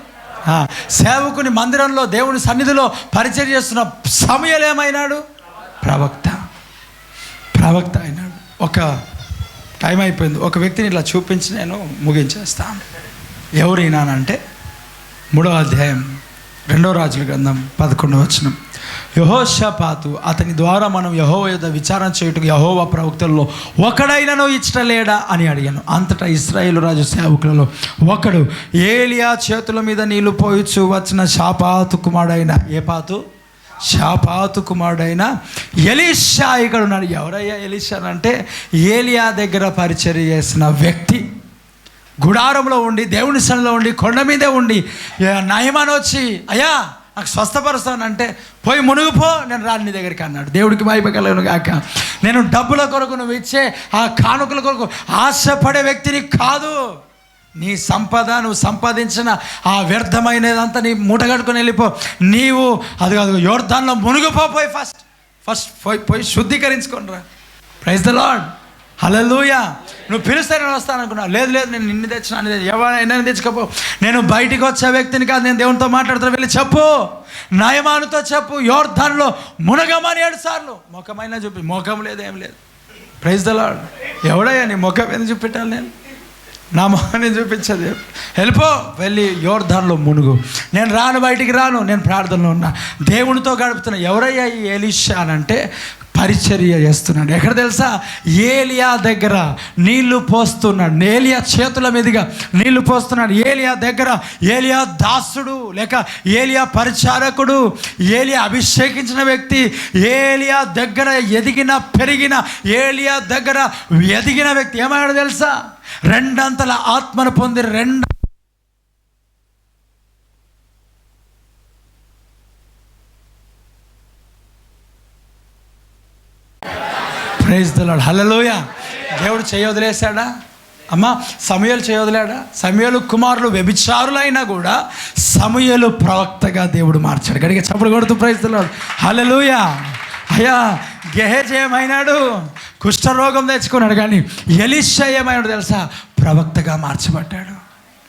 S1: సేవకుని మందిరంలో దేవుని సన్నిధిలో పరిచయం చేస్తున్న సమూయేలు ఏమైనాడు? ప్రవక్త అయినాడు. ఒక టైం అయిపోయింది. ఒక వ్యక్తిని ఇట్లా చూపించి నేను ముగించేస్తాను. ఎవరైనానంటే 3వ అధ్యాయం 2వ రాజుల గ్రంథం 11వ వచనం. యెహోషాపాతు అతని ద్వారా మనం యెహోవా యొద్ద విచారణ చేయుటకు యెహోవా ప్రవక్తల్లో ఒకడైనను ఇచ్చటలేడా అని అడిగాను. అంతటా ఇశ్రాయేలు రాజు సేవకులలో ఒకడు ఏలియా చేతుల మీద నీళ్లు పోయిచు వచ్చిన షాపాతు కుమారుడైన ఏ పాతు? షాపాతు కుమారుడైన ఎలీషా ఇక్కడ ఉన్నాడు. ఎవరయ్యా ఎలీషా అంటే ఏలియా దగ్గర పరిచర్య చేసిన వ్యక్తి. గుడారంలో ఉండి, దేవుని సన్నిధిలో ఉండి, కొండ మీదే ఉండి నయమాన్ వచ్చి, అయ్యా నాకు స్వస్థపరుస్తానంటే, పోయి మునుగుపో, నేను రాను నీ దగ్గరికి అన్నాడు. దేవుడికి మహిమ కలుగును గాక. నేను డబ్బుల కొరకు నువ్వు ఇచ్చే ఆ కానుకల కొరకు ఆశపడే వ్యక్తిని కాదు. నీ సంపద, నువ్వు సంపాదించిన ఆ వ్యర్థమైనదంతా నీ మూటగట్టుకుని వెళ్ళిపో. నీవు అది యోర్దాన్లో మునిగిపోయి ఫస్ట్ పోయి శుద్ధీకరించుకోనరా. ప్రైజ్ ద లార్డ్, హల్లెలూయా. నువ్వు పిలిస్తే నేను వస్తాను అనుకున్నావు. లేదు నేను నిన్ను తెచ్చిన, ఎవరైనా తెచ్చుకోపో. నేను బయటికి వచ్చే వ్యక్తిని కాదు, నేను దేవునితో మాట్లాడుతున్నా. వెళ్ళి చెప్పు, నయమానుతో చెప్పు, యోర్దాన్లో మునగమని 7 సార్లు. ముఖమైనా చూపి, ముఖం లేదు, ఏం లేదు. Praise the lord. ఎవడయ్యా నీ ముఖం ఎందుకు చూపెట్టాలి? నా మొహాన్ని చూపించదు. వెళ్ళి యోర్దాన్లో మునుగు. నేను రాను, బయటికి రాను, నేను ప్రార్థనలో ఉన్నా, దేవునితో గడుపుతున్నా. ఎవరయ్యా ఈ ఎలీషా అంటే పరిచర్య చేస్తున్నాడు. ఎక్కడ తెలుసా? ఏలియా దగ్గర నీళ్లు పోస్తున్నాడు. ఏలియా చేతుల మీదుగా నీళ్లు పోస్తున్నాడు. ఏలియా దగ్గర ఏలియా దాసుడు లేక ఏలియా పరిచారకుడు, ఏలియా అభిషేకించిన వ్యక్తి, ఏలియా దగ్గర పెరిగిన ఏలియా దగ్గర ఎదిగిన వ్యక్తి ఏమయ్యాడు తెలుసా? 2 అంతల ఆత్మను పొంది ప్రైజ్ ది లార్డ్, హల్లెలూయా. దేవుడు చేయవదిలేశాడా? అమ్మా, సమూయేలు చేయవదిలాడా? సమూయేలు కుమారులు వ్యభిచారులైనా కూడా సమూయేలు ప్రవక్తగా దేవుడు మార్చాడు. గడిగా చప్పుడు కొడుతూ ప్రైజ్ ది లార్డ్, హల్లెలూయా. అయ్యా, గెహజీ ఏమైనాడు? కుష్ఠరోగం తెచ్చుకున్నాడు. కానీ ఎలీషా ఏమైనాడు తెలుసా? ప్రవక్తగా మార్చబడ్డాడు.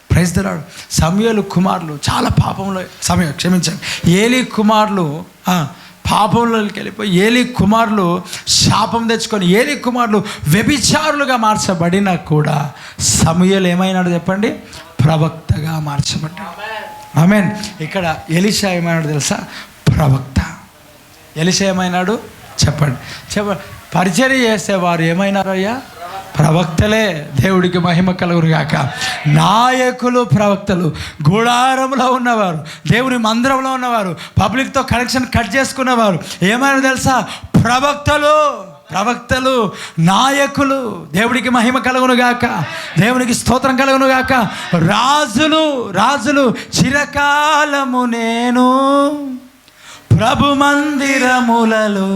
S1: Praise the Lord. సమూయేలు కుమారులు చాలా పాపంలో, ఏలీ కుమారులు పాపంలోకి వెళ్ళిపోయి, ఏలీ కుమారులు శాపం తెచ్చుకొని, ఏలీ కుమారులు వ్యభిచారులుగా మార్చబడినా కూడా సమూయేలు ఏమైనాడు చెప్పండి? ప్రవక్తగా మార్చబడ్డాడు. ఆమేన్. ఇక్కడ ఎలీషా ఏమైనాడు తెలుసా? ప్రవక్త. ఎలీషా ఏమైనాడు చెప్పండి? పరిచర్య చేసేవారు ఏమైనారు అయ్యా? ప్రవక్తలే. దేవుడికి మహిమ కలుగును గాక. నాయకులు ప్రవక్తలు. గుడారంలో ఉన్నవారు, దేవుని మందిరంలో ఉన్నవారు, పబ్లిక్తో కనెక్షన్ కట్ చేసుకున్నవారు ఏమైనా తెలుసా? ప్రవక్తలు, నాయకులు. దేవుడికి మహిమ కలుగును గాక. దేవునికి స్తోత్రం కలుగును గాక. రాజులు చిరకాలము నేను ప్రభు మందిరములలో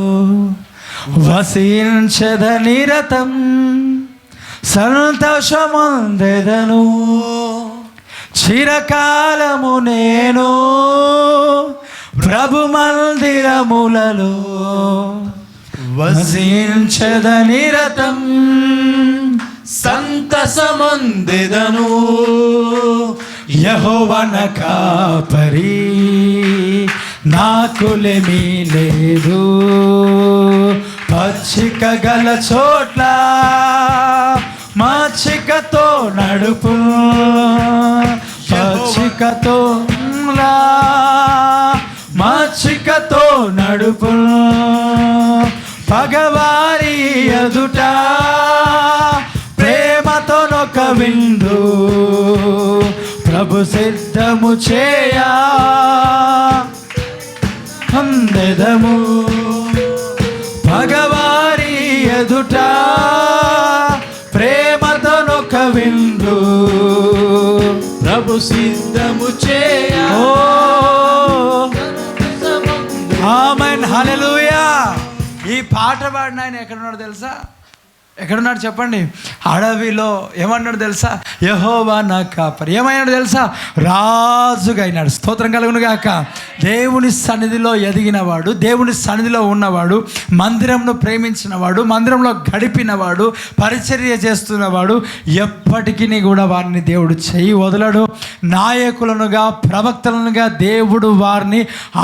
S1: వసించద నిరతం, సంతోషమందెదను చిరకాలము నేను ప్రభు మందిరములలో వసించద నిరతం, సంతోషమందెదను. యెహోవా నా కాపరి, నాకులేమీ లేదు. పచ్చిక గల చోట్ల మచ్చికతో నడుపు, మచ్చికతో నడుపు. పగవారి ఎదుట ప్రేమతో నొక విందు ప్రభు సిద్ధము చేయా అందెదము. పగవారి ఎదుట ప్రేమతో నొక విందు ప్రభు సిద్ధము చేయా. ఆమేన్, హల్లెలూయా. ఈ పాట పాడిన ఆయన ఎక్కడున్నాడు తెలుసా? ఎక్కడున్నాడు చెప్పండి? అడవిలో. ఏమన్నాడు తెలుసా? యెహోవా నా కాపరి. ఏమన్నాడు తెలుసా? రాజుగా అయినాడు. స్తోత్రం కలుగును గాక. దేవుని సన్నిధిలో ఎదిగినవాడు, దేవుని సన్నిధిలో ఉన్నవాడు, మందిరంను ప్రేమించినవాడు, మందిరంలో గడిపినవాడు, పరిచర్య చేస్తున్నవాడు ఎప్పటికీ కూడా వారిని దేవుడు చెయ్యి వదలడు. నాయకులనుగా, ప్రవక్తలనుగా దేవుడు వారిని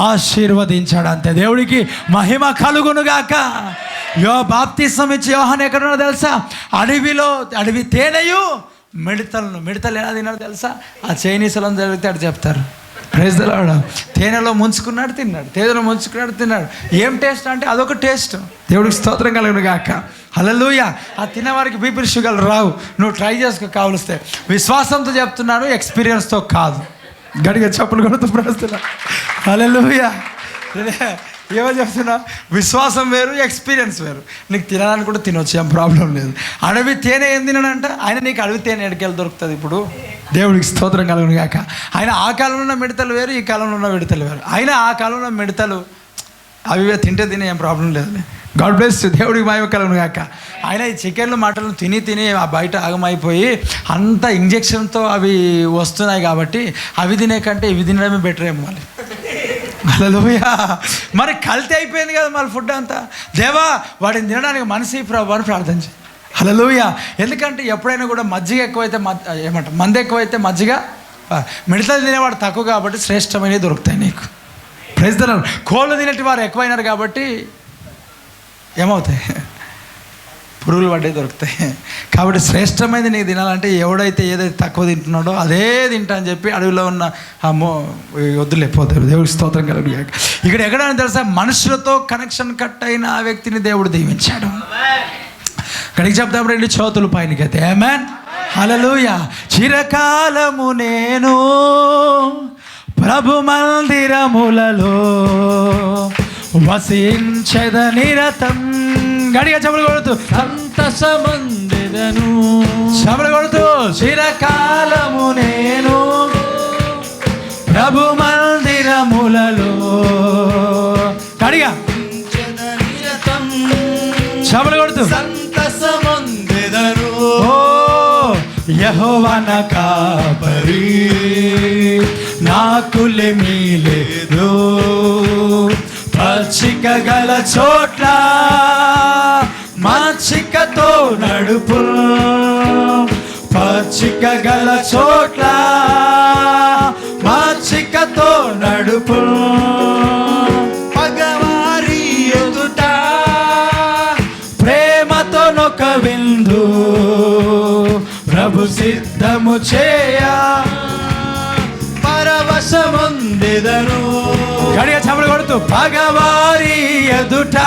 S1: ఆశీర్వదించాడు. అంతే. దేవుడికి మహిమ కలుగును గాక. బాప్తిసం ఇచ్చి యోహాను ఎక్కడున్నాడో తెలుసా? అడవి తేనెయు మిడతలు ఎలా తిన్నాడు తెలుసా? ఆ చైనీస్లో జరిగితే అటు చెప్తారు. Praise the Lord. తేనెలో ముంచుకున్నాడు తిన్నాడు, తేనెలో ముంచుకున్నాడు తిన్నాడు. ఏం టేస్ట్ అంటే అదొక టేస్ట్. దేవుడికి స్తోత్రం కలుగును గాక. హల్లెలూయా. ఆ తినేవారికి బీపీ షుగర్ రావు. నువ్వు ట్రై చేసుకో కావలిస్తే. విశ్వాసంతో చెప్తున్నాను, ఎక్స్పీరియన్స్తో కాదు. గడిగా చెప్పులు కొడుతూ ప్రస్తుతం. హల్లెలూయా. ఏమో చెప్తున్నా, విశ్వాసం వేరు, ఎక్స్పీరియన్స్ వేరు. నీకు తినడానికి కూడా తినొచ్చు, ఏం ప్రాబ్లం లేదు. అడవి తేనె ఏం తినడంట ఆయన, నీకు అడవి తేనె ఎడకెళ్ళి దొరుకుతుంది. ఇప్పుడు దేవుడికి స్తోత్రం కలుగును గాక. ఆయన ఆ కాలంలో ఉన్న మిడతలు వేరు, ఈ కాలంలో ఉన్న మిడతలు వేరు. ఆయన ఆ కాలంలో మిడతలు అవి తింటే తినే ఏం ప్రాబ్లం లేదు. గాడ్ బ్లెస్ యు, దేవుడికి మహిమ కలుగును గాక. ఆయన ఈ చికెన్లు మటన్లు తిని ఆ బయట ఆగమైపోయి అంత ఇంజెక్షన్తో అవి వస్తున్నాయి కాబట్టి అవి తినే కంటే ఇవి తినడమే బెటర్ ఏమో. మళ్ళీ హల్లెలూయా. మరి కల్తీ అయిపోయింది కదా మళ్ళీ ఫుడ్ అంతా. దేవా వాడిని తినడానికి మనసు ప్రభు అని ప్రార్థించి. హల్లెలూయా. ఎందుకంటే ఎప్పుడైనా కూడా మజ్జిగ ఎక్కువైతే ఏమంటారు, మంది ఎక్కువైతే మజ్జిగ, మిడతలు తినేవాడు తక్కువ కాబట్టి శ్రేష్టమైనవి దొరుకుతాయి నీకు. Praise the Lord. కోళ్ళు తినేటి వారు ఎక్కువైనారు కాబట్టి ఏమవుతాయి, పురుగులు పడ్డవి దొరుకుతాయి. కాబట్టి శ్రేష్టమైనది నీకు తినాలంటే ఎవడైతే ఏదైతే తక్కువ తింటున్నాడో అదే తింటా అని చెప్పి అడవిలో ఉన్న వద్దులేకపోతారు. దేవుడికి స్తోత్రం కలుగు. ఇక్కడ ఎక్కడైనా తెలుసా, మనుషులతో కనెక్షన్ కట్ అయిన ఆ వ్యక్తిని దేవుడు దీవించాడు. ఇక్కడికి చెప్తాం, 2 చేతులు పైనకైతే. ఆమేన్, హల్లెలూయా. చిరకాలము నేను ప్రభు మందిరములలో వసించెద నిరతం. గడిగా చెప్పులు కొడుతూ సంతసమందెదను. చెప్పులు కొడుతూ చిరకాలము నేను ప్రభు మందిరములలో. గడిగా చెప్పులు కొడుతూ సంతసమందెదను. ఓ యెహోవా నా కాపరి, నాకులేమీ లేదు. పచ్చిక గల చోట్ల మంచికతో నడుపు. పచ్చిక గల చోట్ల మంచికతో నడుపు. పగవారి ఎదుట ప్రేమతో నొక విందు ప్రభు సిద్ధము చేయ పరవశముందెదను. గడిగా చమలు కొడుతూ పగవారి ఎదుట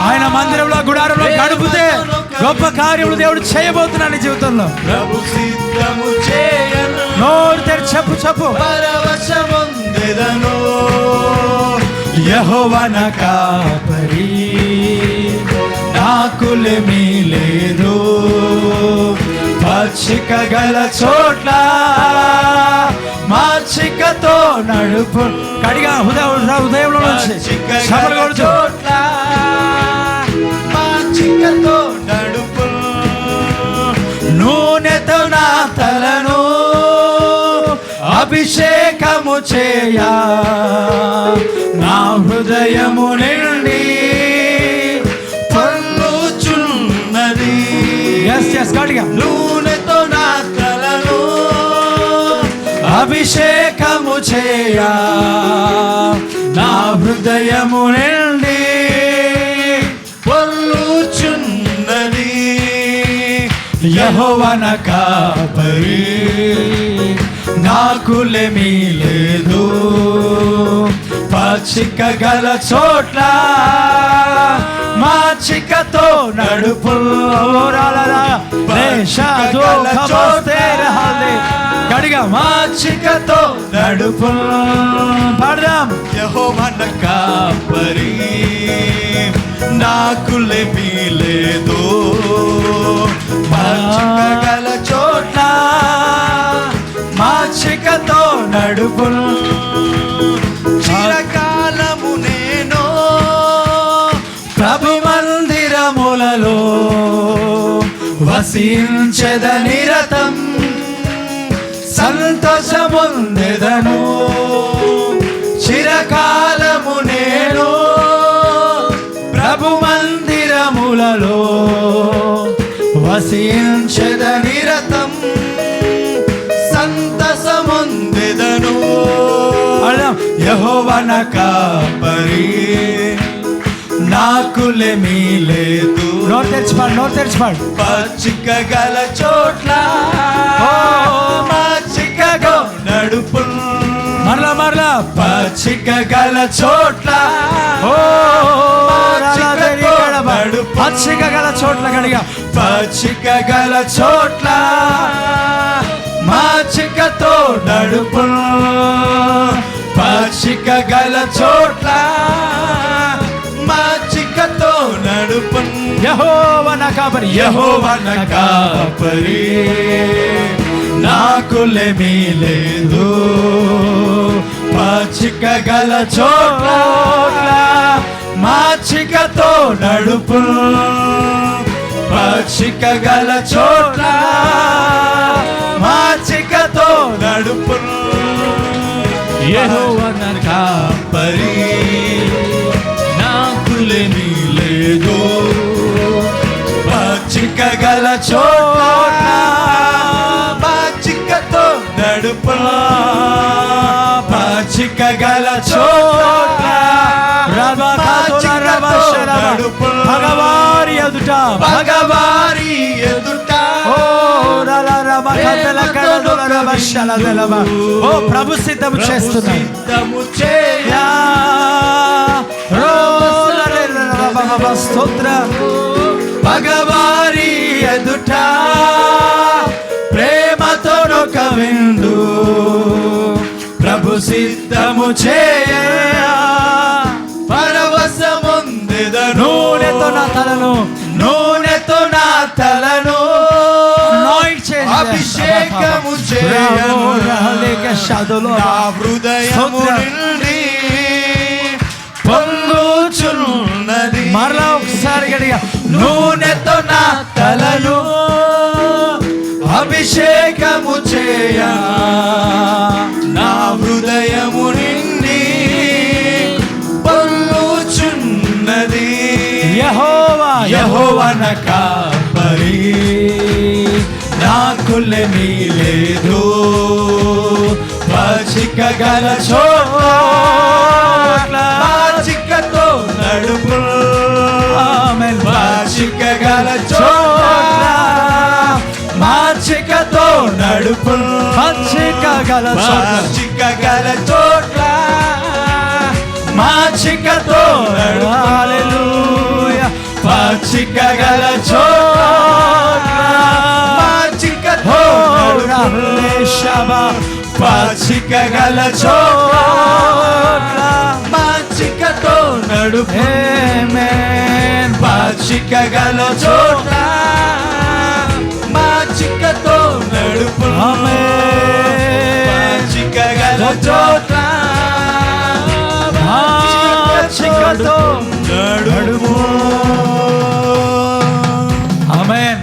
S1: ఆయన మందిరంలో గుడారంలో గడుపుతే గొప్ప కార్యములు దేవుడు చేయబోతున్నాడు నీ జీవితంలో. ప్రభు సిద్ధము చేయను. నోరు తెరిచి చెప్పు. పరవశముందెదను. యెహోవా నా కాపరి, నాకులేమీ లేదు. పచ్చిక గల చోట్ల మంచికతో నడుపు. కడిగా హృదయంలో నుంచి చోట్ల మంచికతో నడుపు. నూనెతో నా తలను అభిషేకము చేయ నా హృదయము నిండి పొంగుచున్నది. గడిగా నూనెతో నా తలను అభిషేకము చేయ నా హృదయము నిండి పొంగుచున్నది. యెహోవా నా కాపరి, నాకులేమీ లేదు. పచ్చిక గల చోట్ల మంచికతో నడుపు. గడిగా మంచికతో నడుపు. పాడదాం. యెహోవా నా కాపరి, నాకులేమీ లేదు. పచ్చిక గల చోట్ల మంచికతో నడుపు. చిరకాలము నేను ప్రభు మందిరములలో వసించెద నిరతం. సంతోషముందెదను. చిరకాలము నేను ప్రభు మందిరములలో వసించెద నిరతం. సంతోషముందెదను. యెహోవా నా కాపరి, నాకులేమీ లేదు. నోరు తెరిచిపాడు. పచ్చిక గల చోట్ల మంచికతో నడుపు. మరలా పచ్చిక గల చోట్ల పచ్చిక గల చోట్ల. గడిగా పచ్చిక గల చోట్ల మంచికతో నడుపు. పచ్చిక గల చోట్ల యెహోవా నా కాపరి,
S2: యెహోవా నా కాపరి, నాకులేమీ లేదు. పచ్చిక గల చోట్ల మాచికతో నడుపు, పచ్చిక గల చోట్ల మాచికతో నడుపు. యెహోవా నా కాపరి, నాకులేమీ లేదు. పచ్చిక గల చోట్ల మాచికతో నడుపు, పచ్చిక గల చోట్ల
S1: భగవారి ఎదుట,
S2: భగవారి ఎదుట,
S1: ఓ ప్రభు సిద్ధము చేస్తున్నాడు. స్తోత్ర.
S2: భగవారి ఎదుట ప్రేమతోనొక విందు, ప్రభు సిద్ధము చేయ పరవశముందెదను.
S1: నూనెతో నా తలను,
S2: నూనెతో నా తలను అభిషేకము చేయను. నా హృదయము నుండి పొంగుచున్నది.
S1: మరలా ఒకసారి గడిగా,
S2: నూనెతో నా తలను అభిషేకము చేయ, నా హృదయము నుండి పొంగుచున్నది.
S1: యెహోవా,
S2: యెహోవా నా కాపరి, నాకులేమీ లేదు. పచ్చిక గల చోట్ల మాచికతో నడుపు, పచ్చిక గల చోట్ల మాచికతో నడుపు,
S1: పచ్చిక గల
S2: పచ్చిక గల చోట్ల మాచికతో నడుపు.
S1: హల్లెలూయా.
S2: పచ్చిక గల చోట్ల మాచికతో నడుపు, పచ్చిక గల చోట్ల మాచికతో నడుపు.
S1: ఆమేన్.
S2: పచ్చిక గల చోట్ల మాచికతో నడుపు, పచ్చిక గల చోట్ల మాచికతో నడుపు.
S1: ఆమేన్.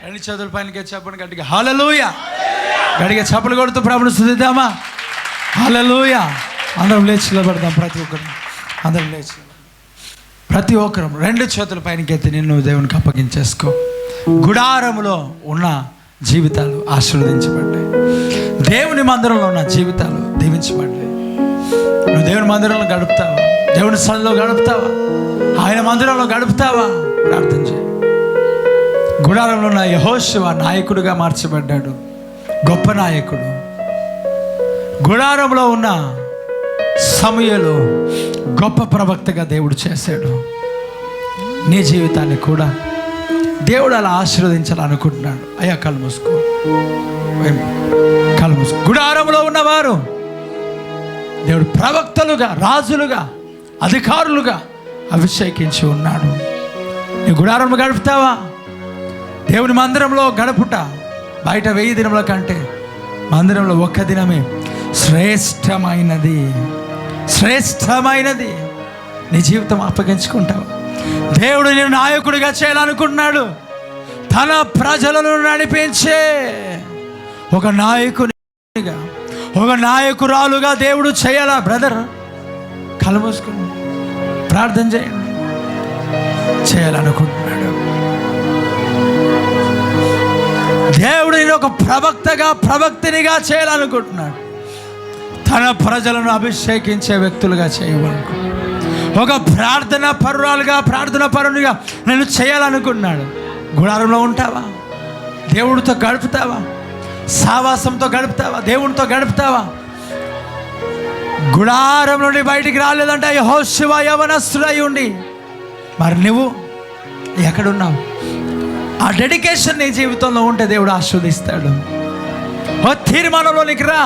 S1: రెండు చేతుల పైనకి చెప్పండి గట్టిగా హల్లెలూయా. గట్టిగా చప్పలు కొడుతూ ప్రభుని స్తుతిద్దామా. హల్లెలూయా. అందరం లేచి నిలబడదాం. ప్రతి ఒక్కరు అందరం లేచి, ప్రతి ఒక్కరు రెండు చేతుల పైనకి ఎత్తి నిన్ను దేవునికి అప్పగించేసుకో. గుడారములో ఉన్న జీవితాలు ఆశీర్వదించబడ్డాయి. దేవుని మందిరంలో ఉన్న జీవితాలు దీవించబడ్డాయి. నువ్వు దేవుని మందిరంలో గడుపుతావా? దేవుని సన్నిధిలో గడుపుతావా? ఆయన మందిరంలో గడుపుతావా? ప్రార్థన చేయి. గుడారంలో ఉన్న యెహోషువ నాయకుడిగా మార్చబడ్డాడు. గొప్ప నాయకుడు. గుడారంలో ఉన్న సమూయేలు గొప్ప ప్రవక్తగా దేవుడు చేశాడు. నీ జీవితాన్ని కూడా దేవుడు అలా ఆశీర్వదించాలనుకుంటున్నాడు. అయ్యా కళ్ళు మూసుకో, కళ్ళు మూసుకో. గుడారంలో ఉన్నవారు దేవుడు ప్రవక్తలుగా, రాజులుగా, అధికారులుగా అభిషేకించి ఉన్నాడు. నీ గుడారంలో గడుపుతావా? దేవుని మందిరంలో గడుపుట బయట 1000 దినముల కంటే మందిరంలో ఒక్క దినమే శ్రేష్టమైనది. శ్రేష్టమైనది. నీ జీవితం అప్పగించుకుంటావు. దేవుడు నేను నాయకుడిగా చేయాలనుకుంటున్నాడు. తన ప్రజలను నడిపించే ఒక నాయకునిగా, ఒక నాయకురాలుగా దేవుడు చేయాలా? బ్రదర్ కళ్ళు మూసుకుని ప్రార్థన చేయండి. చేయాలనుకుంటున్నాడు దేవుడు. నేను ఒక ప్రవక్తగా, ప్రవక్తినిగా చేయాలనుకుంటున్నాడు. తన ప్రజలను అభిషేకించే వ్యక్తులుగా చేయమనుకో. ఒక ప్రార్థన పరురాలుగా, ప్రార్థన పరునిగా నేను చేయాలనుకున్నాడు. గుడారంలో ఉంటావా? దేవుడితో గడుపుతావా? సావాసంతో గడుపుతావా? దేవునితో గడుపుతావా? గుడారం నుండి బయటికి రాలేదంటే యెహోషువ యవనస్తుడై ఉండి మరి నువ్వు ఎక్కడున్నావు? ఆ డెడికేషన్ నీ జీవితంలో ఉంటే దేవుడు ఆశీర్వదిస్తాడు. ఓ తీర్మానంలోనికి రా,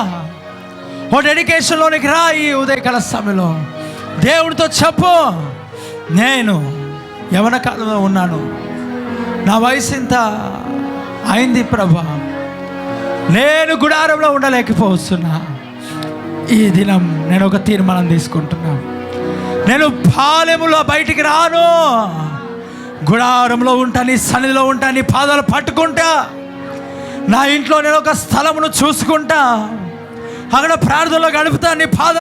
S1: ఓ డెడికేషన్లోనికి రా. ఈ ఉదయకాల సమయంలో దేవుడితో చెప్పు, నేను యవన కాలంలో ఉన్నాను, నా వయసు ఇంత అయింది ప్రభా, నేను గుడారంలో ఉండలేకపోతున్నా. ఈ దినం నేను ఒక తీర్మానం తీసుకుంటున్నా, నేను పాలెములో బయటికి రాను, గుడారంలో ఉంటా, నీ సన్నిధిలో ఉంటా, నీ పాదాలు పట్టుకుంటా, నా ఇంట్లో నేను ఒక స్థలమును చూసుకుంటా, అక్కడ ప్రార్థనలో గడుపుతా, నీ పాద